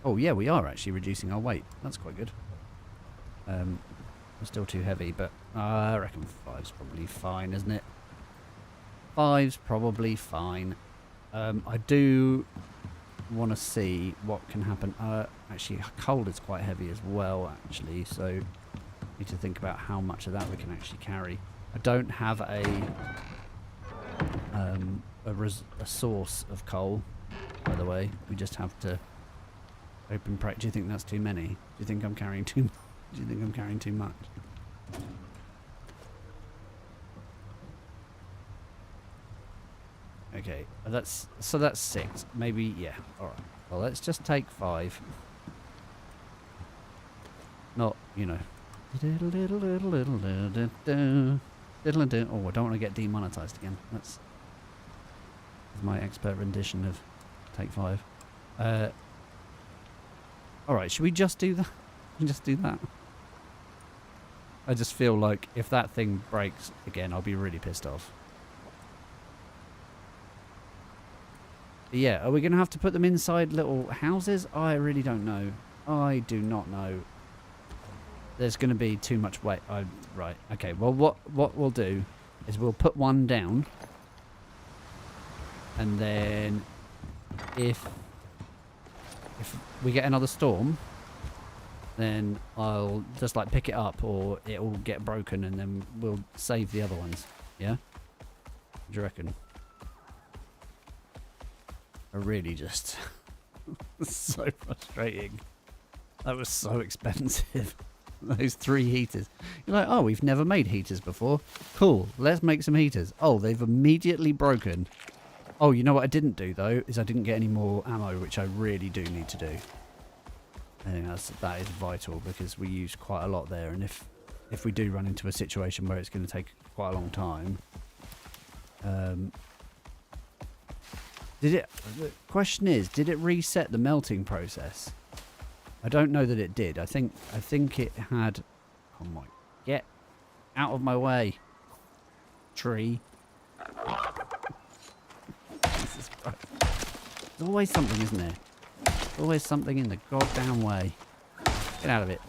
Oh yeah, we are actually reducing our weight. That's quite good. We're still too heavy, but I reckon 5's probably fine, isn't it? 5's probably fine. I do want to see what can happen. Actually, coal is quite heavy as well, actually, so need to think about how much of that we can actually carry. I don't have a source of coal, by the way. We just have to open do you think that's too many? Do you think I'm carrying too much? Do you think I'm carrying too much? Okay, that's 6. Maybe, yeah. Alright. Well, let's just take 5. Not, you know. Oh, I don't want to get demonetized again. That's my expert rendition of take 5. Alright, should we just do that? Just do that? I just feel like if that thing breaks again, I'll be really pissed off. But yeah, are we going to have to put them inside little houses? I really don't know. I do not know. There's going to be too much weight. Right, okay. Well, what we'll do is we'll put one down. And then if we get another storm, then I'll just like pick it up, or it'll get broken and then we'll save the other ones. Yeah? What do you reckon? I really just... so frustrating. That was so expensive. Those 3 heaters. You're like, oh, we've never made heaters before. Cool, let's make some heaters. Oh, they've immediately broken. Oh, you know what I didn't do, though, is I didn't get any more ammo, which I really do need to do. I think that is vital, because we use quite a lot there, and if we do run into a situation where it's going to take quite a long time... the question is, did it reset the melting process? I don't know that it did. I think it had... Oh my... Get out of my way. Tree. Jesus Christ. There's always something, isn't there? There's always something in the goddamn way. Get out of it.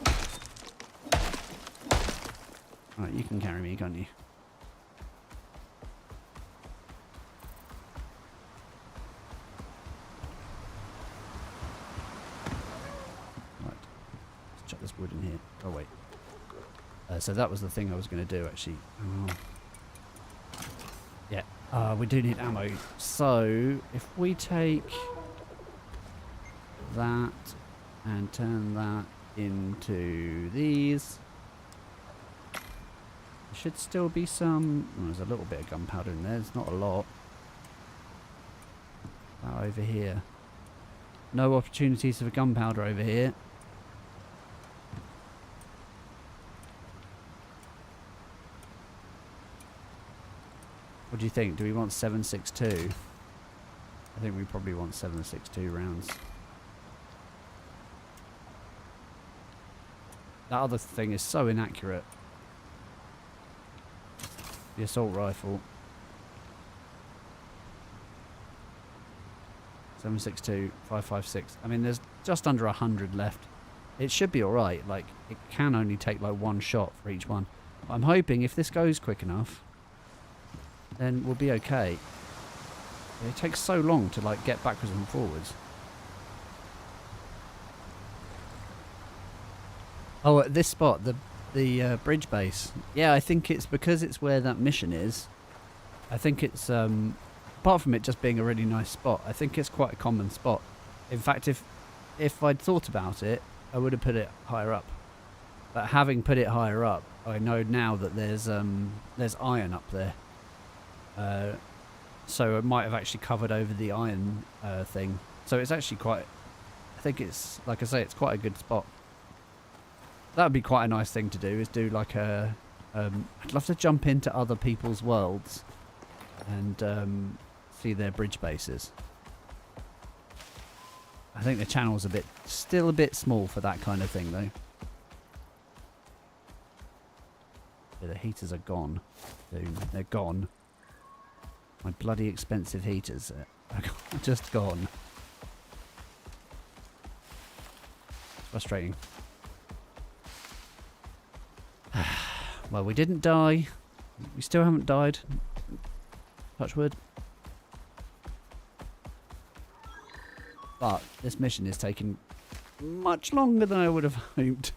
Alright, you can carry me, can't you? Chuck this wood in here. Oh wait. So that was the thing I was going to do actually. Oh. Yeah. We do need ammo. So if we take that and turn that into these, there should still be some. Oh, there's a little bit of gunpowder in there. There's not a lot. That over here. No opportunities for gunpowder over here. What do you think? Do we want 7.62? I think we probably want 7.62 rounds. That other thing is so inaccurate. The assault rifle. 7.62, 5.56. I mean, there's just under 100 left. It should be alright. Like, it can only take like 1 shot for each one. But I'm hoping if this goes quick enough, then we'll be okay. It takes so long to like get backwards and forwards. Oh, at this spot, the bridge base. Yeah, I think it's because it's where that mission is. I think it's apart from it just being a really nice spot, I think it's quite a common spot. In fact, if I'd thought about it, I would have put it higher up. But having put it higher up, I know now that there's iron up there. So it might have actually covered over the iron thing. So it's actually quite... I think it's, like I say, it's quite a good spot. That would be quite a nice thing to do, is do like a... I'd love to jump into other people's worlds and see their bridge bases. I think the channel's still a bit small for that kind of thing, though. Yeah, the heaters are gone. They're gone. My bloody expensive heaters are just gone. Frustrating. Well, we didn't die. We still haven't died. Touch wood. But this mission is taking much longer than I would have hoped.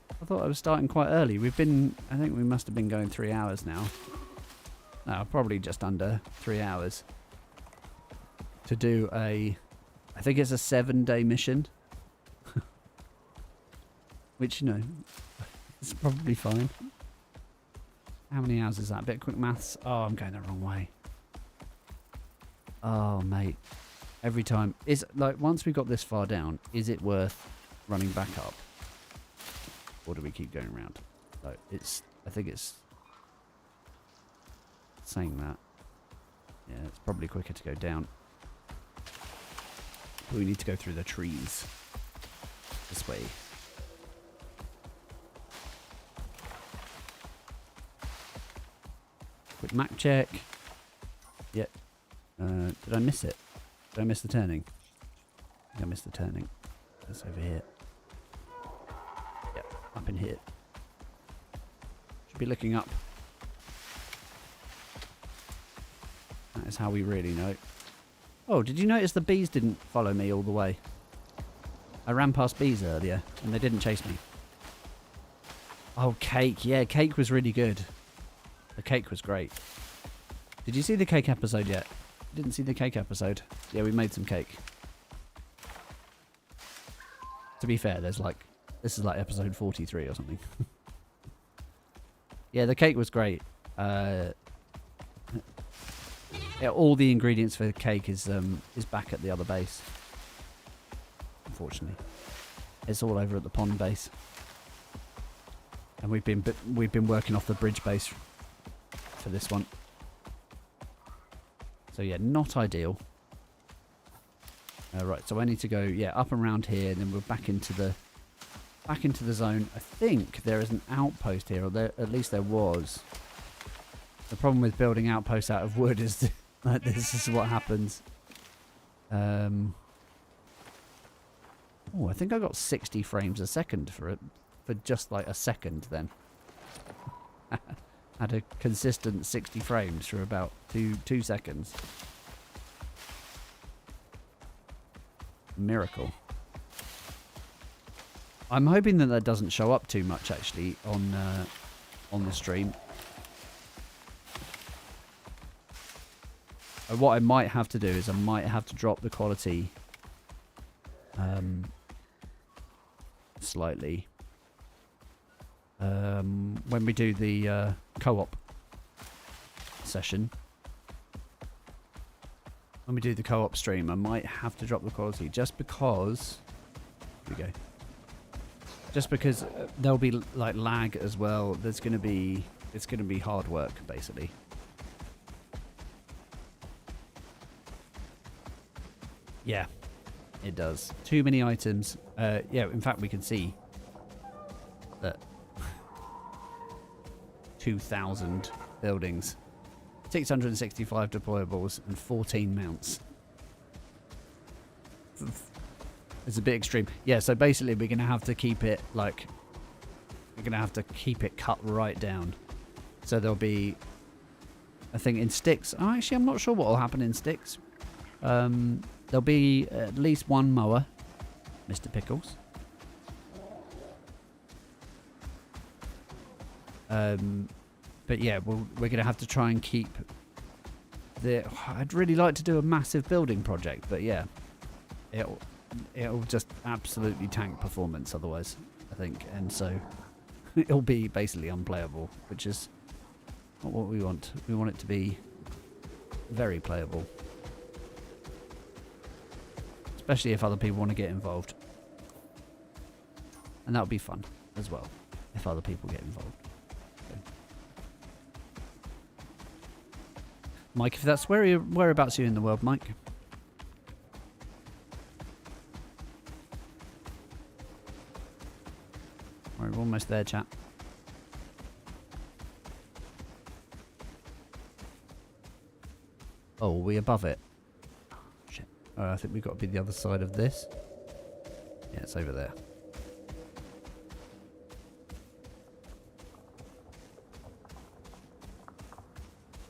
I thought I was starting quite early. I think we must have been going 3 hours now. No, probably just under 3 hours. To do I think it's a 7-day mission. Which, you know, it's probably fine. How many hours is that? A bit of quick maths. Oh, I'm going the wrong way. Oh, mate. Every time. Once we got this far down, is it worth running back up? Or do we keep going around? I think it's saying that. Yeah, it's probably quicker to go down. But we need to go through the trees. This way. Quick map check. Yep. Did I miss it? Did I miss the turning? I think I missed the turning. That's over here. Yep, up in here. Should be looking up. That is how we really know. Oh, did you notice the bees didn't follow me all the way? I ran past bees earlier and they didn't chase me. Oh, cake. Yeah, cake was really good. The cake was great. Did you see the cake episode yet? Didn't see the cake episode. Yeah, we made some cake. To be fair, this is like episode 43 or something. Yeah, the cake was great. Yeah, all the ingredients for the cake is back at the other base. Unfortunately, it's all over at the pond base, and we've been working off the bridge base for this one. So yeah, not ideal. Right, so I need to go up and around here, and then we're back into the zone. I think there is an outpost here, or at least there was. The problem with building outposts out of wood is that this is what happens. Oh, I think I got 60 frames a second for it, for just like a second then. Had a consistent 60 frames for about two seconds. Miracle. I'm hoping that doesn't show up too much actually on the stream. What I might have to do is I might have to drop the quality slightly when we do the co-op session. When we do the co-op stream, I might have to drop the quality just because. Here we go. Just because there'll be like lag as well. It's going to be hard work basically. Yeah, it does. Too many items. Yeah, in fact, we can see that 2,000 buildings, 665 deployables, and 14 mounts. It's a bit extreme. Yeah, so basically we're going to have to keep it cut right down. So there'll be, I think in sticks, oh, actually I'm not sure what will happen in sticks. There'll be at least one mower, Mr. Pickles. But yeah, we're going to have to try and keep I'd really like to do a massive building project, but yeah, it'll just absolutely tank performance otherwise, I think, and so it'll be basically unplayable, which is not what we want. We want it to be Very playable. Especially if other people want to get involved. And that would be fun as well, if other people get involved. Okay. Mike, if that's whereabouts are you in the world, Mike? We're almost there, chat. Oh, are we above it? Shit. Oh, I think we've got to be the other side of this. Yeah, it's over there.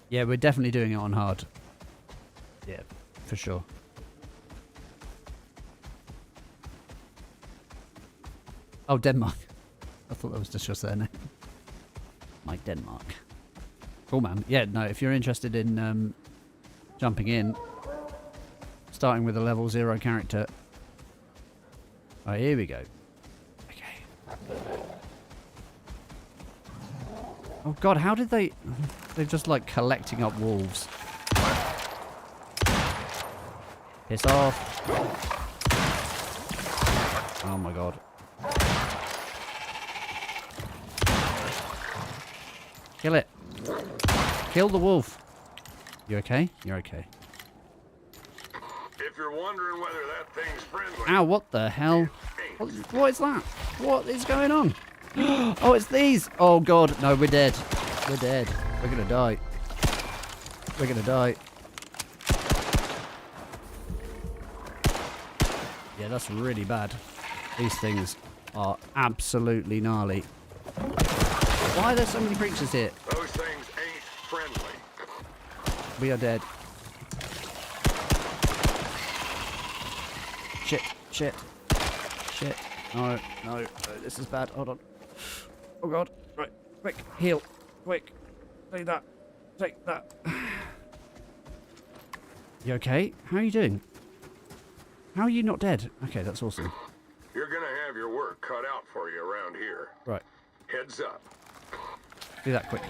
Yeah, we're definitely doing it on hard. Yeah, for sure. Oh, Denmark. I thought that was just your surname. Mike Denmark. Cool, man. Yeah, no, if you're interested in jumping in, starting with a level 0 character. Oh, here we go. Okay. Oh god, how did they... They're just like collecting up wolves. Piss off. Oh my god. Kill it. Kill the wolf. You okay? You're okay. If you're wondering whether that thing's friendly... Ow, what the hell? What is that? What is going on? Oh, it's these! Oh god, no, we're dead. We're dead. We're gonna die. We're gonna die. Yeah, that's really bad. These things are absolutely gnarly. Why are there so many creatures here? Those things ain't friendly. We are dead. Shit, shit, shit. No, no, no, this is bad. Hold on. Oh god. Right, quick, heal. Quick. Take that. Take that. You okay? How are you doing? How are you not dead? Okay, that's awesome. You're gonna have your work cut out for you around here. Right. Heads up. Do that quick.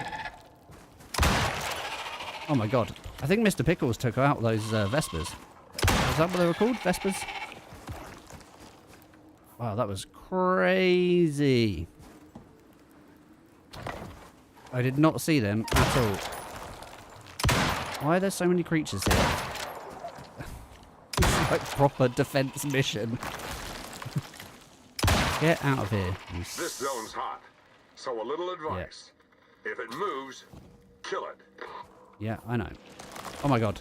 Oh my god. I think Mr. Pickles took out those Vespers. Is that what they were called? Vespers? Wow, that was crazy. I did not see them at all. Why are there so many creatures here? It's like proper defense mission. Get out of here. This zone's hot, so a little advice. Yeah. If it moves, kill it. Yeah, I know. Oh my god.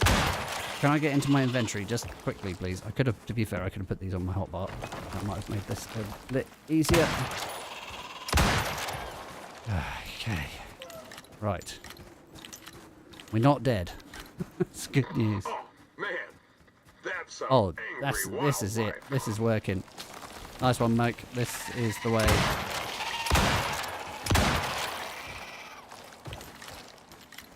Can I get into my inventory just quickly, please? I could have, to be fair, I could have put these on my hotbar. That might have made this a bit easier. Okay. Right. We're not dead. That's good news. Oh, man. That's some Oh, angry this is it. wildlife. This is working. Nice one, Mike. This is the way.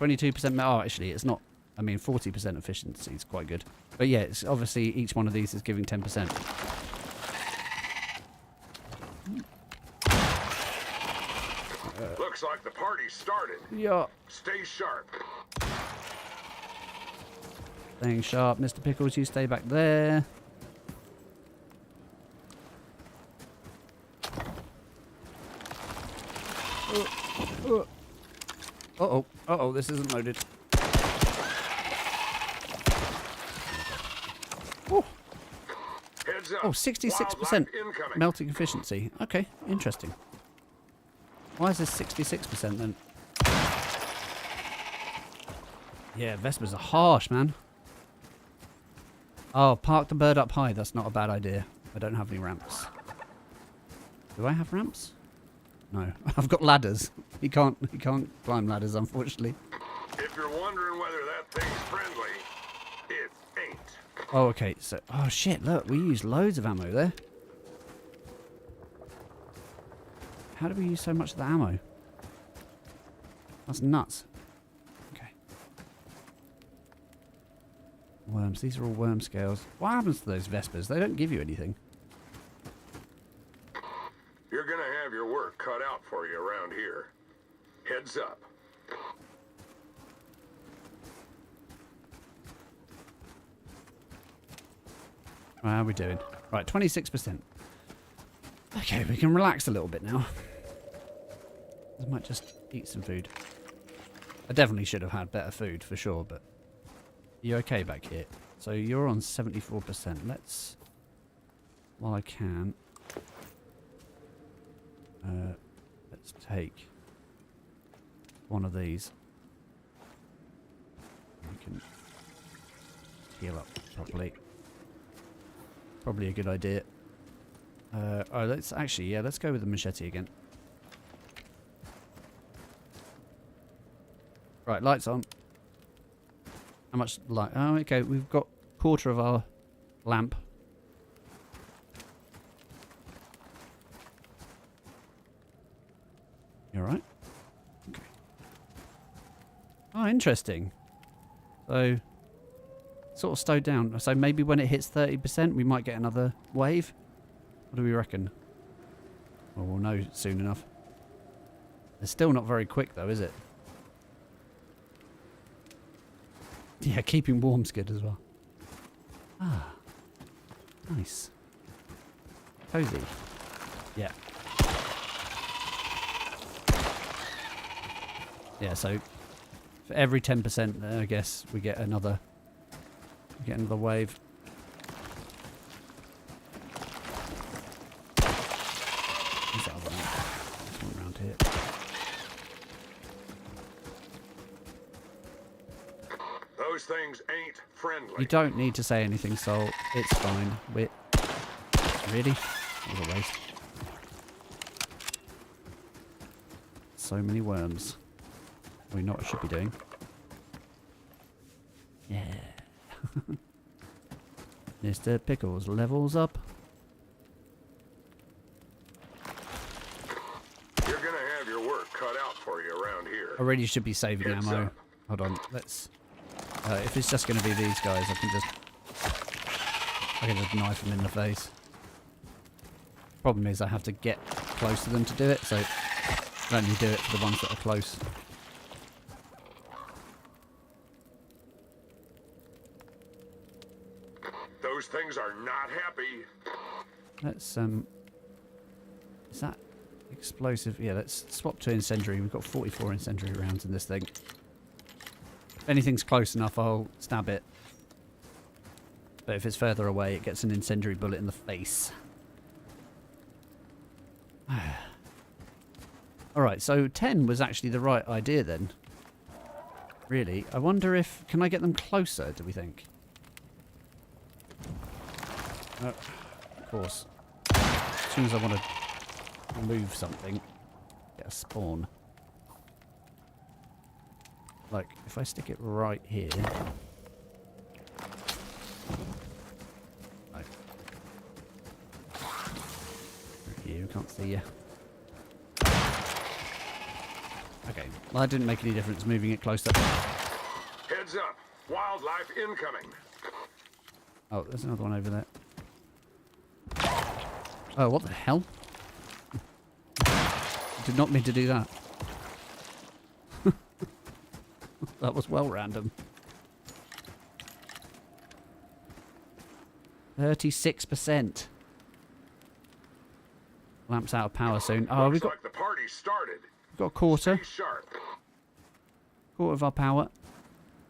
22%. Oh, actually, it's not. I mean, 40% efficiency is quite good. But yeah, it's obviously each one of these is giving 10%. Looks like the party started. Yeah. Stay sharp. Staying sharp, Mr. Pickles. You stay back there. Uh-oh. Uh-oh, this isn't loaded. Oh, Heads up. oh 66% Wildlife incoming. melting efficiency. Okay, interesting. Why is this 66% then? Yeah, Vespers are harsh, man. Oh, park the bird up high. That's not a bad idea. I don't have any ramps. Do I have ramps? No. I've got ladders. He can't climb ladders, unfortunately. If you're wondering whether that thing's friendly, it ain't. Oh, okay. So, oh shit, look, we used loads of ammo there. How do we use so much of the ammo? That's nuts. Okay. Worms. These are all worm scales. What happens to those Vespers? They don't give you anything. You're gonna have your work cut out for you around here. Heads up. How are we doing? Right, 26%. Okay, we can relax a little bit now. I might just eat some food. I definitely should have had better food for sure, but you okay back here? So you're on 74%. Let's, while I can, let's take one of these. We can heal up properly. Probably a good idea. Oh, let's actually, yeah, let's go with the machete again. Right, lights on. How much light? Oh, okay, we've got a quarter of our lamp. You alright? Okay. Oh, interesting. So, sort of slowed down. So maybe when it hits 30%, we might get another wave. What do we reckon? Well, we'll know soon enough. It's still not very quick though, is it? Yeah, keeping warm's good as well. Ah. Nice. Cozy. Yeah. Yeah, so for every 10%, I guess we get another wave. What's that other one? This one around here. Those things ain't friendly. You don't need to say anything, Sol. It's fine. We're... Really? That was a waste. So many worms. We know what I should be doing. Yeah. Mr. Pickles levels up. You're gonna have your work cut out for you around here. I really should be saving Heads ammo. up. Hold on, let's... if it's just going to be these guys, I can just knife them in the face. Problem is I have to get close to them to do it, so I only do it for the ones that are close. Those things are not happy. Let's, is that explosive? Yeah, let's swap to incendiary. We've got 44 incendiary rounds in this thing. If anything's close enough, I'll stab it. But if it's further away, it gets an incendiary bullet in the face. Alright, so 10 was actually the right idea then. Really. I wonder if... Can I get them closer, do we think? Of course. As soon as I want to move something, get a spawn. Like, if I stick it right here... Right. You can't see you. Okay, well that didn't make any difference moving it closer. Heads up. Wildlife incoming. Oh, there's another one over there. Oh, what the hell? Did not mean to do that. That was well random. 36%. Lamp's out of power soon. Oh, we've got... Looks like the party started. We've got a quarter. Stay sharp. Quarter of our power.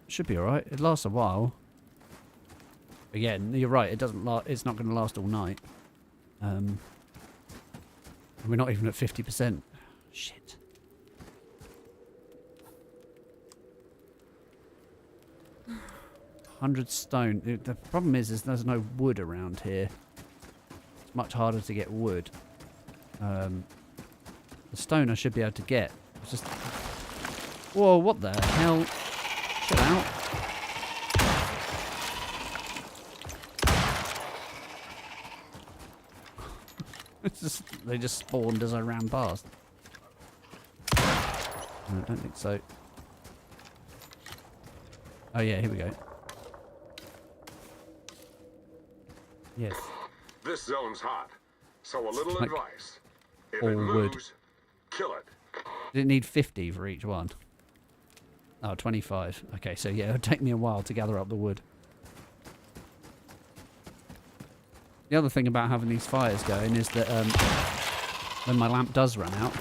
Should be alright. It lasts a while. Again, you're right. It doesn't. It's not going to last all night. We're not even at 50%. Shit. $100 stone. The problem is there's no wood around here. It's much harder to get wood. The stone I should be able to get. It's just... Whoa, what the hell? Chill out. It's just, they just spawned as I ran past. I don't think so. Oh yeah, here we go. Yes. This zone's hot, so a little like advice. If all it wood. moves, kill it. Did it need 50 for each one? Oh, 25. Okay, so yeah, it'll take me a while to gather up the wood. The other thing about having these fires going is that when my lamp does run out,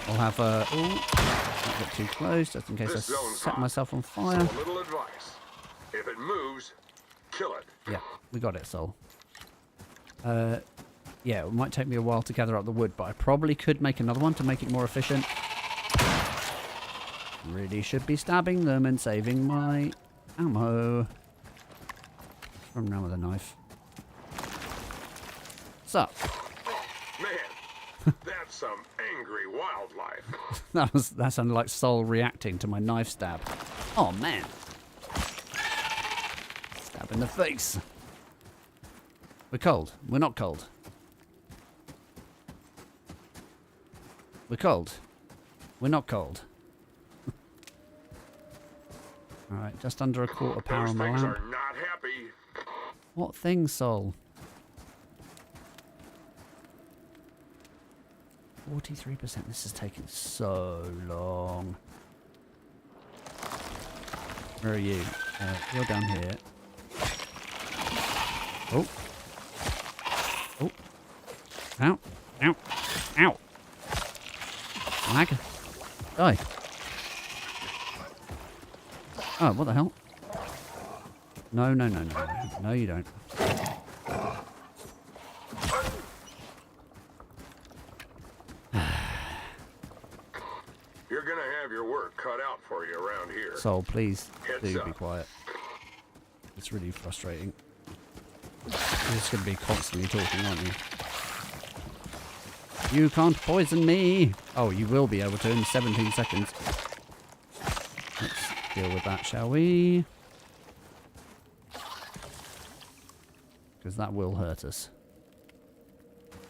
I'll have a... Don't get too close, just in case I set myself on fire. So a little advice. If it moves, kill it. Yeah, we got it, Sol. Yeah, it might take me a while to gather up the wood, but I probably could make another one to make it more efficient. Really should be stabbing them and saving my ammo. Run around with a knife. What's up? Oh, man, that's some angry wildlife. That sounded like Sol reacting to my knife stab. Oh man. Stab in the face. We're cold. We're not cold. We're cold. We're not cold. Alright, just under a quarter power on my lamp. Those things are not happy. What thing, Sol? 43%. This is taking so long. Where are you? You're down here. Oh. Oh. Ow. Ow. Ow. Lag. Die. Oh, what the hell? No, no, no, no. No, you don't. You're gonna have your work cut out for you around here. Sol, please Heads do up. be quiet. It's really frustrating. You're just going to be constantly talking, aren't you? You can't poison me! Oh, you will be able to in 17 seconds. Let's deal with that, shall we? Because that will hurt us.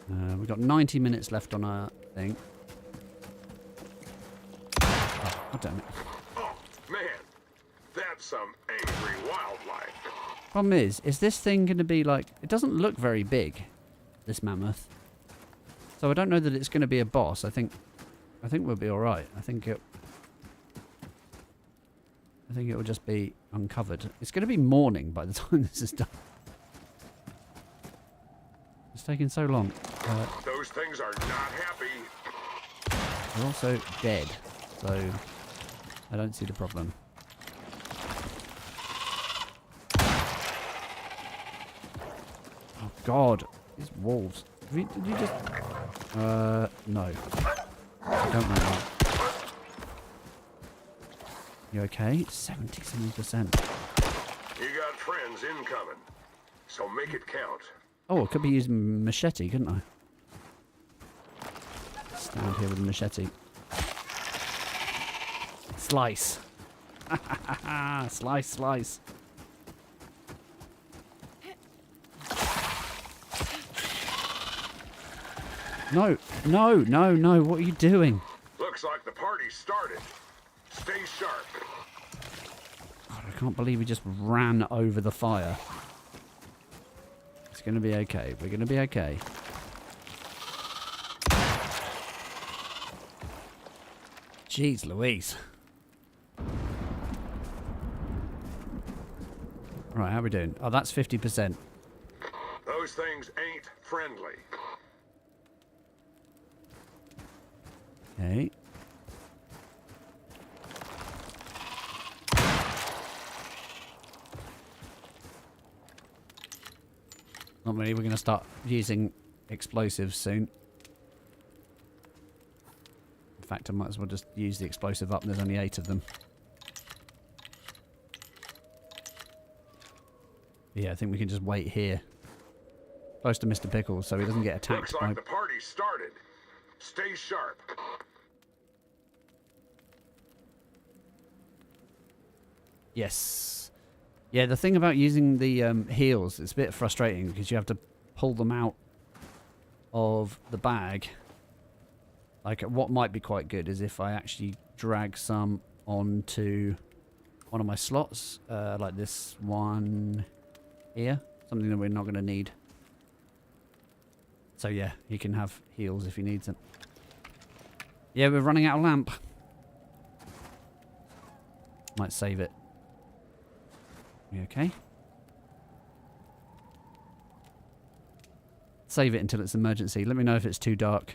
We've got 90 minutes left on our thing. Oh, God damn it. Oh, man, that's some angry wildlife. Problem is this thing going to be like... It doesn't look very big, this mammoth. So I don't know that it's going to be a boss. I think we'll be alright. I think it will just be uncovered. It's going to be morning by the time this is done. It's taking so long. Those things are not happy. They're also dead, so I don't see the problem. Oh God, these wolves. Did you just... no. I don't like that. You okay? 77%. You got friends incoming, so make it count. Oh, I could be using machete, couldn't I? Stand here with a machete. Slice. Slice, slice. No, no, no, no, what are you doing? Looks like the party started. Stay sharp. God, I can't believe we just ran over the fire. It's going to be okay. We're going to be okay. Jeez Louise. Right, how are we doing? Oh, that's 50%. Those things ain't friendly. Okay. Not really. We're going to start using explosives soon. In fact, I might as well just use the explosive up. There's only 8 of them. Yeah, I think we can just wait here. Close to Mr. Pickles so he doesn't get attacked. Looks like the party started. Stay sharp. Yes. Yeah, the thing about using the heals, it's a bit frustrating because you have to pull them out of the bag. Like, what might be quite good is if I actually drag some onto one of my slots, like this one here. Something that we're not going to need. So yeah, he can have heals if he needs them. Yeah, we're running out of lamp. Might save it. You okay? save it until it's emergency. Let me know if it's too dark.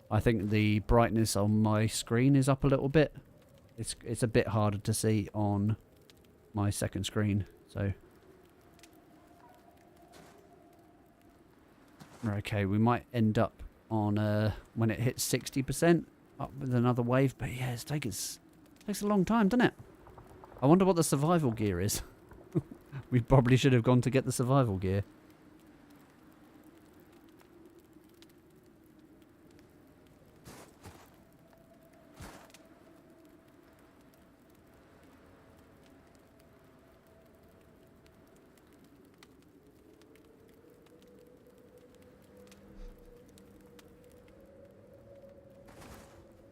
I think the brightness on my screen is up a little bit. It's a bit harder to see on my second screen, so... Okay, we might end up on, when it hits 60%, up with another wave. But yeah, it takes a long time, doesn't it? I wonder what the survival gear is. We probably should have gone to get the survival gear.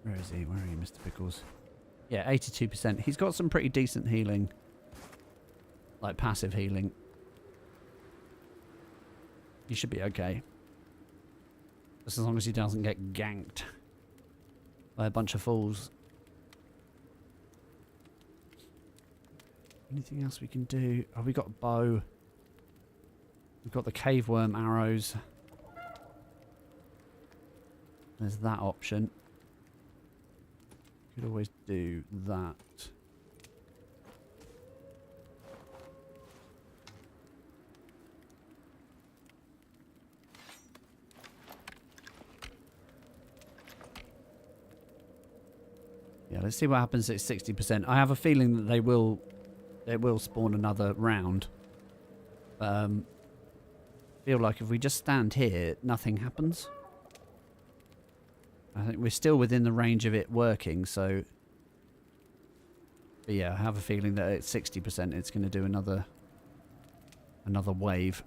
Where is he? Where are you, Mr. Pickles? Yeah, 82%. He's got some pretty decent healing. Like passive healing. He should be okay. Just as long as he doesn't get ganked by a bunch of fools. Anything else we can do? Oh, we got a bow. We've got the cave worm arrows. There's that option. Could always do that. Yeah, let's see what happens at 60%. I have a feeling that they will spawn another round. Feel like if we just stand here, nothing happens. I think we're still within the range of it working, so... But yeah, I have a feeling that at 60% it's going to do another wave.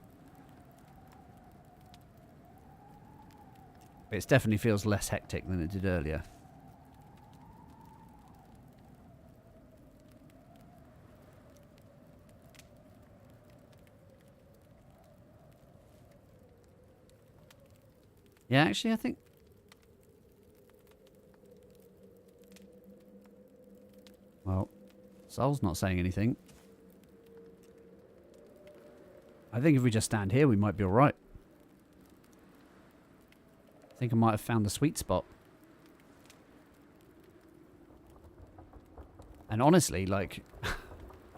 It definitely feels less hectic than it did earlier. Yeah, actually, I think... Well, Sol's not saying anything. I think if we just stand here, we might be alright. I think I might have found the sweet spot. And honestly, like,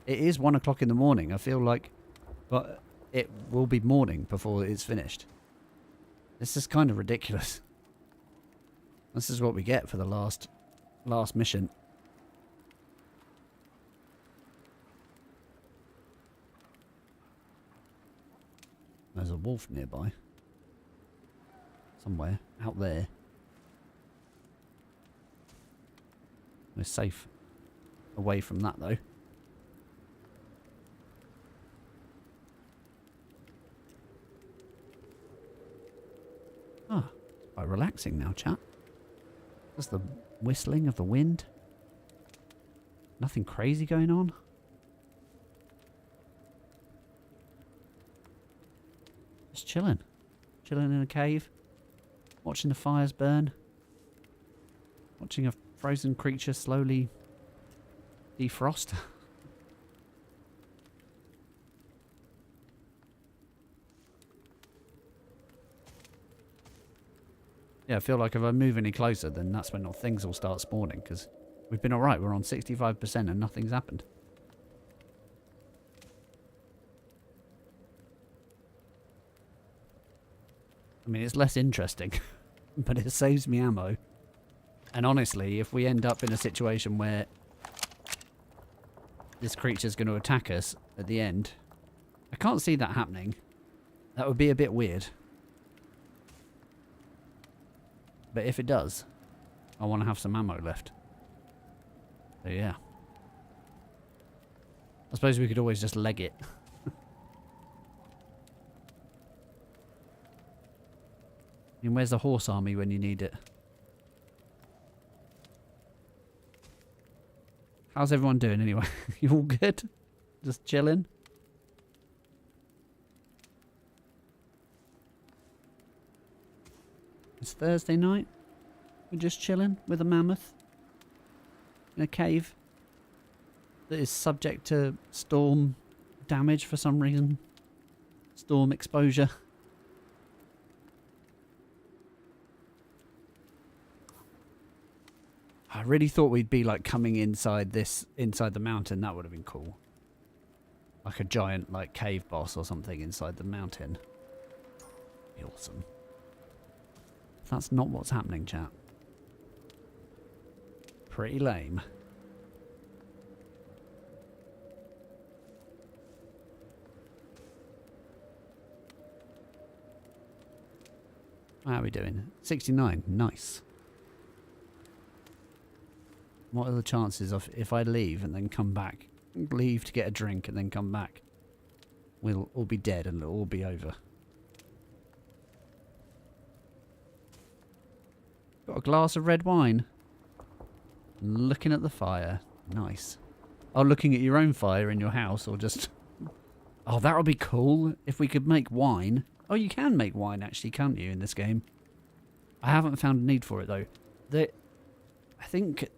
it is 1 o'clock in the morning. I feel like, but it will be morning before it's finished. This is kind of ridiculous. This is what we get for the last mission. There's a wolf nearby. Somewhere. Out there. We're safe away from that, though. Ah, quite relaxing now, chat. Just the whistling of the wind. Nothing crazy going on. Just chilling. Chilling in a cave. Watching the fires burn. Watching a frozen creature slowly defrost. Yeah, I feel like if I move any closer, then that's when things will start spawning, because we've been alright. We're on 65% and nothing's happened. I mean, it's less interesting, but it saves me ammo. And honestly, if we end up in a situation where this creature's going to attack us at the end, I can't see that happening. That would be a bit weird. But if it does, I want to have some ammo left. So yeah. I suppose we could always just leg it. And where's the horse army when you need it? How's everyone doing anyway? You all good? Just chilling? It's Thursday night. We're just chilling with a mammoth in a cave that is subject to storm damage for some reason. Storm exposure. really thought we'd be like coming inside the mountain. That would have been cool. Like a giant like cave boss or something inside the mountain. Be awesome. That's not what's happening, chat. Pretty lame. How are we doing? 69. Nice. What are the chances of if I leave and then come back, leave to get a drink and then come back, we'll all be dead and it'll all be over. Got a glass of red wine. Looking at the fire. Nice. Oh, looking at your own fire in your house or just... Oh, that would be cool if we could make wine. Oh, you can make wine actually, can't you, in this game? I haven't found a need for it, though. I think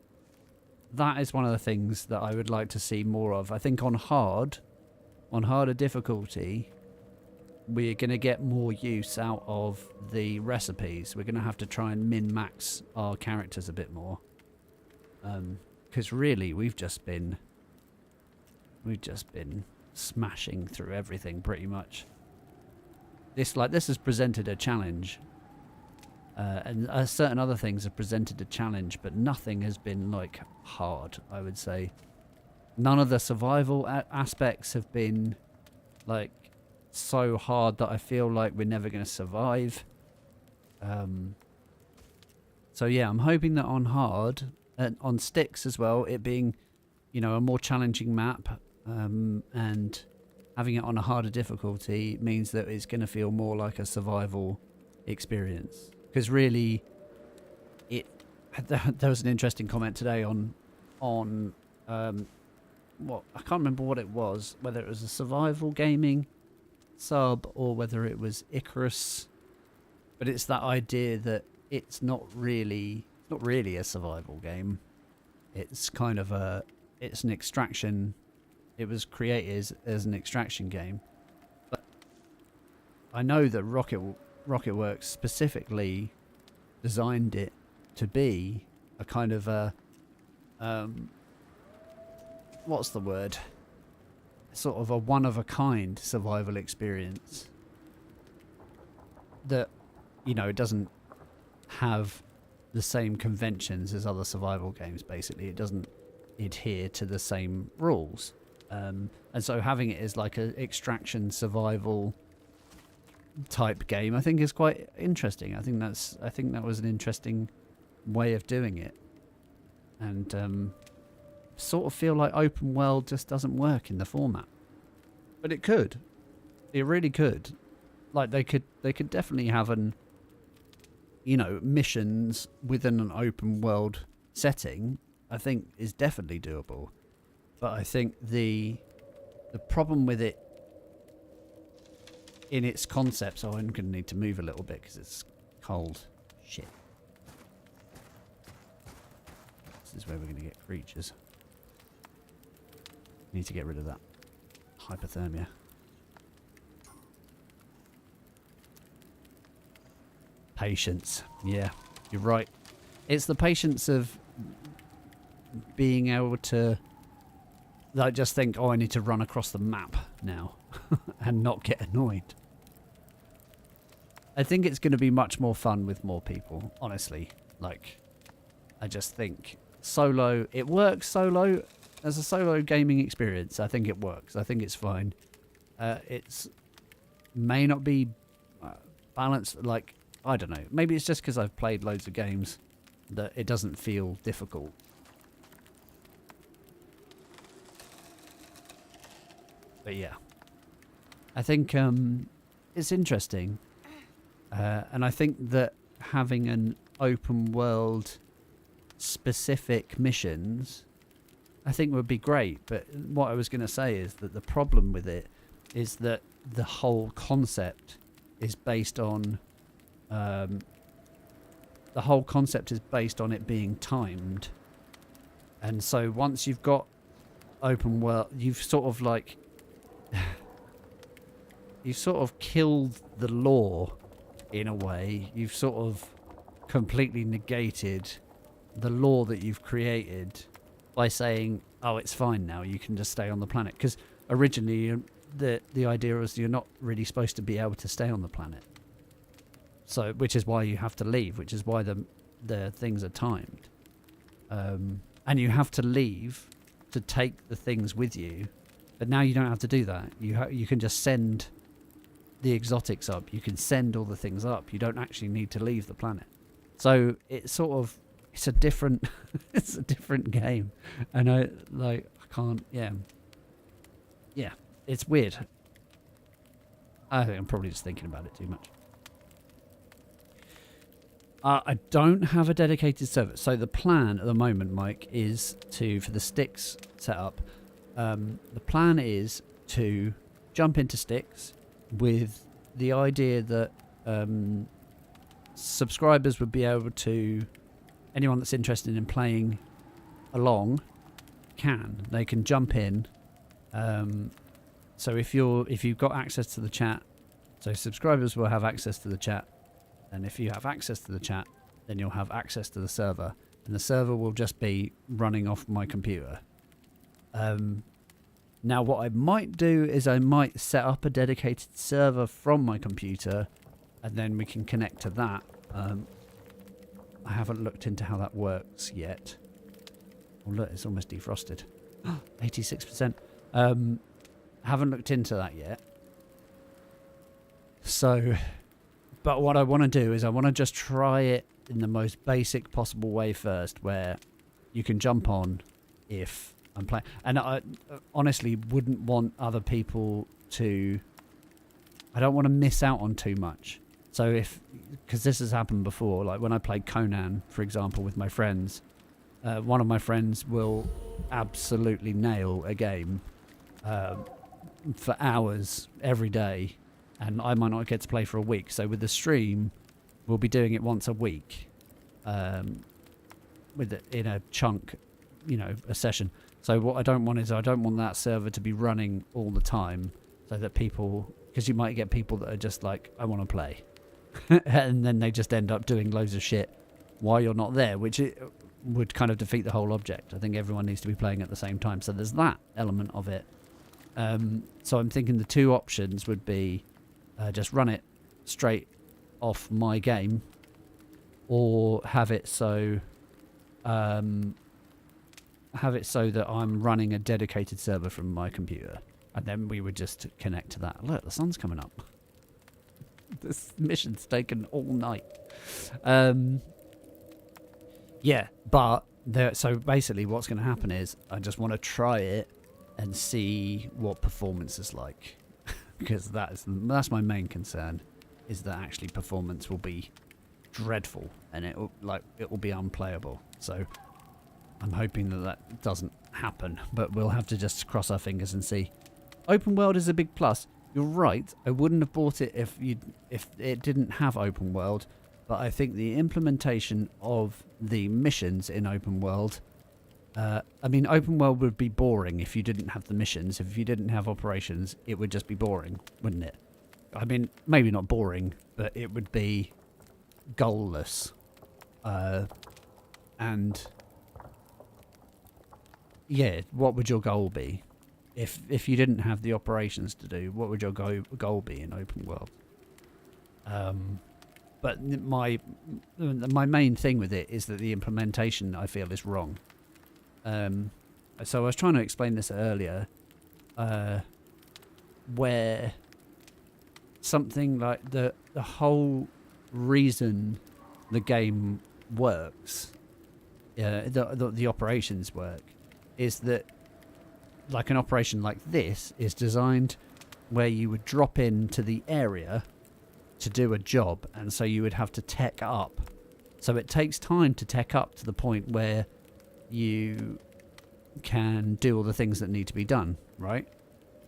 that is one of the things that I would like to see more of. I think on harder difficulty, we're going to get more use out of the recipes. We're going to have to try and min-max our characters a bit more. Because really, we've just been smashing through everything pretty much. This has presented a challenge, and certain other things have presented a challenge, but nothing has been like hard. I would say none of the survival aspects have been like so hard that I feel like we're never going to survive. So yeah, I'm hoping that on hard and on sticks as well, it being, you know, a more challenging map, and having it on a harder difficulty means that it's going to feel more like a survival experience. Because really, there was an interesting comment today on what I can't remember what it was, whether it was a survival gaming sub or whether it was ICARUS, but it's that idea that it's not really a survival game. It's kind of it's an extraction. It was created as an extraction game, but I know that Rocketworks specifically designed it to be a kind of a what's the word? Sort of a one-of-a-kind survival experience that, you know, it doesn't have the same conventions as other survival games. Basically, it doesn't adhere to the same rules. And so having it as like an extraction survival type game, I think is quite interesting. I think that was an interesting way of doing it. And sort of feel like open world just doesn't work in the format. But it could. It really could. Like they could definitely have missions within an open world setting, I think is definitely doable. But I think the problem with it in its concept... So I'm going to need to move a little bit because it's cold. Shit. This is where we're going to get creatures. Need to get rid of that hypothermia. Patience. Yeah, you're right. It's the patience of being able to... I just think, oh, I need to run across the map now and not get annoyed. I think it's going to be much more fun with more people, honestly. Like, I just think solo, it works solo as a solo gaming experience. I think it works. I think it's fine. It's may not be balanced, like, I don't know. Maybe it's just because I've played loads of games that it doesn't feel difficult. But yeah, I think it's interesting, and I think that having an open world specific missions, I think would be great. But what I was going to say is that the problem with it is that the whole concept is based on it being timed, and so once you've got open world, you've sort of like you've sort of killed the lore in a way. You've sort of completely negated the law that you've created by saying, oh, it's fine now, you can just stay on the planet. Because originally the idea was you're not really supposed to be able to stay on the planet. So, which is why you have to leave, which is why the things are timed. And you have to leave to take the things with you. But now you don't have to do that. You can just send the exotics up. You can send all the things up. You don't actually need to leave the planet. So it's a different it's a different game. And I can't, yeah, it's weird. I think I'm probably just thinking about it too much. I don't have a dedicated server. So the plan at the moment, Mike, is for the sticks setup. The plan is to jump into sticks with the idea that subscribers would be able to, anyone that's interested in playing along they can jump in. So if you've got access to the chat, so subscribers will have access to the chat, and if you have access to the chat, then you'll have access to the server, and the server will just be running off my computer. Now what I might do is I might set up a dedicated server from my computer, and then we can connect to that. I haven't looked into how that works yet. Oh look, it's almost defrosted. 86%. Haven't looked into that yet. So, but what I want to do is I want to just try it in the most basic possible way first, where you can jump on if I'm playing. And I honestly wouldn't want other people to... I don't want to miss out on too much. So because this has happened before, like when I played Conan, for example, with my friends, one of my friends will absolutely nail a game for hours every day, and I might not get to play for a week. So with the stream, we'll be doing it once a week, in a chunk, a session. So what I don't want is I don't want that server to be running all the time, so that people, because you might get people that are just like, I want to play, and then they just end up doing loads of shit while you're not there, which it would kind of defeat the whole object. I think everyone needs to be playing at the same time. So there's that element of it. So I'm thinking the two options would be just run it straight off my game, or have it so that I'm running a dedicated server from my computer, and then we would just connect to that. Look, the sun's coming up. This mission's taken all night. Yeah, but so basically what's going to happen is I just want to try it and see what performance is like. Because that's my main concern, is that actually performance will be dreadful and it will be unplayable. So I'm hoping that doesn't happen, but we'll have to just cross our fingers and see. Open world is a big plus. You're right. I wouldn't have bought it if it didn't have open world, but I think the implementation of the missions in open world, open world would be boring if you didn't have the missions. If you didn't have operations, it would just be boring, wouldn't it? I mean, maybe not boring, but it would be goalless. And yeah, what would your goal be? If you didn't have the operations to do, what would your goal be in open world? But my main thing with it is that the implementation, I feel, is wrong. So I was trying to explain this earlier, where something like the whole reason the game works, the operations work, is that like an operation like this is designed where you would drop into the area to do a job, and so you would have to tech up. So it takes time to tech up to the point where you can do all the things that need to be done, right?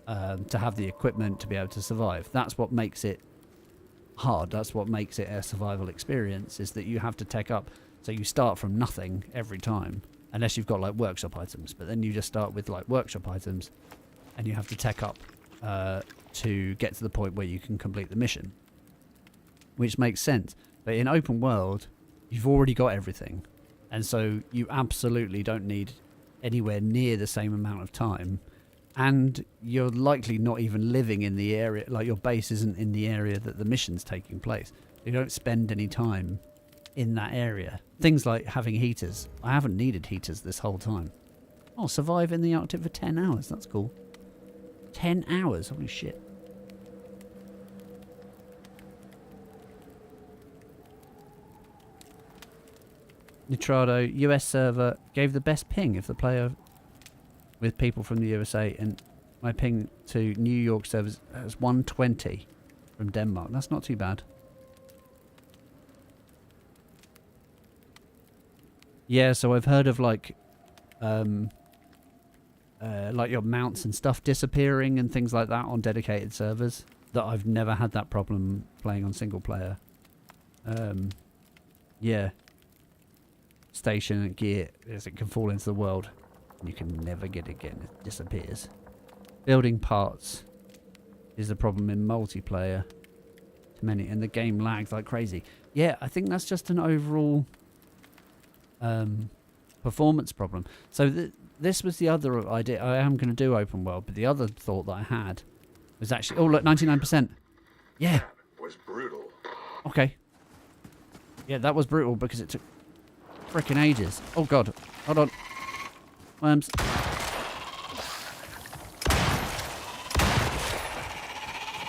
To have the equipment to be able to survive. That's what makes it hard. That's what makes it a survival experience, is that you have to tech up. So you start from nothing every time, unless you've got like workshop items, but then you just start with like workshop items and you have to tech up to get to the point where you can complete the mission, which makes sense. But in open world, you've already got everything. And so you absolutely don't need anywhere near the same amount of time. And you're likely not even living in the area, like your base isn't in the area that the mission's taking place. You don't spend any time in that area. Things like having heaters. I haven't needed heaters this whole time. Oh, survive in the Arctic for 10 hours. That's cool. 10 hours? Holy shit. Nitrado, US server, gave the best ping if the player with people from the USA, and my ping to New York servers was 120 from Denmark. That's not too bad. Yeah, so I've heard of like your mounts and stuff disappearing and things like that on dedicated servers. That I've never had that problem playing on single player. Yeah. Station and gear as it can fall into the world. You can never get it again. It disappears. Building parts is the problem in multiplayer. Too many, and the game lags like crazy. Yeah, I think that's just an overall performance problem. So this was the other idea. I am going to do open world, but the other thought that I had was actually... Oh, look, 99%. Yeah. That was brutal. Okay. Yeah, that was brutal because it took freaking ages. Oh, God. Hold on. Worms.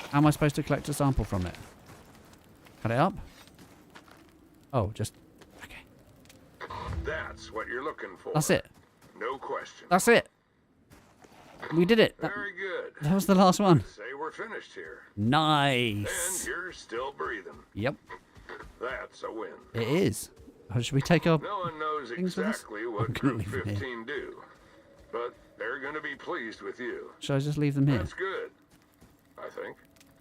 How am I supposed to collect a sample from it? Cut it up? Oh, just... Okay. That's what you're looking for. That's it. No question. That's it. We did it. Very good. That was the last one. Say we're finished here. Nice. And you're still breathing. Yep. That's a win. It is. Oh, should we take our... No one knows things with us? exactly I'm what gonna Group leave them here. 15 do, but they're going to be pleased with you. Should I just leave them here? That's good, I think.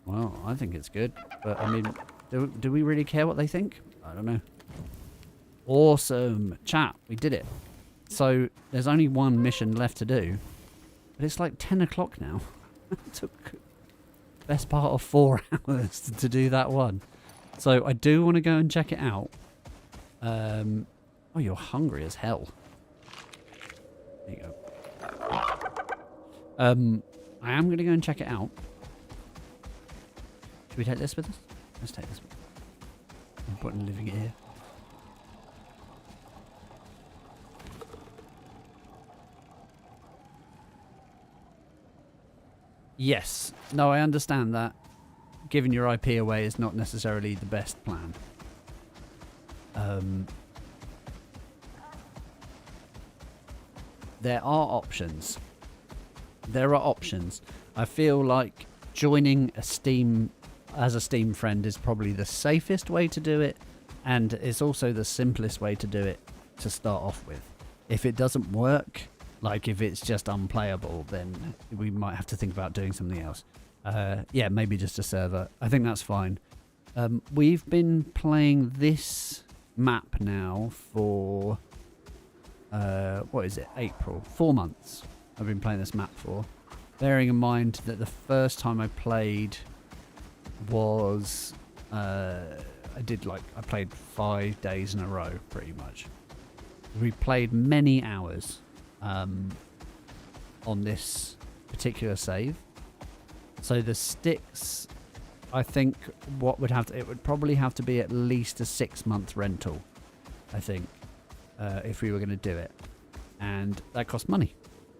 Well, I think it's good. But, I mean, do we really care what they think? I don't know. Awesome. Chat, we did it. So, there's only one mission left to do. But it's like 10 o'clock now. It took best part of 4 hours to do that one. So, I do want to go and check it out. Oh, you're hungry as hell. There you go. I am going to go and check it out. Should we take this with us? Let's take this with us. I'm putting leaving it here. Yes. No, I understand that. Giving your IP away is not necessarily the best plan. There are options. There are options. I feel like joining a Steam as a Steam friend is probably the safest way to do it, and it's also the simplest way to do it to start off with. If it doesn't work, like if it's just unplayable, then we might have to think about doing something else. Yeah, maybe just a server. I think that's fine. We've been playing this map now for what is it, April, 4 months I've been playing this map for, bearing in mind that the first time I played was I played 5 days in a row pretty much. We played many hours on this particular save, so the sticks, I think it would probably have to be at least a 6-month rental, I think, if we were going to do it, and that costs money.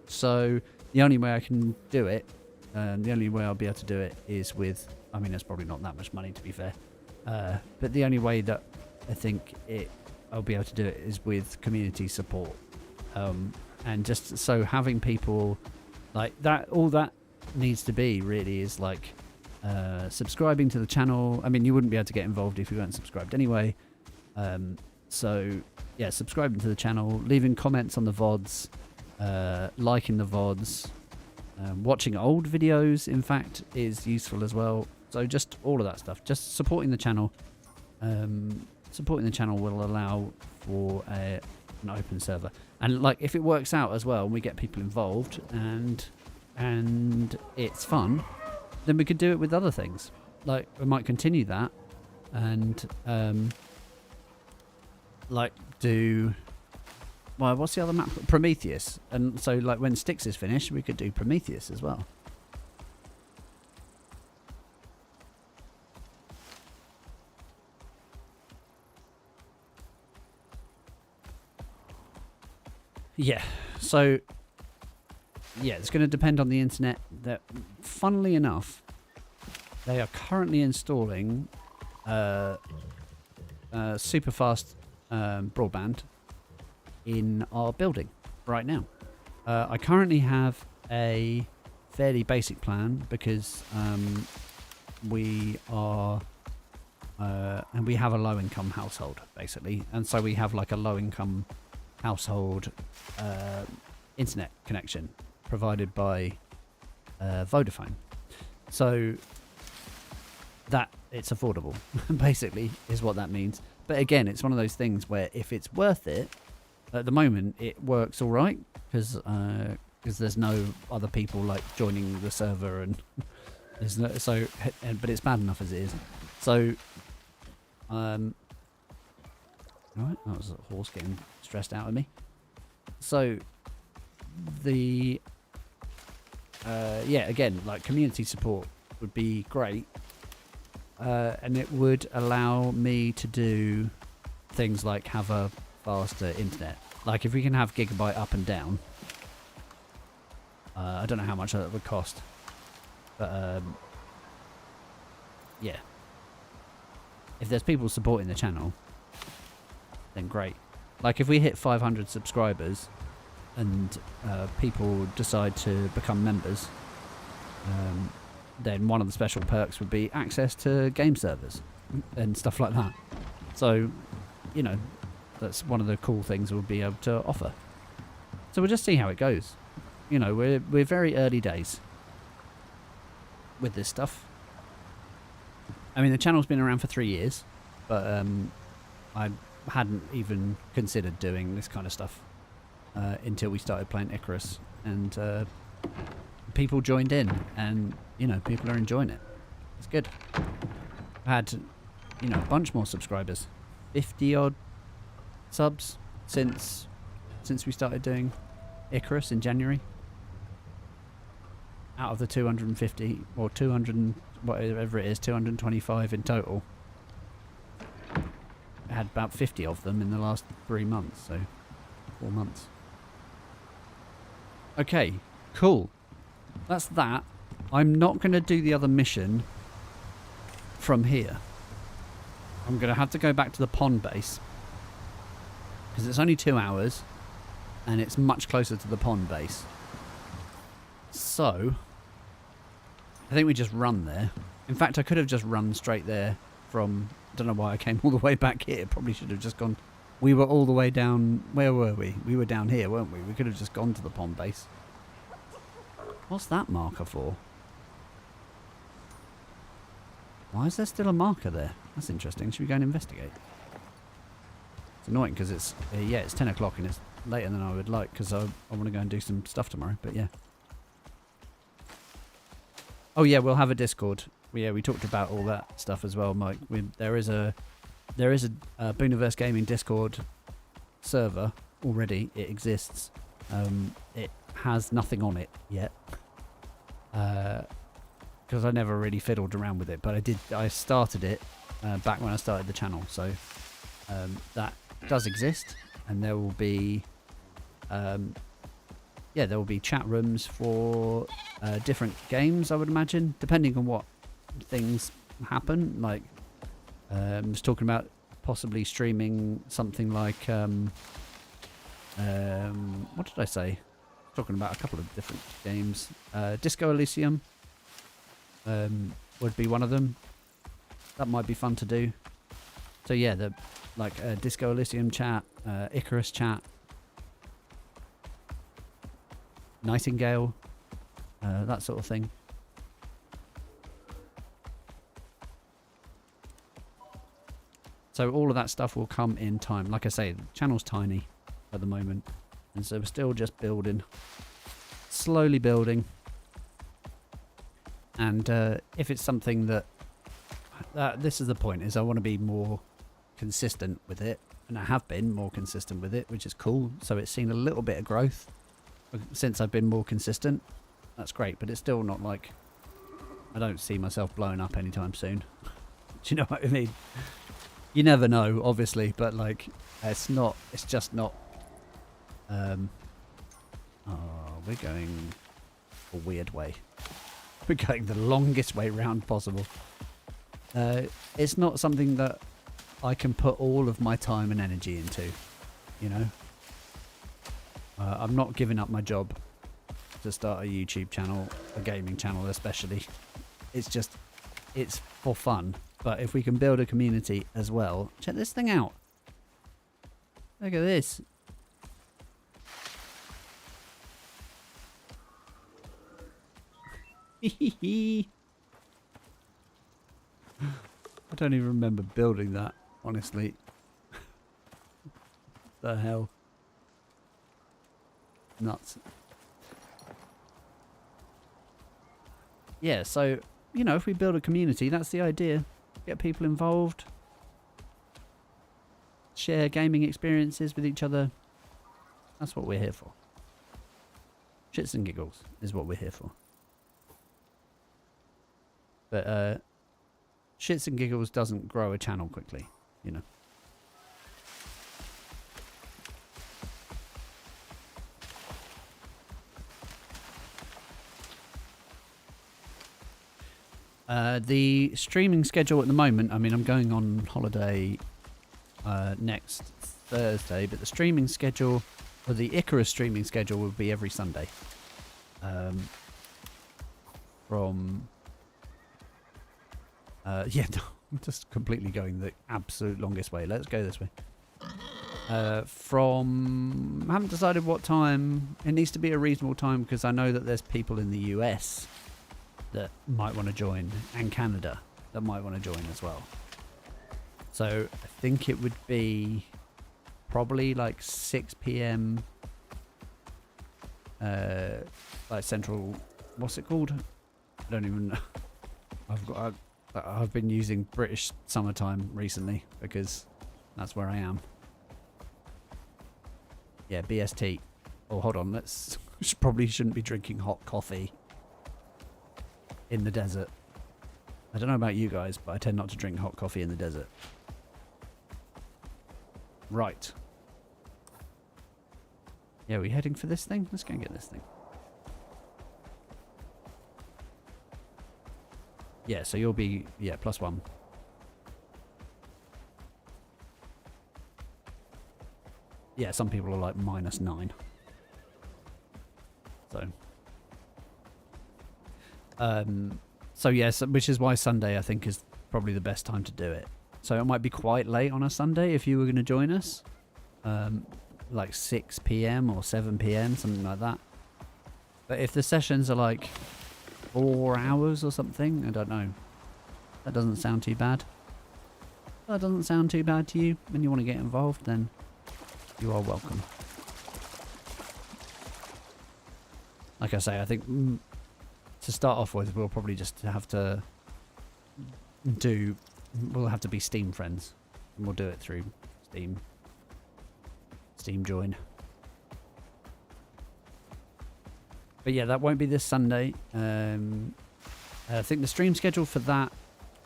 So the only way I can do it, the only way I'll be able to do it is with, I mean, it's probably not that much money to be fair, but the only way that I think I'll be able to do it is with community support, and just so having people like that, all that needs to be really is like subscribing to the channel. I mean, you wouldn't be able to get involved if you weren't subscribed anyway, so yeah, subscribing to the channel, leaving comments on the VODs, liking the VODs, watching old videos in fact is useful as well. So just all of that stuff, just supporting the channel. Supporting the channel will allow for an open server, and like if it works out as well and we get people involved and it's fun, then we could do it with other things. Like we might continue that and like do Well, what's the other map? Prometheus. And so, like, when Styx is finished, we could do Prometheus as well. Yeah, so yeah, it's going to depend on the internet. That, funnily enough, they are currently installing super fast broadband in our building right now. I currently have a fairly basic plan because we are and we have a low income household basically, and so we have like a low income household internet connection provided by Vodafone, so that it's affordable basically is what that means. But again, it's one of those things where if it's worth it, at the moment it works all right because there's no other people like joining the server, and there's no, so but it's bad enough as it is. So right, that was a horse getting stressed out of me. So the yeah, again, like community support would be great, and it would allow me to do things like have a faster internet. Like if we can have gigabyte up and down, I don't know how much that would cost, but yeah, if there's people supporting the channel, then great. Like if we hit 500 subscribers and people decide to become members, then one of the special perks would be access to game servers and stuff like that. So, you know, that's one of the cool things we'll be able to offer. So we'll just see how it goes. You know, we're very early days with this stuff. I mean, the channel's been around for 3 years, but I hadn't even considered doing this kind of stuff until we started playing ICARUS, and people joined in, and you know, people are enjoying it. It's good. I had, you know, a bunch more subscribers, 50 odd subs since we started doing ICARUS in January. Out of the 250 or 200, whatever it is, 225 in total. I had about 50 of them in the last 3 months, so 4 months. Okay, cool. That's that. I'm not going to do the other mission from here. I'm going to have to go back to the pond base because it's only 2 hours and it's much closer to the pond base. So I think we just run there. In fact, I could have just run straight there from... I don't know why I came all the way back here. Probably should have just gone... We were all the way down... Where were we? We were down here, weren't we? We could have just gone to the pond base. What's that marker for? Why is there still a marker there? That's interesting. Should we go and investigate? It's annoying because it's... yeah, it's 10 o'clock and it's later than I would like because I want to go and do some stuff tomorrow. But yeah. Oh yeah, we'll have a Discord. Yeah, we talked about all that stuff as well, Mike. There is a Booniverse Gaming Discord server already. It exists. It has nothing on it yet because I never really fiddled around with it. But I started it back when I started the channel, so that does exist, and there will be yeah, there will be chat rooms for different games, I would imagine, depending on what things happen. Like I was talking about possibly streaming something like what did I say? Talking about a couple of different games. Disco Elysium would be one of them. That might be fun to do. So yeah, the like Disco Elysium chat, ICARUS chat, Nightingale, that sort of thing. So all of that stuff will come in time. Like I say, the channel's tiny at the moment, and so we're still just building, slowly building. And if it's something that this is the point, is I want to be more consistent with it, and I have been more consistent with it, which is cool. So it's seen a little bit of growth since I've been more consistent. That's great, but it's still not like I don't see myself blowing up anytime soon. Do you know what I mean? You never know, obviously, but like it's just not. We're going a weird way. We're going the longest way round possible. It's not something that I can put all of my time and energy into, you know. I'm not giving up my job to start a YouTube channel, a gaming channel especially. It's for fun. But if we can build a community as well, check this thing out. Look at this. I don't even remember building that, honestly. The hell. Nuts. Yeah, so, you know, if we build a community, that's the idea. Get people involved. Share gaming experiences with each other. That's what we're here for. Shits and giggles is what we're here for. But shits and giggles doesn't grow a channel quickly, you know. The streaming schedule at the moment, I mean, I'm going on holiday next Thursday, but the streaming schedule, or the ICARUS streaming schedule, will be every Sunday. Yeah, no, I'm just completely going the absolute longest way. Let's go this way. I haven't decided what time. It needs to be a reasonable time because I know that there's people in the US that might want to join, and Canada that might want to join as well. So I think it would be probably like 6 p.m. Like central. What's it called? I don't even know. I've been using British summertime recently because that's where I am. Yeah, BST. Oh, hold on. Probably shouldn't be drinking hot coffee in the desert. I don't know about you guys, but I tend not to drink hot coffee in the desert. Right. Yeah, are we heading for this thing? Let's go and get this thing. Yeah, so you'll be, yeah, +1. Yeah, some people are like -9. So yes, which is why Sunday I think is probably the best time to do it. So it might be quite late on a Sunday if you were going to join us. Like 6 p.m. or 7 p.m, something like that. But if the sessions are like 4 hours or something, I don't know. That doesn't sound too bad. That doesn't sound too bad to you when you want to get involved, then you are welcome. Like I say, I think to start off with, we'll probably just have to we'll have to be Steam friends. And we'll do it through Steam join. But yeah, that won't be this Sunday. I think the stream schedule for that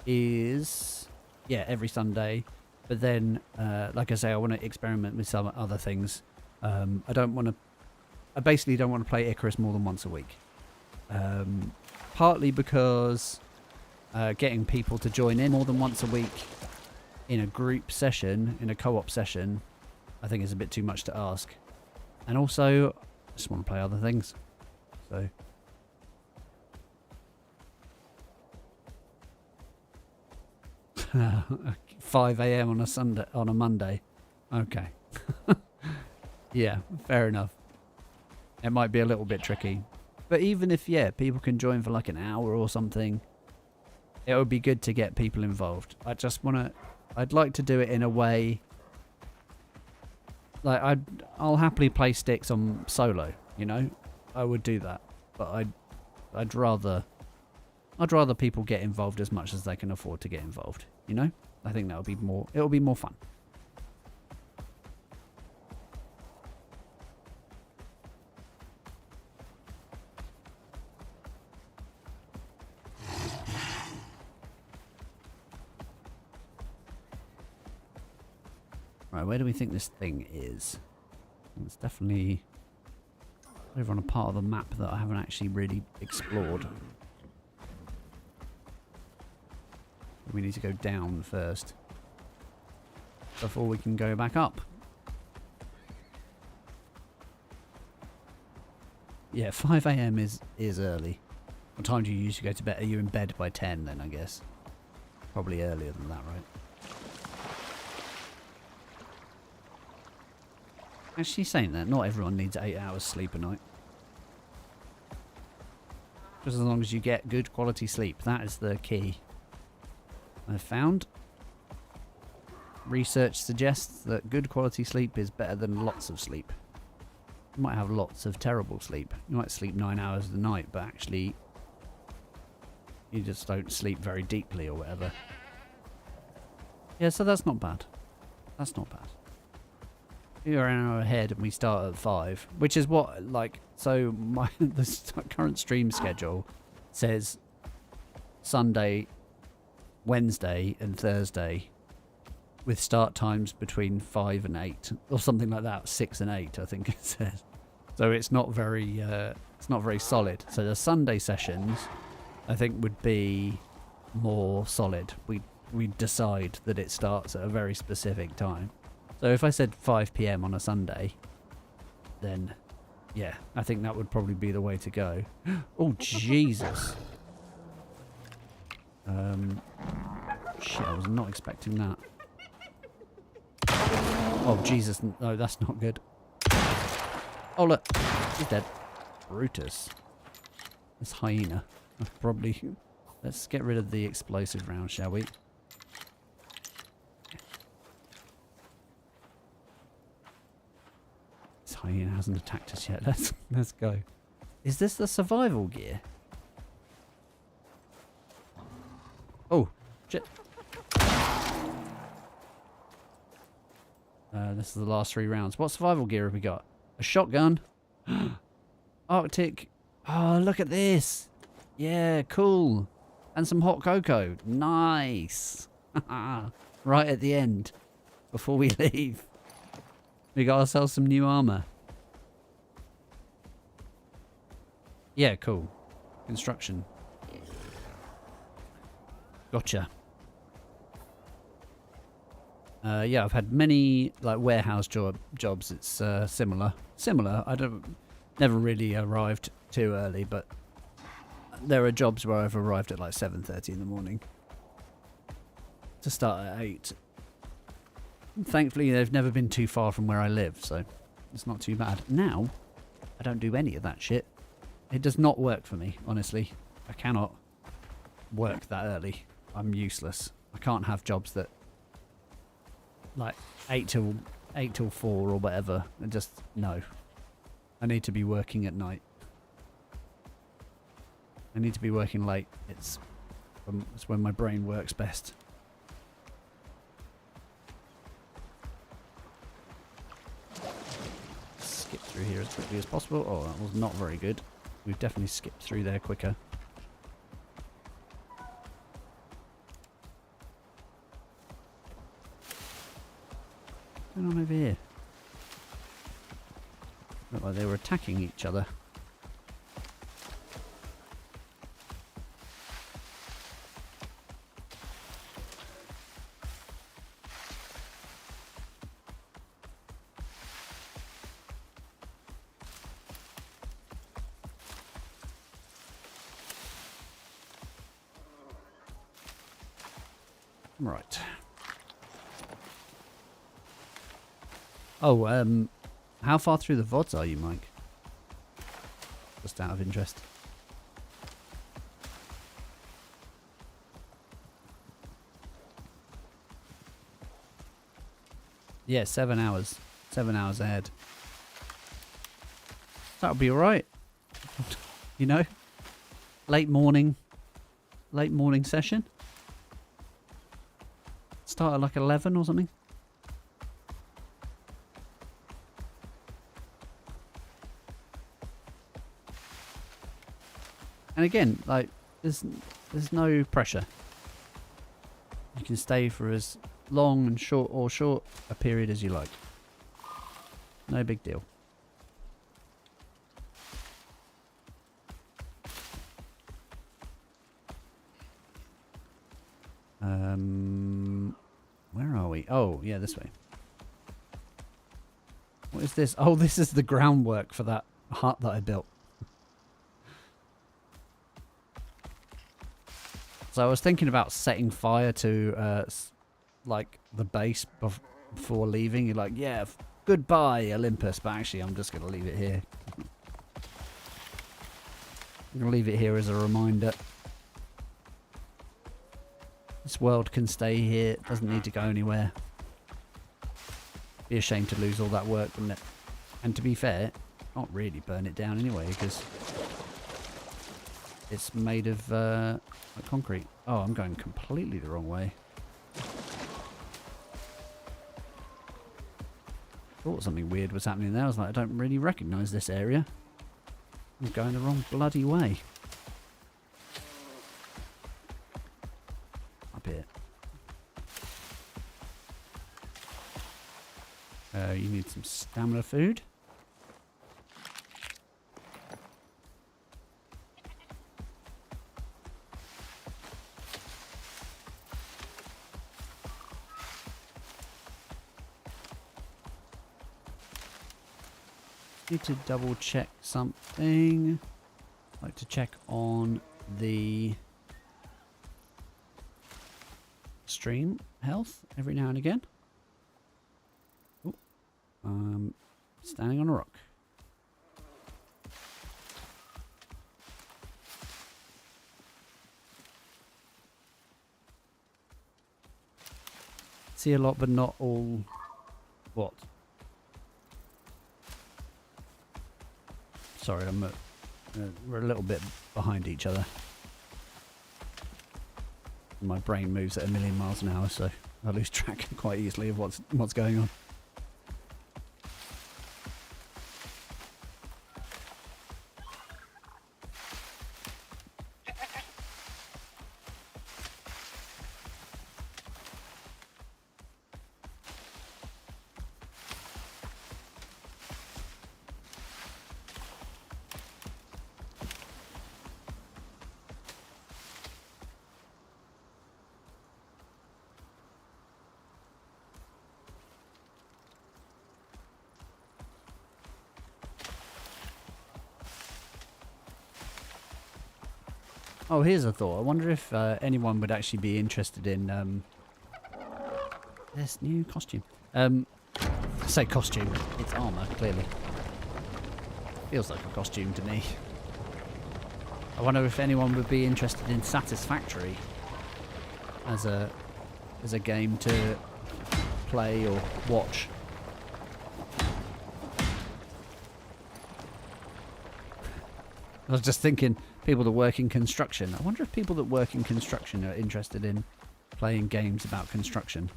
is, yeah, every Sunday. But then, like I say, I want to experiment with some other things. I basically don't want to play ICARUS more than once a week. Partly because getting people to join in more than once a week in a group session, in a co-op session, I think is a bit too much to ask. And also, I just want to play other things. So 5 a.m. on a Monday. Okay. Yeah, fair enough. It might be a little bit tricky. But even if, yeah, people can join for like an hour or something, it would be good to get people involved. I'd like to do it in a way, like I'll happily play sticks on solo, you know? I would do that. But I'd rather people get involved as much as they can afford to get involved, you know? I think it'll be more fun. Right, where do we think this thing is? It's definitely over on a part of the map that I haven't actually really explored. We need to go down first before we can go back up. Yeah, 5 AM is early. What time do you usually go to bed? Are you in bed by 10 then, I guess? Probably earlier than that, right? Actually, saying that, not everyone needs 8 hours sleep a night. Just as long as you get good quality sleep. That is the key. I've found. Research suggests that good quality sleep is better than lots of sleep. You might have lots of terrible sleep. You might sleep 9 hours a night, but actually you just don't sleep very deeply or whatever. Yeah, so that's not bad. That's not bad. You're an hour ahead and we start at 5, which is what, like, so the current stream schedule says Sunday, Wednesday and Thursday with start times between 5 and 8 or something like that. 6 and 8, I think it says. So it's not very solid. So the Sunday sessions, I think, would be more solid. We decide that it starts at a very specific time. So if I said 5 PM on a Sunday, then yeah, I think that would probably be the way to go. Oh Jesus! Shit, I was not expecting that. Oh Jesus! No, that's not good. Oh look, he's dead. Brutus. This hyena. I'd probably. Let's get rid of the explosive round, shall we? This hyena hasn't attacked us yet. Let's go. Is this the survival gear? Oh, shit. This is the last 3 rounds. What survival gear have we got? A shotgun. Arctic. Oh, look at this. Yeah, cool. And some hot cocoa. Nice. Right at the end. Before we leave. We got ourselves some new armor. Yeah, cool. Construction. Gotcha. Yeah, I've had many like warehouse jobs. It's similar. I never really arrived too early, but there are jobs where I've arrived at like 7:30 in the morning to start at 8. Thankfully, they've never been too far from where I live, so it's not too bad. Now, I don't do any of that shit. It does not work for me, honestly. I cannot work that early. I'm useless. I can't have jobs that like 8 till 4 or whatever. I just no. I need to be working at night. I need to be working late. It's when my brain works best. Skip through here as quickly as possible. Oh, that was not very good. We've definitely skipped through there quicker. What's going on over here? Looked like they were attacking each other. Right. Oh, how far through the VODs are you, Mike? Just out of interest. Yeah, 7 hours. 7 hours ahead. That'll be alright. You know? Late morning session. Start at like 11 or something. And again, like, there's no pressure. You can stay for as long and short, or short a period as you like. No big deal. Where are we? Oh, yeah, this way. What is this? Oh, this is the groundwork for that hut that I built. So I was thinking about setting fire to, like, the base before leaving. You're like, yeah, goodbye, Olympus. But actually, I'm just going to leave it here. I'm going to leave it here as a reminder. This world can stay here. It doesn't need to go anywhere. Be a shame to lose all that work, wouldn't it? And to be fair, not really burn it down anyway, because it's made of concrete. Oh, I'm going completely the wrong way. Thought something weird was happening there. I was like, I don't really recognise this area. I'm going the wrong bloody way. Up here. You need some stamina food. Need to double check something. I'd like to check on the stream health every now and again. Standing on a rock. See a lot, but not all. What? Sorry, we're a little bit behind each other. My brain moves at 1,000,000 miles an hour, so I lose track quite easily of what's going on. Oh, here's a thought. I wonder if anyone would actually be interested in this new costume. I say costume. It's armour, clearly. Feels like a costume to me. I wonder if anyone would be interested in Satisfactory as a game to play or watch. I was just thinking, people that work in construction. I wonder if people that work in construction are interested in playing games about construction.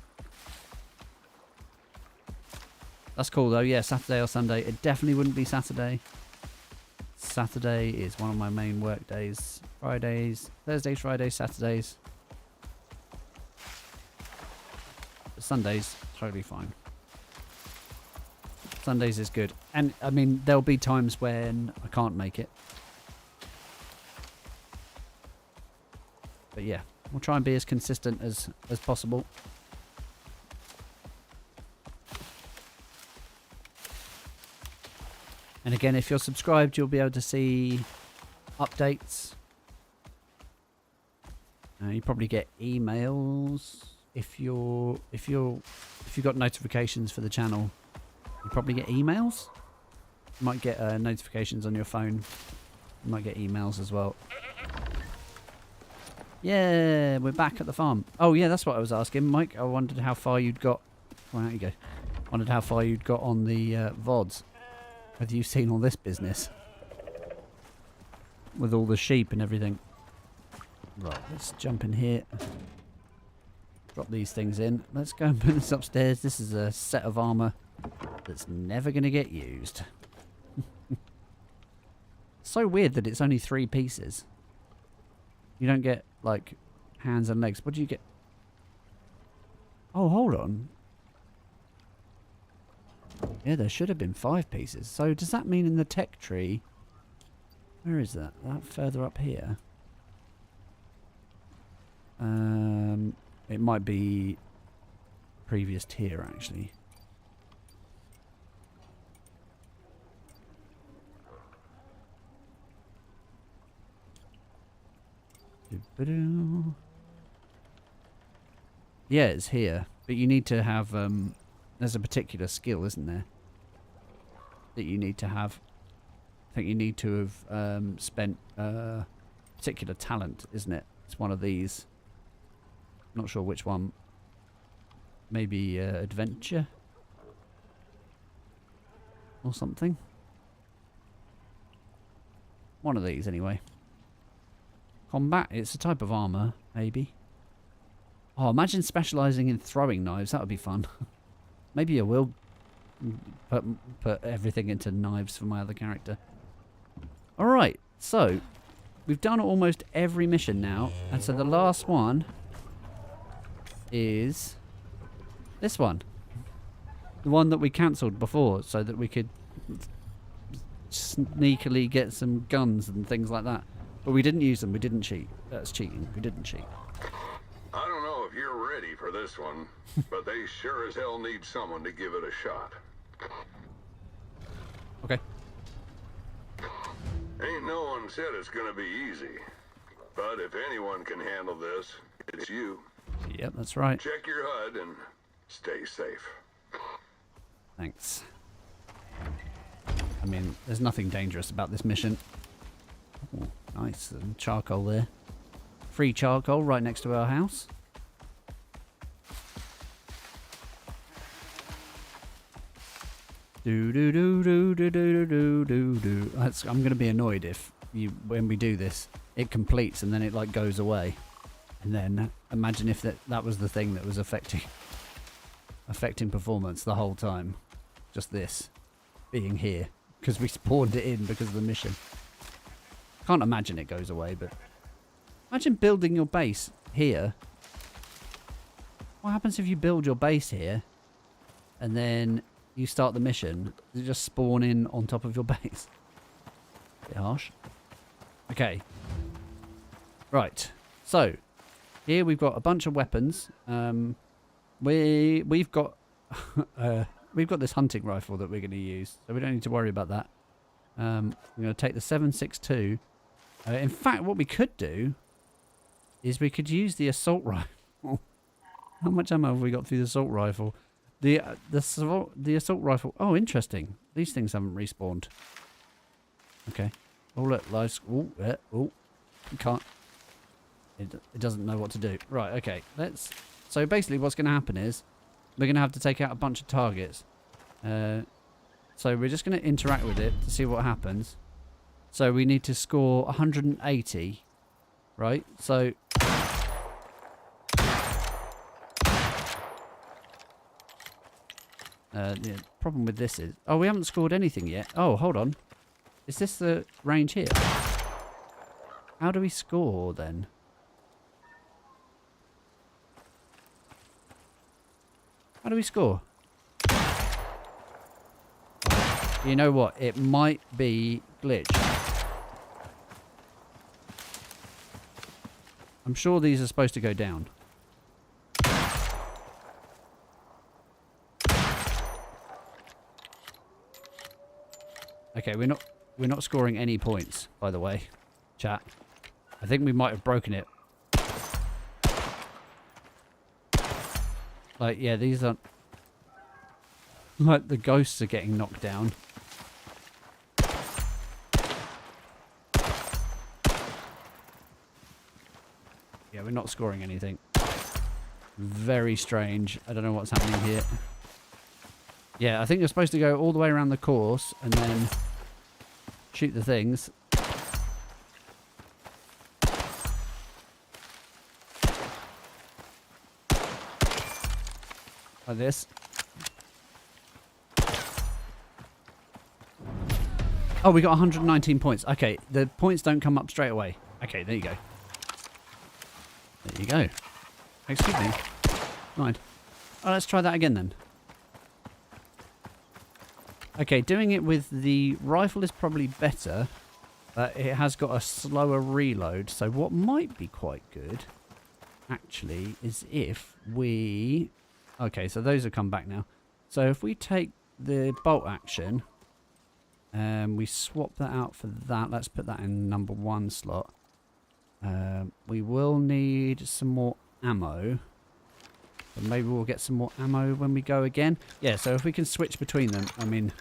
That's cool though, yeah, Saturday or Sunday. It definitely wouldn't be Saturday. Saturday is one of my main work days. Fridays, Thursdays, Fridays, Saturdays. But Sundays, totally fine. Sundays is good. And, I mean, there'll be times when I can't make it. But yeah, we'll try and be as consistent as possible. And again, if you're subscribed, you'll be able to see updates. You probably get emails if you've got notifications for the channel. You probably get emails. You might get notifications on your phone. You might get emails as well. Yeah, we're back at the farm. Oh yeah, that's what I was asking, Mike. I wondered how far you'd got. Well, there you go. Wondered how far you'd got on the VODs. Have you seen all this business? With all the sheep and everything. Right, let's jump in here. Drop these things in. Let's go and put this upstairs. This is a set of armour that's never going to get used. So weird that it's only 3 pieces. You don't get, like, hands and legs. What do you get? Oh, hold on. Yeah, there should have been 5 pieces. So does that mean in the tech tree... Where is that? That further up here? It might be previous tier, actually. Yeah, it's here. But you need to have... there's a particular skill, isn't there? That you need to have. I think you need to have spent particular talent, isn't it? It's one of these. Not sure which one. Maybe adventure? Or something? One of these, anyway. Combat, it's a type of armour, maybe. Oh, imagine specialising in throwing knives. That would be fun. Maybe I will put everything into knives for my other character. Alright, so we've done almost every mission now. And so the last one is this one. The one that we cancelled before so that we could sneakily get some guns and things like that. But we didn't use them. We didn't cheat. That's cheating. We didn't cheat. I don't know if you're ready for this one, but they sure as hell need someone to give it a shot. Okay. Ain't no one said it's gonna be easy. But if anyone can handle this, it's you. Yep, that's right. Check your HUD and stay safe. Thanks. I mean, there's nothing dangerous about this mission. Oh, nice. Charcoal there. Free charcoal right next to our house. Do do do do do do do do do. I'm gonna be annoyed if when we do this, it completes and then it like goes away. And then imagine if that was the thing that was affecting performance the whole time. Just this being here because we spawned it in because of the mission. Can't imagine it goes away, but imagine building your base here. What happens if you build your base here and then you start the mission? Does it just spawn in on top of your base? Bit harsh. Okay. Right. So here we've got a bunch of weapons. We've got we've got this hunting rifle that we're going to use, so we don't need to worry about that. I'm going to take the 7.62. In fact, what we could do is we could use the assault rifle. How much ammo have we got through the assault rifle? The assault rifle. Oh, interesting. These things haven't respawned. Okay. Oh look, live. Oh, oh, you can't. It doesn't know what to do. Right. Okay. Let's. So basically, what's going to happen is we're going to have to take out a bunch of targets. So we're just going to interact with it to see what happens. So we need to score 180, right? So the problem with this is, oh, we haven't scored anything yet. Oh, hold on. Is this the range here? How do we score then? How do we score? You know what? It might be glitched. I'm sure these are supposed to go down. Okay, we're not scoring any points, by the way, chat. I think we might have broken it. Like, yeah, these aren't... Like, the ghosts are getting knocked down. Yeah, we're not scoring anything. Very strange. I don't know what's happening here. Yeah, I think you're supposed to go all the way around the course and then shoot the things. Like this. Oh, we got 119 points. Okay, the points don't come up straight away. Okay, there you go. There you go. Excuse me. Mind. Oh, let's try that again then. Okay, doing it with the rifle is probably better, but it has got a slower reload. So what might be quite good, actually, is if we... Okay, so those have come back now. So if we take the bolt action and we swap that out for that, let's put that in number 1 slot. We will need some more ammo. But maybe we'll get some more ammo when we go again. Yeah, so if we can switch between them, I mean,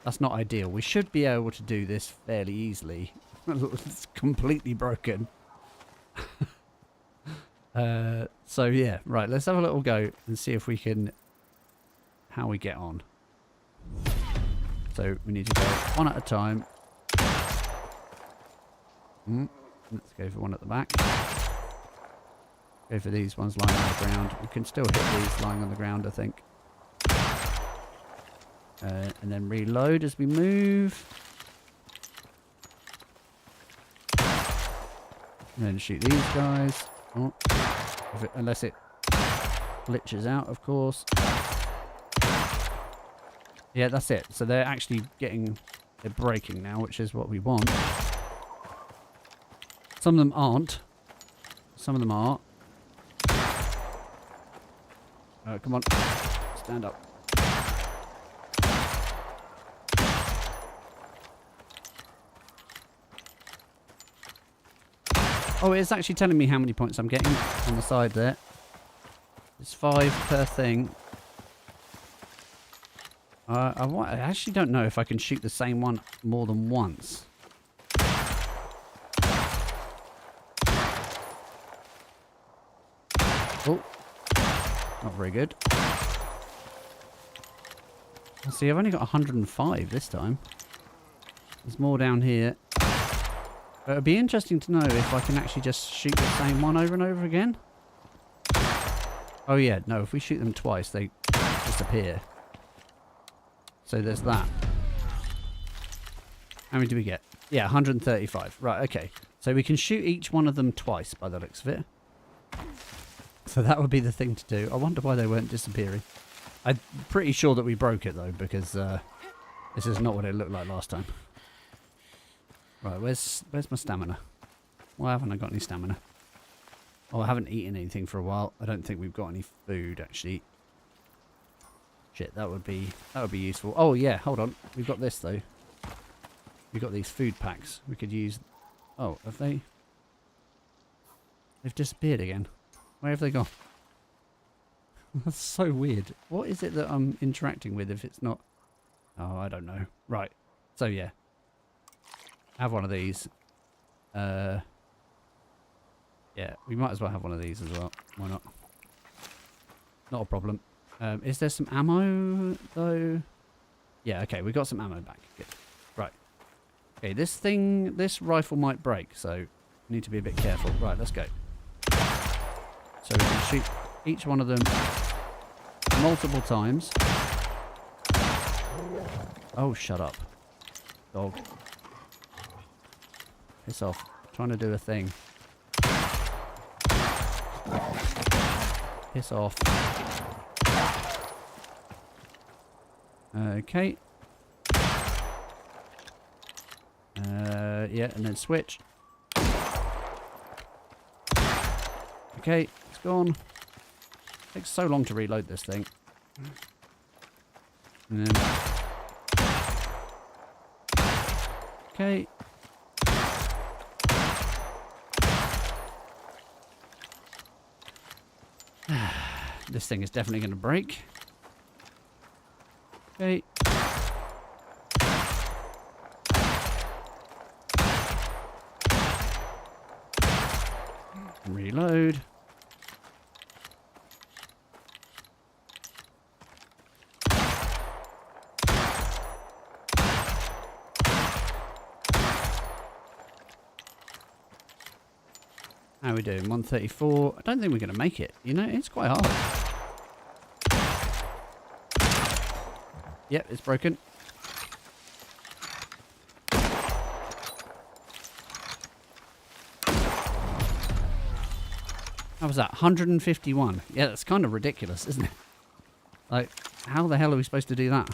that's not ideal. We should be able to do this fairly easily. It's completely broken. So yeah, right, let's have a little go and see if we can, how we get on. So we need to go one at a time. Let's go for one at the back. Go for these ones lying on the ground. We can still hit these lying on the ground, I think. And then reload as we move. And then shoot these guys. Oh. Unless it glitches out, of course. Yeah, that's it. So they're actually getting... They're breaking now, which is what we want. Some of them aren't. Some of them are. Come on. Stand up. Oh, it's actually telling me how many points I'm getting on the side there. It's 5 per thing. I actually don't know if I can shoot the same one more than once. Oh. Not very good. See, I've only got 105 this time. There's more down here. But it'd be interesting to know if I can actually just shoot the same one over and over again. Oh yeah, no, if we shoot them twice, they disappear. So there's that. How many do we get? Yeah, 135. Right, okay. So we can shoot each one of them twice by the looks of it. So that would be the thing to do. I wonder why they weren't disappearing. I'm pretty sure that we broke it though, because this is not what it looked like last time. Right, where's my stamina? Why haven't I got any stamina? Oh, I haven't eaten anything for a while. I don't think we've got any food actually. Shit, that would be useful. Oh yeah, hold on. We've got this though. We've got these food packs. We could use. Oh, have they? They've disappeared again. Where have they gone? That's so weird. What is it that I'm interacting with if it's not... Oh, I don't know. Right. So, yeah. Have one of these. Yeah, we might as well have one of these as well. Why not? Not a problem. Is there some ammo, though? Yeah, okay. We got some ammo back. Good. Right. Okay, this rifle might break, so we need to be a bit careful. Right, let's go. So we can shoot each one of them multiple times. Oh, shut up. Dog. Piss off. I'm trying to do a thing. Piss off. Okay. Yeah, and then switch. Okay, it's gone. Takes so long to reload this thing. And then... Okay. This thing is definitely going to break. Okay. Reload. How are we doing? 134. I don't think we're going to make it. You know, it's quite hard. Yep, it's broken. How was that? 151. Yeah, that's kind of ridiculous, isn't it? Like, how the hell are we supposed to do that?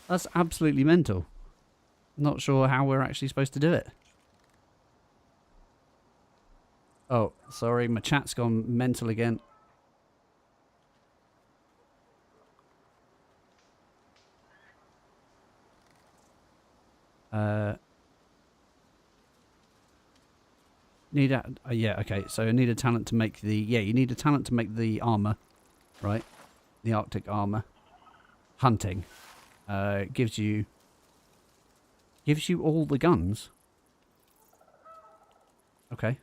That's absolutely mental. Not sure how we're actually supposed to do it. Oh, sorry, my chat's gone mental again. Need a yeah, okay. So I need a talent to make the you need a talent to make the armor, right? The Arctic armor. Hunting gives you all the guns. Okay.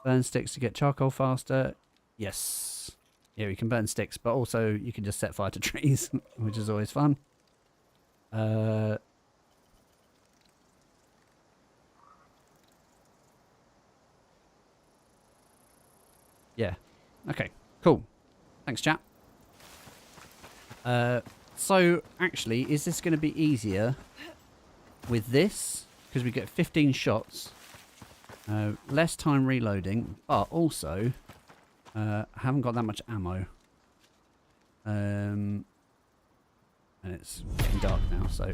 Burn sticks to get charcoal faster. Yes. Yeah, we can burn sticks, but also you can just set fire to trees, which is always fun. Yeah. Okay. Cool. Thanks, chat. So, actually, is this going to be easier with this? Because we get 15 shots. Less time reloading, but also haven't got that much ammo. And it's getting dark now, so...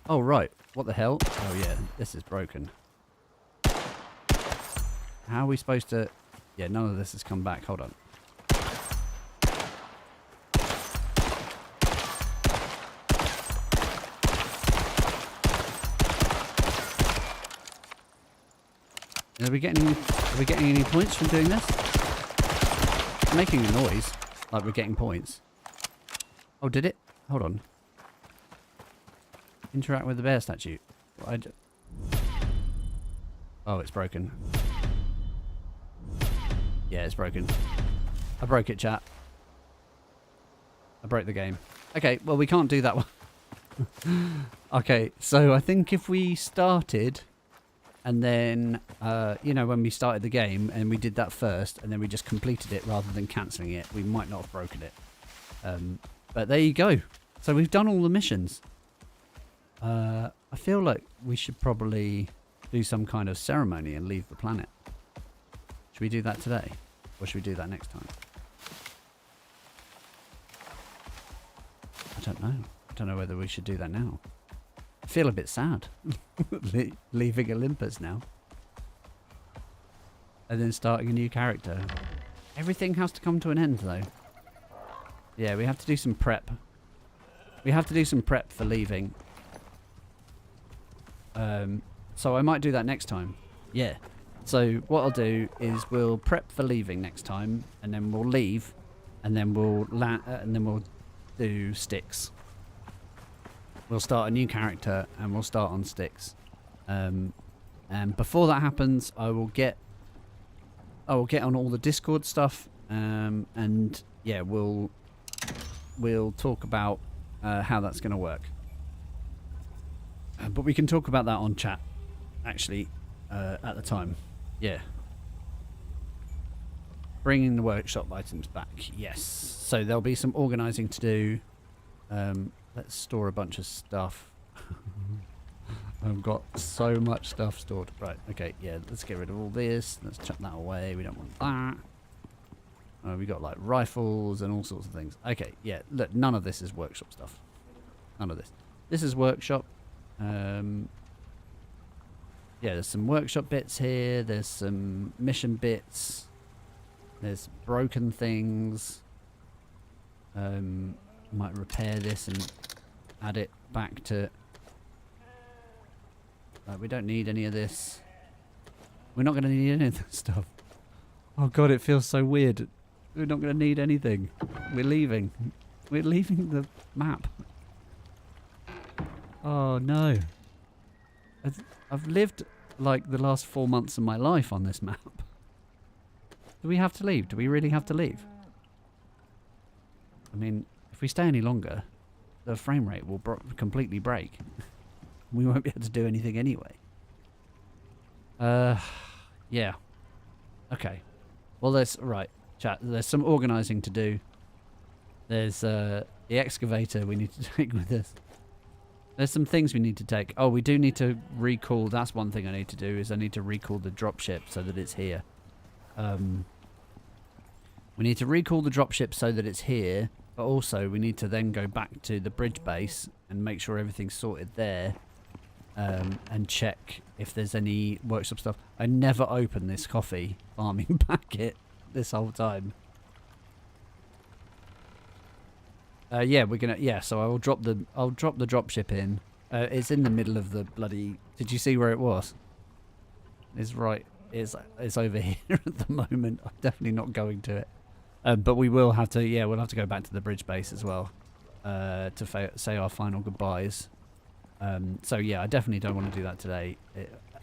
Oh, right. What the hell? Oh, yeah. This is broken. How are we supposed to... Yeah, none of this has come back. Hold on. Are we getting any points from doing this? It's making a noise, like we're getting points. Oh, did it? Hold on. Interact with the bear statue. Oh, it's broken. Yeah, it's broken. I broke it, chat. I broke the game. Okay, well, we can't do that one. Okay, so I think if we started... And then, you know, when we started the game and we did that first and then we just completed it rather than cancelling it, we might not have broken it. But there you go. So we've done all the missions. I feel like we should probably do some kind of ceremony and leave the planet. Should we do that today? Or should we do that next time? I don't know. I don't know whether we should do that now. I feel a bit sad leaving Olympus now and then starting a new character. Everything has to come to an end though. Yeah, we have to do some prep. We have to do some prep for leaving. So I might do that next time. Yeah. So what I'll do is we'll prep for leaving next time and then we'll leave and then we'll do sticks. We'll start a new character and we'll start on sticks. And before that happens, I will get on all the Discord stuff. And yeah, we'll talk about how that's going to work. But we can talk about that on chat, actually, at the time. Yeah. Bringing the workshop items back. Yes. So there'll be some organising to do. Let's store a bunch of stuff. I've got so much stuff stored. Right, okay, yeah, let's get rid of all this. Let's chuck that away. We don't want that. We got like rifles and all sorts of things. Okay, yeah, look, none of this is workshop stuff. None of this. This is workshop. Yeah, there's some workshop bits here. There's some mission bits. There's broken things. Might repair this and add it back to... we don't need any of this. We're not going to need any of this stuff. Oh god, it feels so weird. We're not going to need anything. We're leaving. We're leaving the map. Oh no. I've lived like the last 4 months of my life on this map. Do we have to leave? Do we really have to leave? I mean... If we stay any longer, the frame rate will completely break. We won't be able to do anything anyway. Yeah. Okay. Well, right, chat. There's some organising to do. There's the excavator we need to take with us. There's some things we need to take. Oh, we do need to recall. That's one thing I need to do is I need to recall the dropship so that it's here. We need to recall the dropship so that it's here, but also we need to then go back to the bridge base and make sure everything's sorted there, and check if there's any workshop stuff. I never opened this coffee farming packet this whole time. Yeah, we're gonna. Yeah, so I'll drop the dropship in. It's in the middle of the bloody. Did you see where it was? It's right. It's over here at the moment. I'm definitely not going to it. But we will have to, yeah, we'll have to go back to the bridge base as well to say our final goodbyes. So yeah, I definitely don't want to do that today.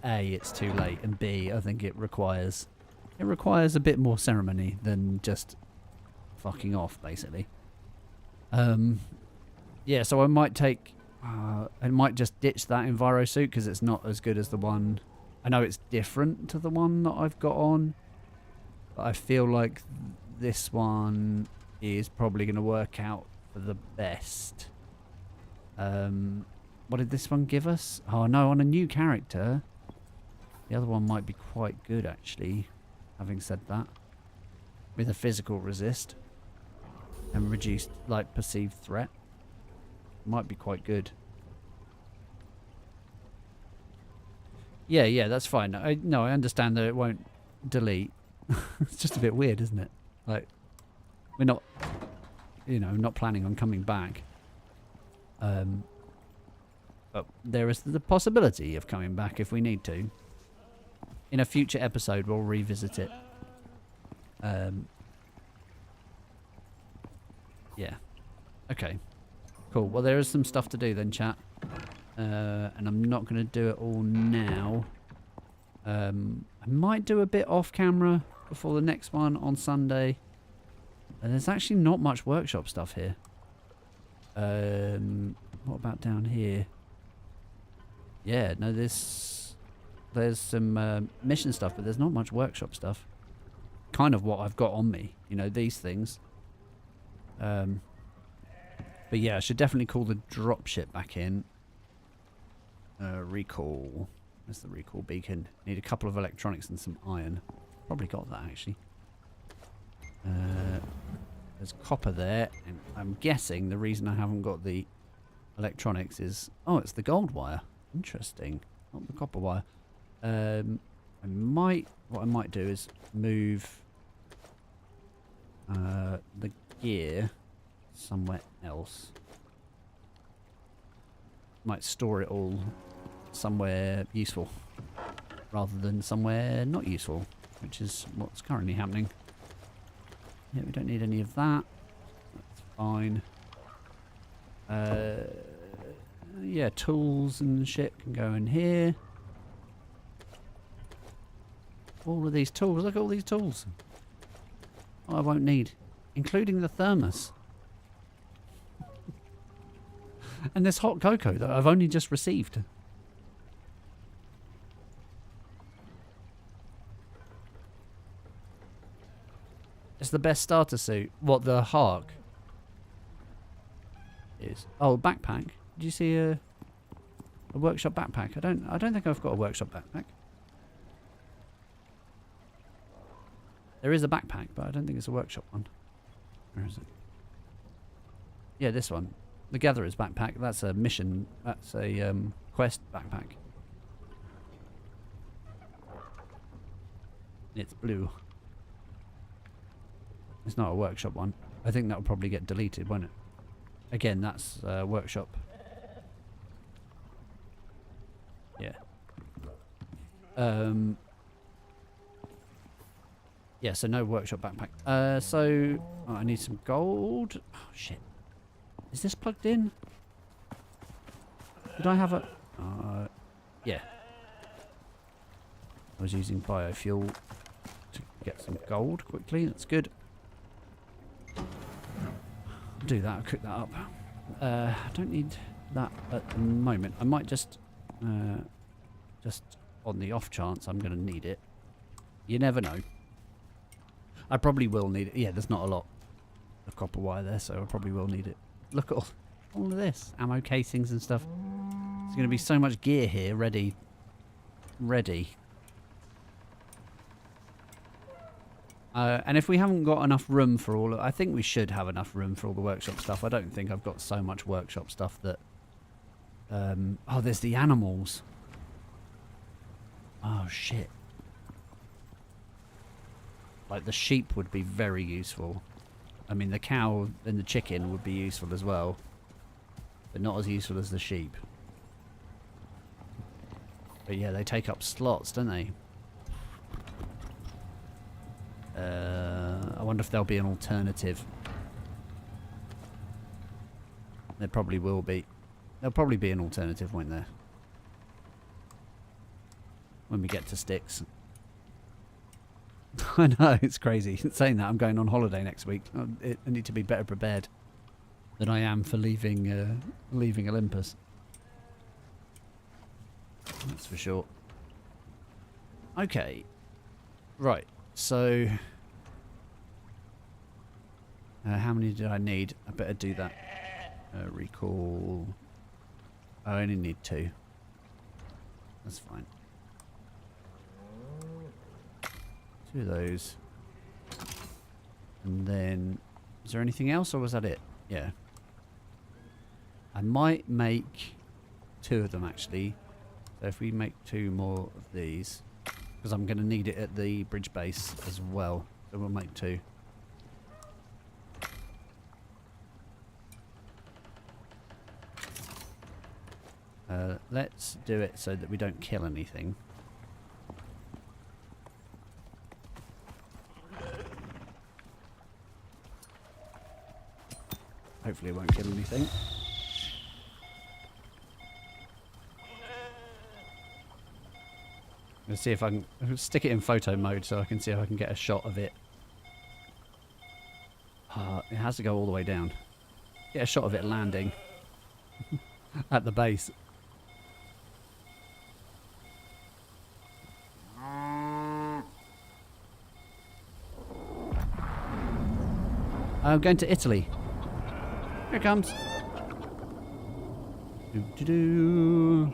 A, it's too late, and B, I think it requires a bit more ceremony than just fucking off, basically. Yeah, so I might just ditch that Enviro suit because it's not as good as the one. I know it's different to the one that I've got on, but I feel like this one is probably going to work out for the best. What did this one give us? Oh no, on a new character. The other one might be quite good actually, having said that. With a physical resist and reduced like perceived threat. Might be quite good. Yeah, that's fine. I understand that it won't delete. It's just a bit weird, isn't it? Like, we're not, not planning on coming back. But there is the possibility of coming back if we need to. In a future episode, we'll revisit it. Yeah. Okay. Cool. Well, there is some stuff to do then, chat. And I'm not going to do it all now. I might do a bit off camera before the next one on Sunday. There's actually not much workshop stuff here. What about down here? Yeah, no, there's some mission stuff, but there's not much workshop stuff. Kind of what I've got on me, these things. But yeah, I should definitely call the dropship back in. Recall. There's the recall beacon. Need a couple of electronics and some iron. Probably got that actually. There's copper there, and I'm guessing the reason I haven't got the electronics is it's the gold wire. Interesting, not the copper wire. What I might do is move the gear somewhere else. Might store it all somewhere useful rather than somewhere not useful, which is what's currently happening. Yeah, we don't need any of that. That's fine. Yeah, tools and shit can go in here. All of these tools. Look at all these tools. I won't need, including the thermos. And this hot cocoa that I've only just received. It's the best starter suit. What, the Hark is? Oh, backpack. Did you see a workshop backpack? I don't think I've got a workshop backpack. There is a backpack, but I don't think it's a workshop one. Where is it? Yeah, this one. The Gatherer's backpack. That's a mission. That's a quest backpack. It's blue. It's not a workshop one. I think that will probably get deleted, won't it? Again, that's workshop. Yeah. Yeah, so no workshop backpack. So I need some gold. Oh shit. Is this plugged in? Did I have a... yeah. I was using biofuel to get some gold quickly. That's good. I'll do that. I'll cook that up. I don't need that at the moment. I might just on the off chance I'm going to need it. You never know. I probably will need it. Yeah, there's not a lot of copper wire there, so I probably will need it. Look at all of this. Ammo casings and stuff. There's going to be so much gear here ready. And if we haven't got enough room for all... I think we should have enough room for all the workshop stuff. I don't think I've got so much workshop stuff that... oh, there's the animals. Oh, shit. Like, the sheep would be very useful. I mean, the cow and the chicken would be useful as well. But not as useful as the sheep. But yeah, they take up slots, don't they? I wonder if there'll be an alternative. There probably will be. There'll probably be an alternative, won't there? When we get to sticks. I know, it's crazy. Saying that, I'm going on holiday next week. I need to be better prepared than I am for leaving leaving Olympus. That's for sure. Okay. Right. So... how many did I need? I better do that. Recall... I only need 2. That's fine. 2 of those. And then... is there anything else or was that it? Yeah. I might make 2 of them actually. So if we make 2 more of these... because I'm going to need it at the bridge base as well. So we'll make 2. Let's do it so that we don't kill anything. Hopefully it won't kill anything. Let's see if I can stick it in photo mode so I can see if I can get a shot of it. It has to go all the way down. Get a shot of it landing at the base. I'm going to Italy. Here it comes. Doo-doo-doo.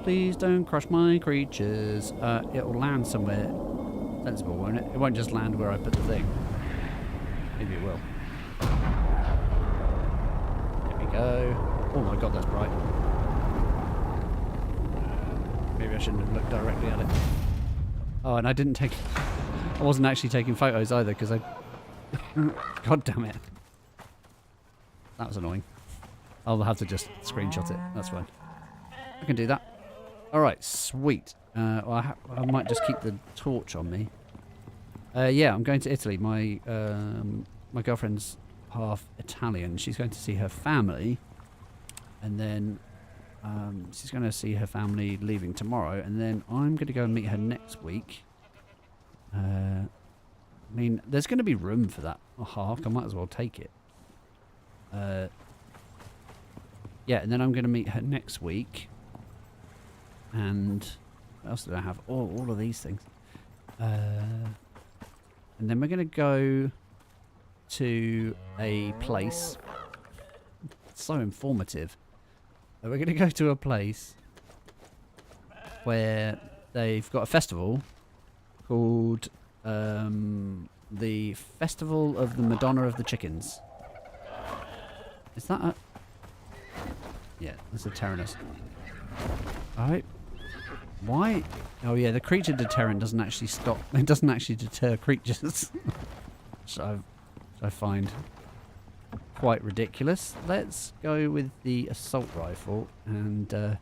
Please don't crush my creatures. It'll land somewhere sensible, won't it? It won't just land where I put the thing. Maybe it will. There we go. Oh my god, that's bright. Maybe I shouldn't have looked directly at it. Oh, and I didn't take... I wasn't actually taking photos either because I... God damn it. That was annoying. I'll have to just screenshot it. That's fine. I can do that. Alright, sweet. Well, I might just keep the torch on me. Yeah, I'm going to Italy. My my girlfriend's half Italian. She's going to see her family. And then she's going to see her family leaving tomorrow. And then I'm going to go and meet her next week. I mean, there's going to be room for that. Oh, I might as well take it. Yeah, and then I'm going to meet her next week. And what else did I have? Oh, all of these things. And then we're going to go to a place. It's so informative. We're going to go to a place where they've got a festival called the Festival of the Madonna of the Chickens. Is that a... yeah, that's a Tyrannus. Alright. Why? Oh yeah, the creature deterrent doesn't actually stop. It doesn't actually deter creatures. So I find quite ridiculous. Let's go with the assault rifle and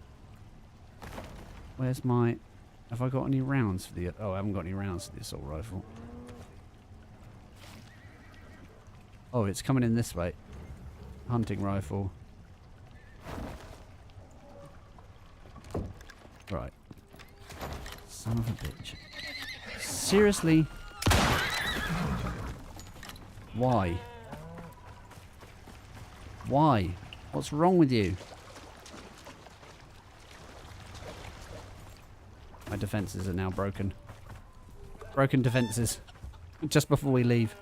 where's my... have I got any rounds for the... oh, I haven't got any rounds for the assault rifle. Oh, it's coming in this way. Hunting rifle. Right. Son of a bitch. Seriously? Why? Why? What's wrong with you? My defences are now broken. Broken defences. Just before we leave.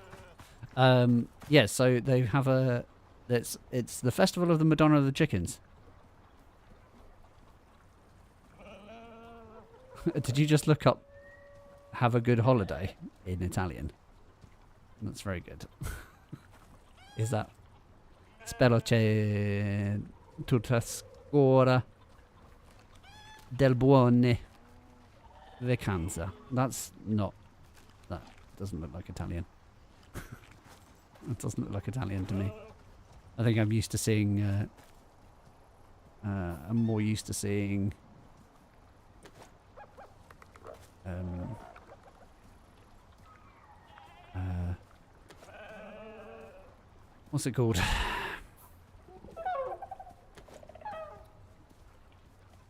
Yeah, so they have a... it's the Festival of the Madonna of the Chickens. Did you just look up "have a good holiday" in Italian? That's very good. Is that... Spero c'è tutta scuola del buone vacanza. That's not... That doesn't look like Italian. It doesn't look like Italian to me. I think I'm used to seeing... I'm more used to seeing... what's it called?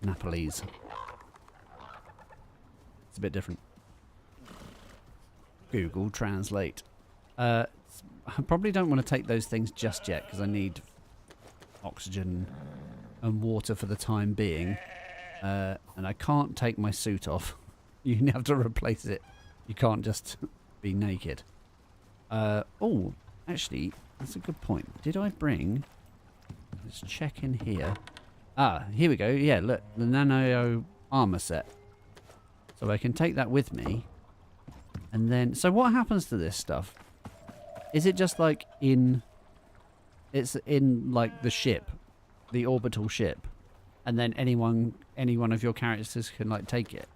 Nepalese. It's a bit different. Google Translate. I probably don't want to take those things just yet because I need oxygen and water for the time being. And I can't take my suit off. You have to replace it. You can't just be naked. Oh, actually, that's a good point. Did I bring... Let's check in here. Ah, here we go. Yeah, look. The nano armor set. So I can take that with me. And then... So what happens to this stuff? Is it just like in... It's in like the ship. The orbital ship. And then any one of your characters can like take it.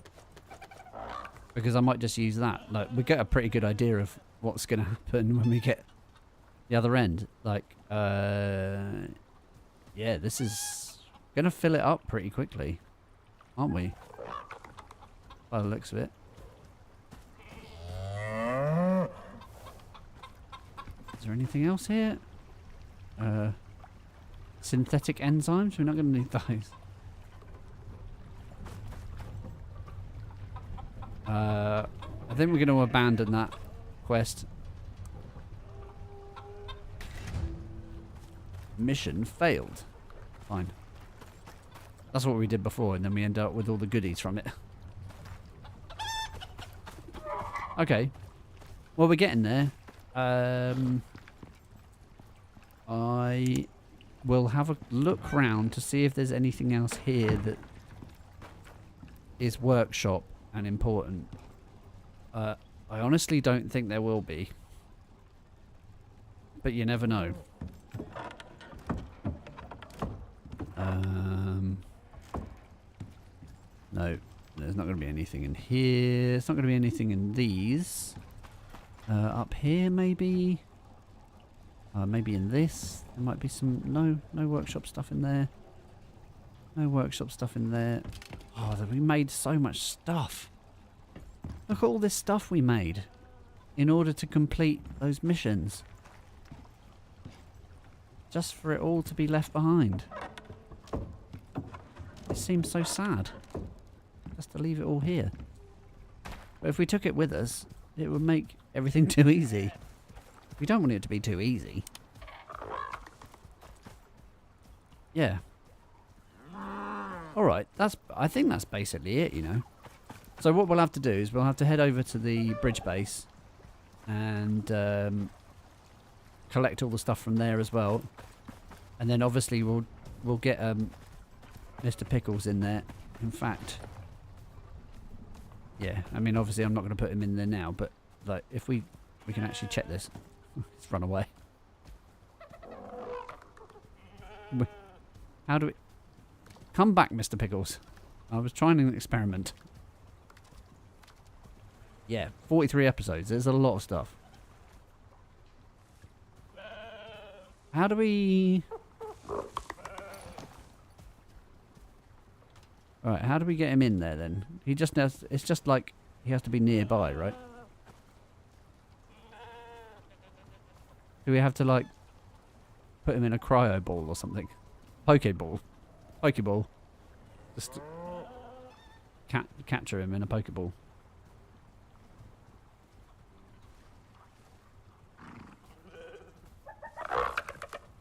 Because I might just use that. Like, we get a pretty good idea of what's going to happen when we get the other end. Like, yeah, this is going to fill it up pretty quickly. Aren't we? By the looks of it. Is there anything else here? Synthetic enzymes? We're not going to need those. I think we're going to abandon that quest. Mission failed. Fine. That's what we did before, and then we end up with all the goodies from it. Okay. Well, we're getting there. I will have a look round to see if there's anything else here that is workshop and important. I honestly don't think there will be. But you never know. No, there's not going to be anything in here. There's not going to be anything in these. Up here, maybe. Maybe in this. There might be some... No workshop stuff in there. No workshop stuff in there. Oh, we made so much stuff. Look at all this stuff we made in order to complete those missions. Just for it all to be left behind. It seems so sad. Just to leave it all here. But if we took it with us, it would make everything too easy. We don't want it to be too easy. Yeah. Alright, I think that's basically it, you know. So what we'll have to do is we'll have to head over to the bridge base and collect all the stuff from there as well. And then obviously we'll get Mr. Pickles in there. In fact, yeah, I mean obviously I'm not going to put him in there now, but like if we can actually check this. It's run away. How do we... Come back, Mr. Pickles. I was trying an experiment. Yeah, 43 episodes. There's a lot of stuff. How do we... Alright, how do we get him in there then? He just has... It's just like he has to be nearby, right? Do we have to like put him in a cryo ball or something? Pokeball. Pokeball. Just capture him in a Pokeball.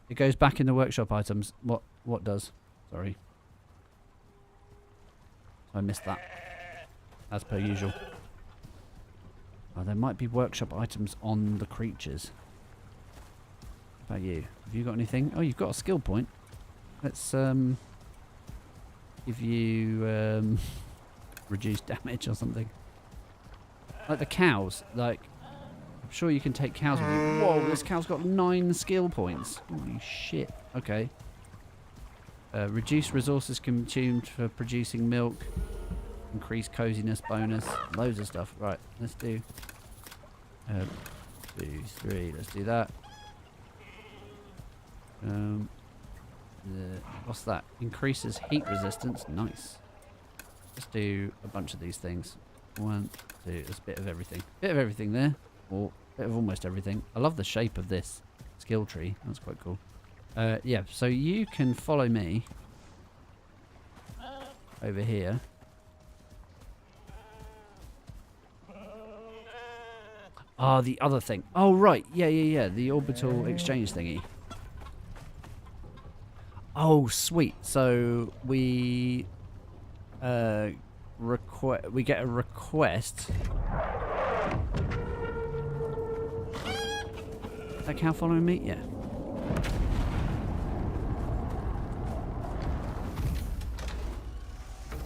It goes back in the workshop items. What does? Sorry. I missed that. As per usual. Oh, there might be workshop items on the creatures. What about you? Have you got anything? Oh, you've got a skill point. Let's give you reduced damage or something. Like the cows. Like, sure you can take cows with you. Whoa, this cow's got 9 skill points. Holy shit. Okay. Reduce resources consumed for producing milk. Increase coziness bonus. Loads of stuff. Right, let's do 2, 3. Let's do that. What's that? Increases heat resistance. Nice. Let's do a bunch of these things. 1, 2. There's a bit of everything. Bit of everything there. Or a bit of almost everything. I love the shape of this skill tree. That's quite cool. Yeah, so you can follow me over here. Ah, the other thing. Oh, right. Yeah. The orbital exchange thingy. Oh, sweet. So we we get a request. Is that cow following me? Yeah.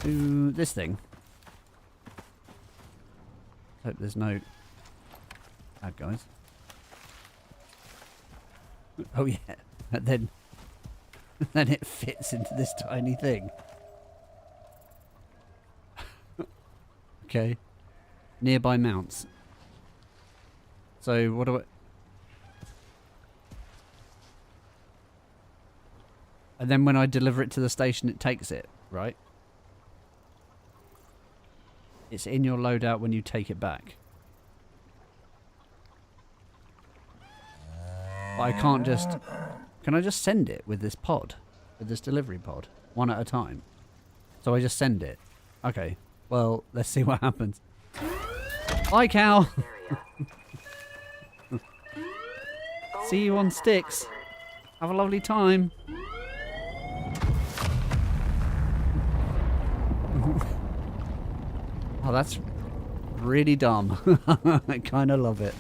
Do this thing. Hope there's no bad guys. Oh yeah, and then it fits into this tiny thing. Okay. Nearby mounts. So what do I... And then when I deliver it to the station, it takes it, right? It's in your loadout when you take it back. But I can't just... Can I just send it with this pod? With this delivery pod? One at a time? So I just send it? Okay. Well, let's see what happens. Bye, cow! See you on sticks. Have a lovely time. Oh, that's really dumb. I kind of love it.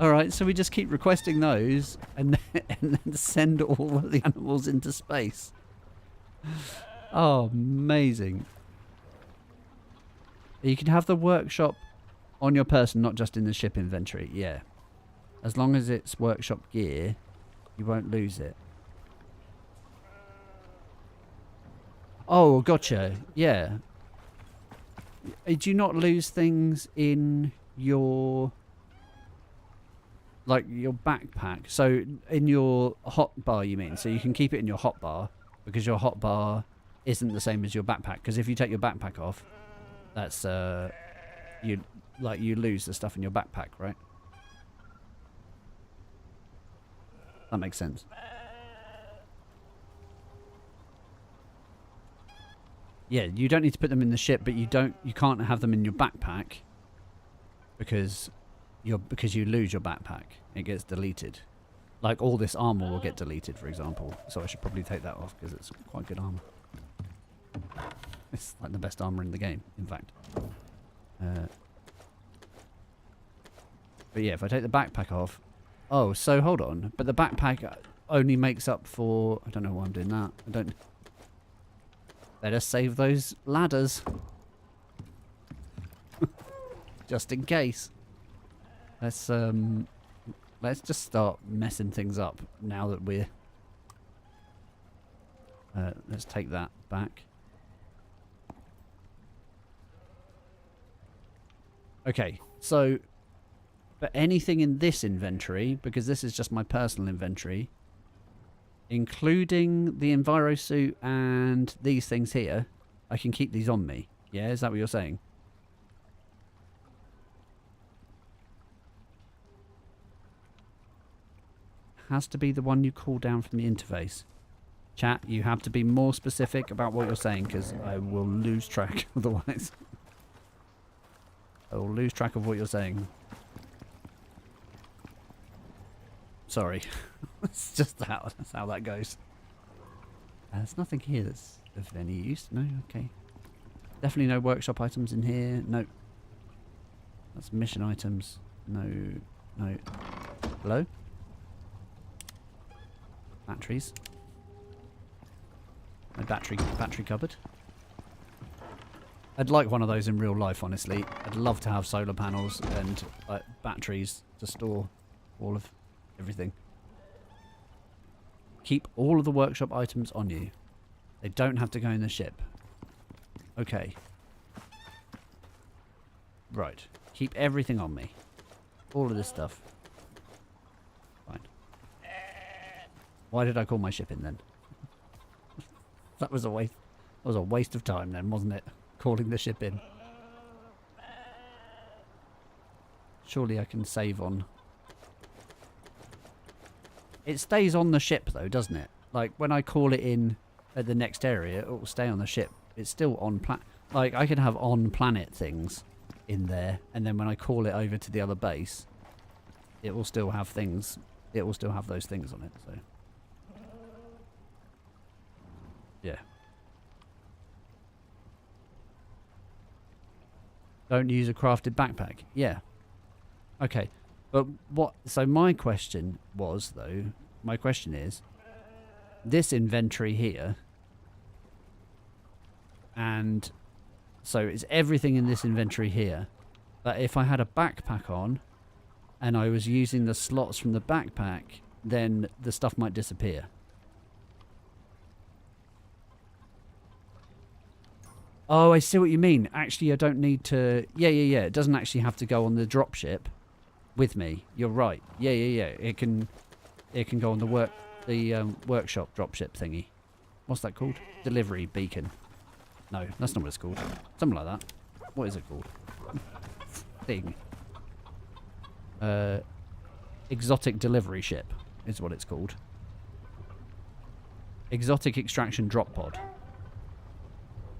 Alright, so we just keep requesting those and then send all of the animals into space. Oh, amazing. You can have the workshop on your person, not just in the ship inventory. Yeah. As long as it's workshop gear, you won't lose it. Oh, gotcha. Yeah. Do you not lose things in your... like your backpack? So in your hot bar, you mean? So you can keep it in your hot bar because your hot bar isn't the same as your backpack. Because if you take your backpack off, that's you lose the stuff in your backpack, right? That makes sense. Yeah, you don't need to put them in the ship, but you can't have them in your backpack because you lose your backpack. It gets deleted. Like all this armor will get deleted, for example. So I should probably take that off because it's quite good armor. It's like the best armor in the game, in fact. But yeah, if I take the backpack off... Oh, so hold on. But the backpack only makes up for... I don't know why I'm doing that. I don't... Better save those ladders. Just in case. Let's just start messing things up now that we're... let's take that back. Okay, so... But anything in this inventory, because this is just my personal inventory, including the Enviro suit and these things here, I can keep these on me. Yeah, is that what you're saying? Has to be the one you call down from the interface. Chat, you have to be more specific about what you're saying because I will lose track otherwise. I will lose track of what you're saying. Sorry. It's just that's how that goes. There's nothing here that's of any use. No? Okay. Definitely no workshop items in here. No. That's mission items. No. No. Hello? Batteries. No battery cupboard. I'd like one of those in real life, honestly. I'd love to have solar panels and batteries to store all of everything. Keep all of the workshop items on you. They don't have to go in the ship. Okay. Right. Keep everything on me. All of this stuff. Fine. Why did I call my ship in then? That was a waste. That was a waste of time then, wasn't it? Calling the ship in. Surely I can save on. It stays on the ship though, doesn't it? Like when I call it in at the next area, it will stay on the ship. It's still on like I can have on planet things in there, and then when I call it over to the other base, it will still have things. It will still have those things on it. So yeah. Don't use a crafted backpack. Yeah. Okay. But what... So my question was, though... My question is... This inventory here... And... So it's everything in this inventory here. But if I had a backpack on... And I was using the slots from the backpack... Then the stuff might disappear. Oh, I see what you mean. Actually, I don't need to... Yeah. It doesn't actually have to go on the dropship with me. You're right. Yeah. It can go on the workshop dropship thingy. What's that called? Delivery beacon. No, that's not what it's called. Something like that. What is it called? Thing. Exotic delivery ship is what it's called. Exotic extraction drop pod.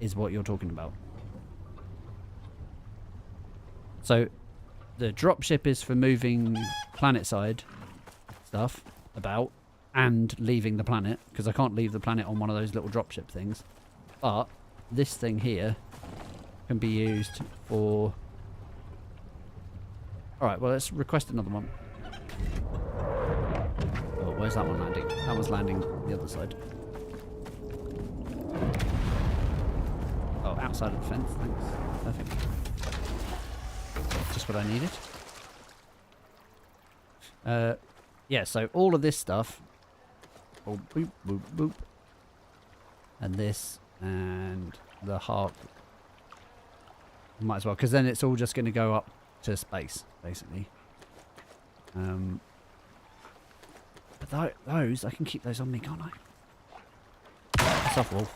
Is what you're talking about. So the dropship is for moving planet side stuff about and leaving the planet, because I can't leave the planet on one of those little dropship things. But this thing here can be used for... Alright, well let's request another one. Oh, where's that one landing? That one's landing the other side. Oh, outside of the fence, thanks. Perfect. Just what I needed. Yeah, so all of this stuff. Oh, boop, boop, boop. And this, and the harp. Might as well, because then it's all just going to go up to space, basically. But those, I can keep those on me, can't I? That's off wall.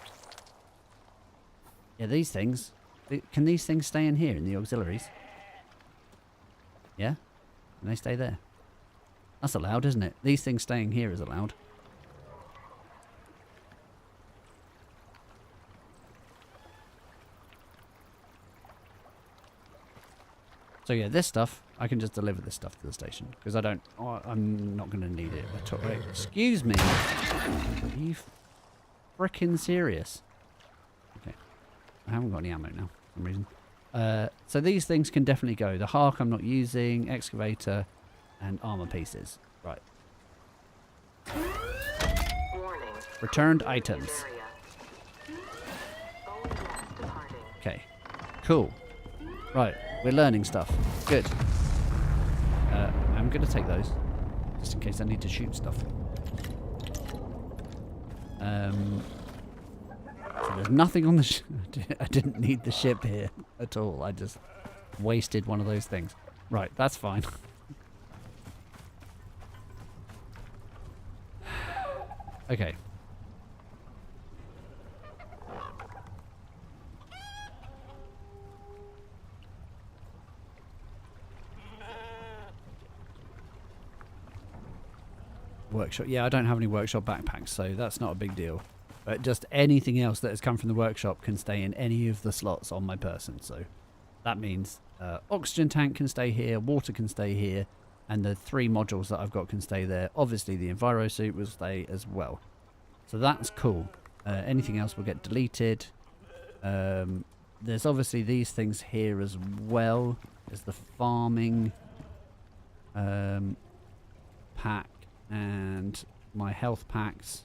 Yeah, these things. Can these things stay in here in the auxiliaries? Yeah? Can they stay there? That's allowed, isn't it? These things staying here is allowed. So yeah, this stuff, I can just deliver this stuff to the station. Because I don't... Oh, I'm not going to need it at all. Excuse me. Are you frickin' serious? Okay. I haven't got any ammo now, for some reason. So these things can definitely go. The Hark I'm not using, excavator, and armor pieces. Right. Warning. Returned items. Okay. Cool. Right. We're learning stuff. Good. I'm going to take those. Just in case I need to shoot stuff. So there's nothing on the I didn't need the ship here at all. I just wasted one of those things. Right, that's fine. Okay. Workshop. Yeah, I don't have any workshop backpacks, so that's not a big deal. But just anything else that has come from the workshop can stay in any of the slots on my person. So that means oxygen tank can stay here, water can stay here, and the 3 modules that I've got can stay there. Obviously, the Enviro suit will stay as well. So that's cool. Anything else will get deleted. There's obviously these things here as well. There's the farming pack and my health packs.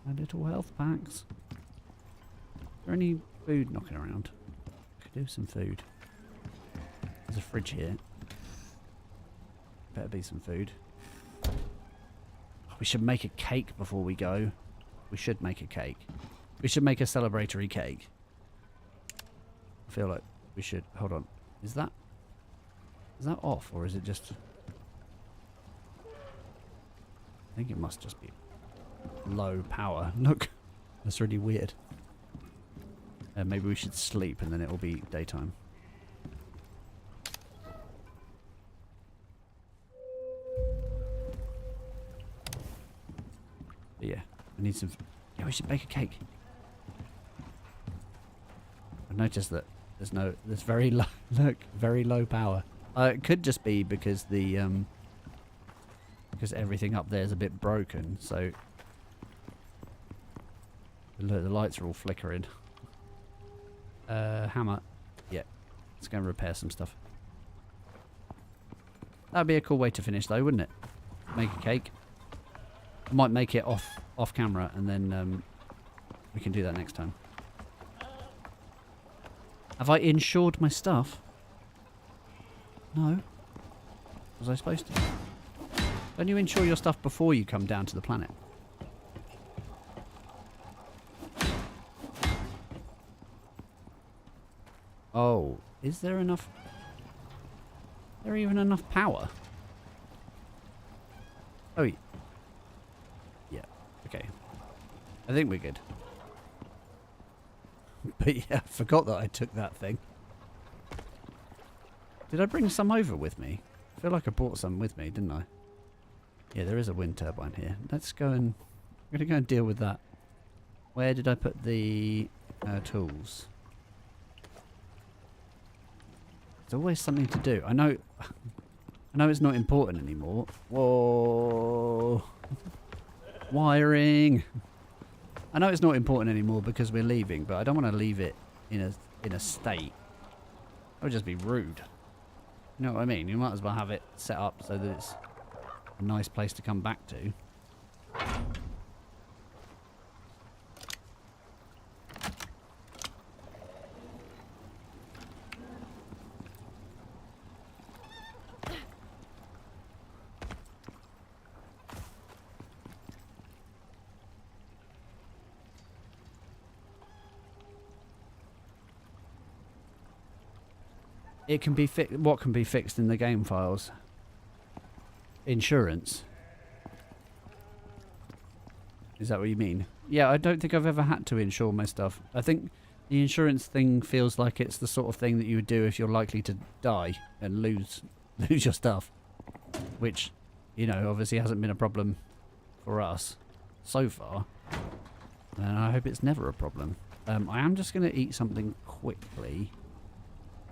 My little health packs. Is there any food knocking around? Could do some food. There's a fridge here. Better be some food. We should make a cake before we go. We should make a cake. We should make a celebratory cake. I feel like we should. Hold on. Is that off, or is it just... I think it must just be low power. Look, that's really weird. Maybe we should sleep and then it will be daytime. But yeah, I need some... Yeah, we should bake a cake. I've noticed that there's very low... Look, very low power. It could just be because the... because everything up there is a bit broken, so... Look, the lights are all flickering. Hammer. Yeah, let's go and repair some stuff. That'd be a cool way to finish though, wouldn't it? Make a cake. I might make it off camera and then we can do that next time. Have I insured my stuff? No. Was I supposed to? Don't you insure your stuff before you come down to the planet? Oh, is there enough... Is there even enough power? Oh, yeah. Okay. I think we're good. But yeah, I forgot that I took that thing. Did I bring some over with me? I feel like I brought some with me, didn't I? Yeah, there is a wind turbine here. Let's go and... I'm going to go and deal with that. Where did I put the tools? There's always something to do. I know it's not important anymore. Whoa. Wiring. I know it's not important anymore because we're leaving, but I don't want to leave it in a state. That would just be rude. You know what I mean? You might as well have it set up so that it's a nice place to come back to. It can be what can be fixed in the game files? Insurance. Is that what you mean? Yeah, I don't think I've ever had to insure my stuff. I think the insurance thing feels like it's the sort of thing that you would do if you're likely to die and lose your stuff. Which, you know, obviously hasn't been a problem for us so far. And I hope it's never a problem. I am just going to eat something quickly.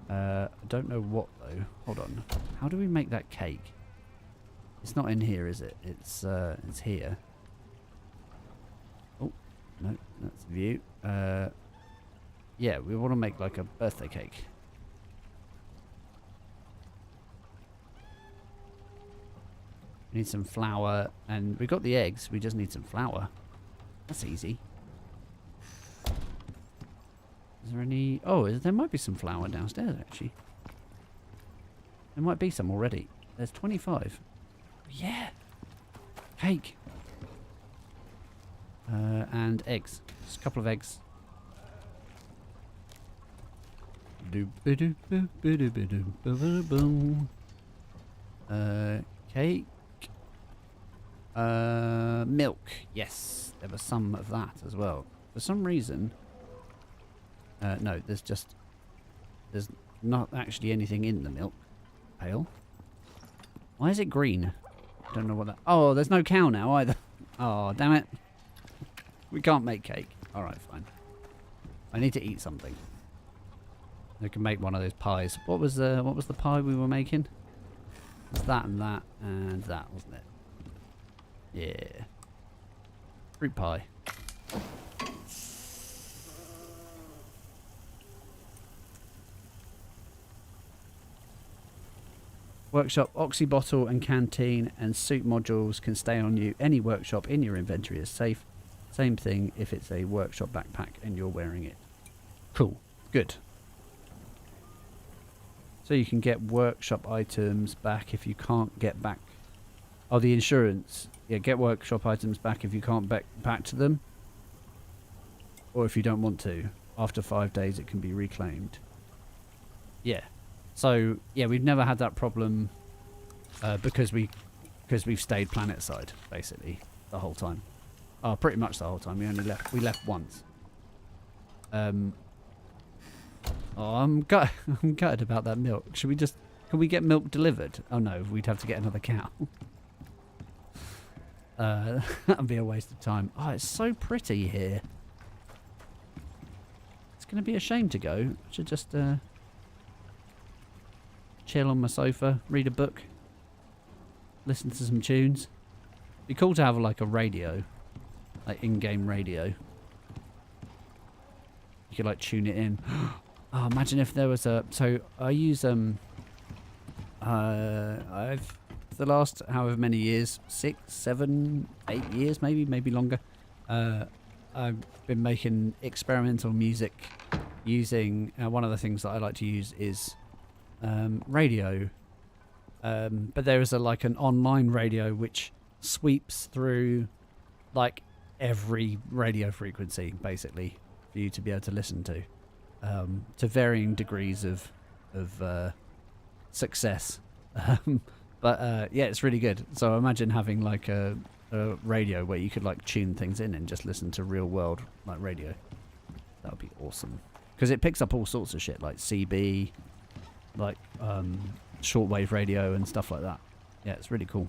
I don't know what though. Hold on. How do we make that cake? It's not in here, is it? It's here. Oh, no, that's view. Yeah, we want to make like a birthday cake. We need some flour, and we got the eggs. We just need some flour. That's easy. Is there any... Oh, there might be some flour downstairs, actually. There might be some already. There's 25. Yeah! Cake! And eggs. Just a couple of eggs. Cake. Milk. Yes, there was some of that as well. For some reason... no, there's not actually anything in the milk pail. Why is it green? I don't know what that... Oh, there's no cow now either. Oh, damn it. We can't make cake. Alright, fine. I need to eat something. I can make one of those pies. What was the pie we were making? It was that and that and that, wasn't it? Yeah. Fruit pie. Workshop, oxy bottle and canteen and suit modules can stay on you. Any workshop in your inventory is safe. Same thing if it's a workshop backpack and you're wearing it. Cool. Good. So you can get workshop items back if you can't get back. Oh, the insurance. Yeah, get workshop items back if you can't back to them. Or if you don't want to. After 5 days, it can be reclaimed. Yeah. So, yeah, we've never had that problem because we've stayed planet side, basically, the whole time. Oh, pretty much the whole time. We left once. Oh, I'm gutted about that milk. Can we get milk delivered? Oh no, we'd have to get another cow. That'd be a waste of time. Oh, it's so pretty here. It's going to be a shame to go. I should just chill on my sofa, read a book, listen to some tunes. It'd be cool to have like a radio, like in-game radio. You could like tune it in. Oh, imagine if there was a... So, I use, I've, for the last however many years, 6, 7, 8 years maybe longer, I've been making experimental music using, one of the things that I like to use is radio. But there is like an online radio which sweeps through, like, every radio frequency, basically, for you to be able to listen to varying degrees of success. But yeah, it's really good. So imagine having like a radio where you could like tune things in and just listen to real world like radio. That would be awesome. Because it picks up all sorts of shit like CB, like shortwave radio and stuff like that. Yeah, it's really cool.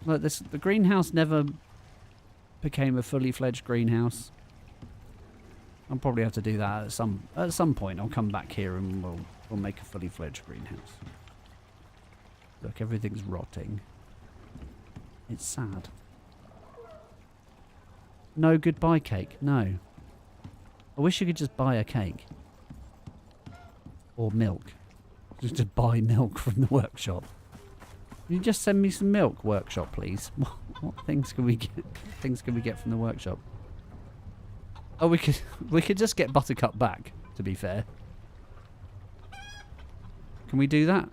Look, the greenhouse never became a fully fledged greenhouse. I'll probably have to do that at some point. I'll come back here and we'll make a fully fledged greenhouse. Look, everything's rotting. It's sad. No goodbye cake. No. I wish you could just buy a cake. Or milk. Just to buy milk from the workshop. Can you just send me some milk, workshop, please? What things can we get? Things can we get from the workshop? Oh, we could just get Buttercup back, to be fair. Can we do that?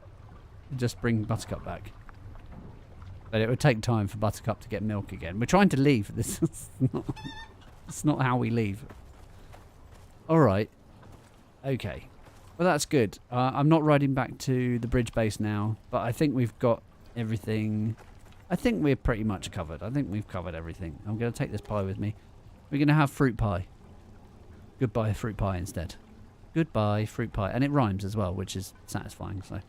Just bring Buttercup back. But it would take time for Buttercup to get milk again. We're trying to leave. This is it's not how we leave. Alright. Okay. Well, that's good. I'm not riding back to the bridge base now, but I think we've got everything. I think we're pretty much covered. I think we've covered everything. I'm going to take this pie with me. We're going to have fruit pie. Goodbye, fruit pie instead. Goodbye, fruit pie. And it rhymes as well, which is satisfying, so.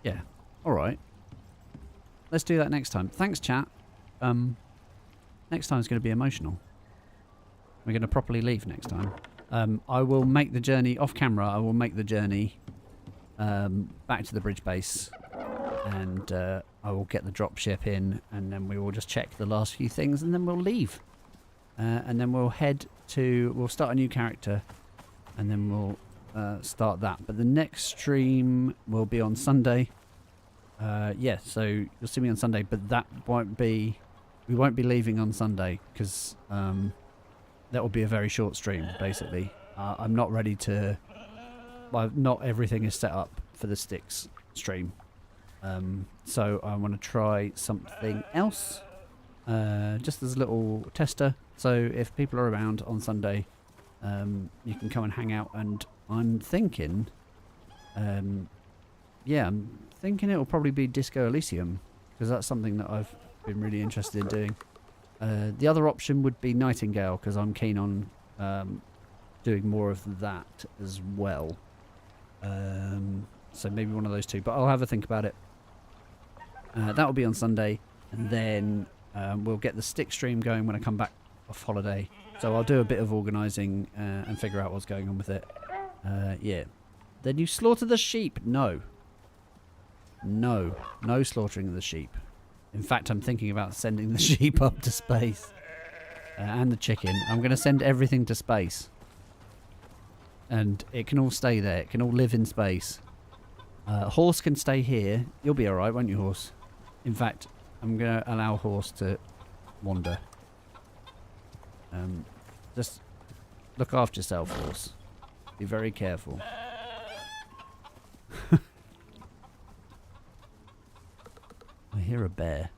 Yeah. Alright. Let's do that next time. Thanks, chat. Next time is going to be emotional. We're going to properly leave next time. I will make the journey off camera. I will make the journey back to the bridge base, and I will get the drop ship in, and then we will just check the last few things, and then we'll leave. And then we'll we'll start a new character, and then we'll start that. But the next stream will be on Sunday. Yeah, so you'll see me on Sunday, but that won't be... We won't be leaving on Sunday, because that will be a very short stream, basically. I'm not ready to... Well, not everything is set up for the Sticks stream. So I want to try something else, just as a little tester. So if people are around on Sunday, you can come and hang out. And I'm thinking, yeah, I'm thinking it will probably be Disco Elysium, because that's something that I've been really interested in doing. The other option would be Nightingale, because I'm keen on doing more of that as well. So maybe one of those two, but I'll have a think about it. That will be on Sunday, and then we'll get the Stick stream going when I come back off holiday. So I'll do a bit of organising and figure out what's going on with it. Yeah. Then you slaughter the sheep. No. No slaughtering of the sheep. In fact, I'm thinking about sending the sheep up to space. And the chicken. I'm going to send everything to space. And it can all stay there. It can all live in space. Horse can stay here. You'll be alright, won't you, horse? In fact, I'm going to allow horse to wander. Just look after yourself, horse. Be very careful. I hear a bear.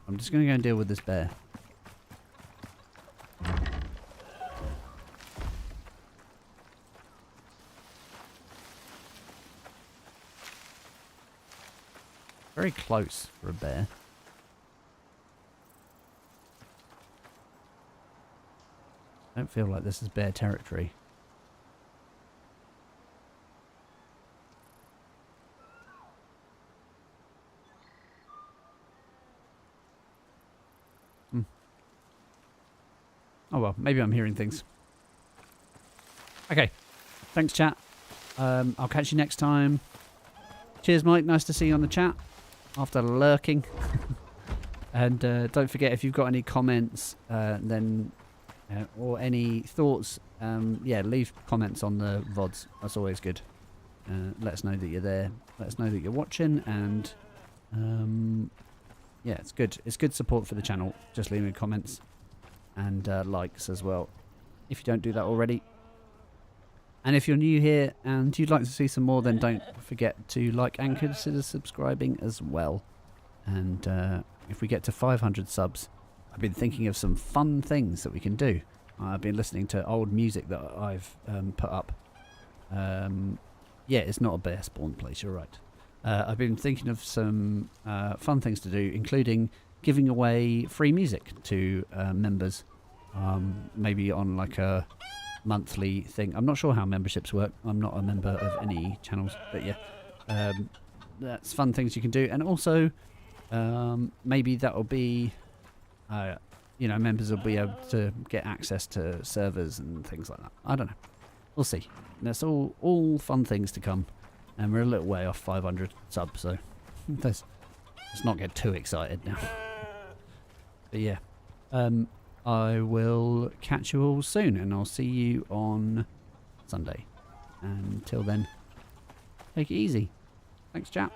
I'm just going to go and deal with this bear. Very close for a bear. I don't feel like this is bear territory. Oh well, maybe I'm hearing things. Okay, thanks chat. I'll catch you next time. Cheers Mike, nice to see you on the chat after lurking. And don't forget, if you've got any comments then or any thoughts, yeah, leave comments on the VODs. That's always good. Let us know that you're there. Let us know that you're watching, and yeah, it's good. It's good support for the channel. Just leaving comments and likes as well, if you don't do that already. And if you're new here and you'd like to see some more, then don't forget to like and consider subscribing as well. And if we get to 500 subs, I've been thinking of some fun things that we can do. I've been listening to old music that I've put up. Yeah, it's not a bear spawn place, you're right. I've been thinking of some fun things to do, including giving away free music to members. Maybe on like a monthly thing. I'm not sure how memberships work. I'm not a member of any channels, but yeah. That's fun things you can do. And also, maybe that'll be... you know, members will be able to get access to servers and things like that. I don't know. We'll see. That's all fun things to come. And we're a little way off 500 subs, so let's not get too excited now. But yeah, I will catch you all soon, and I'll see you on Sunday. Until then, take it easy. Thanks, chat.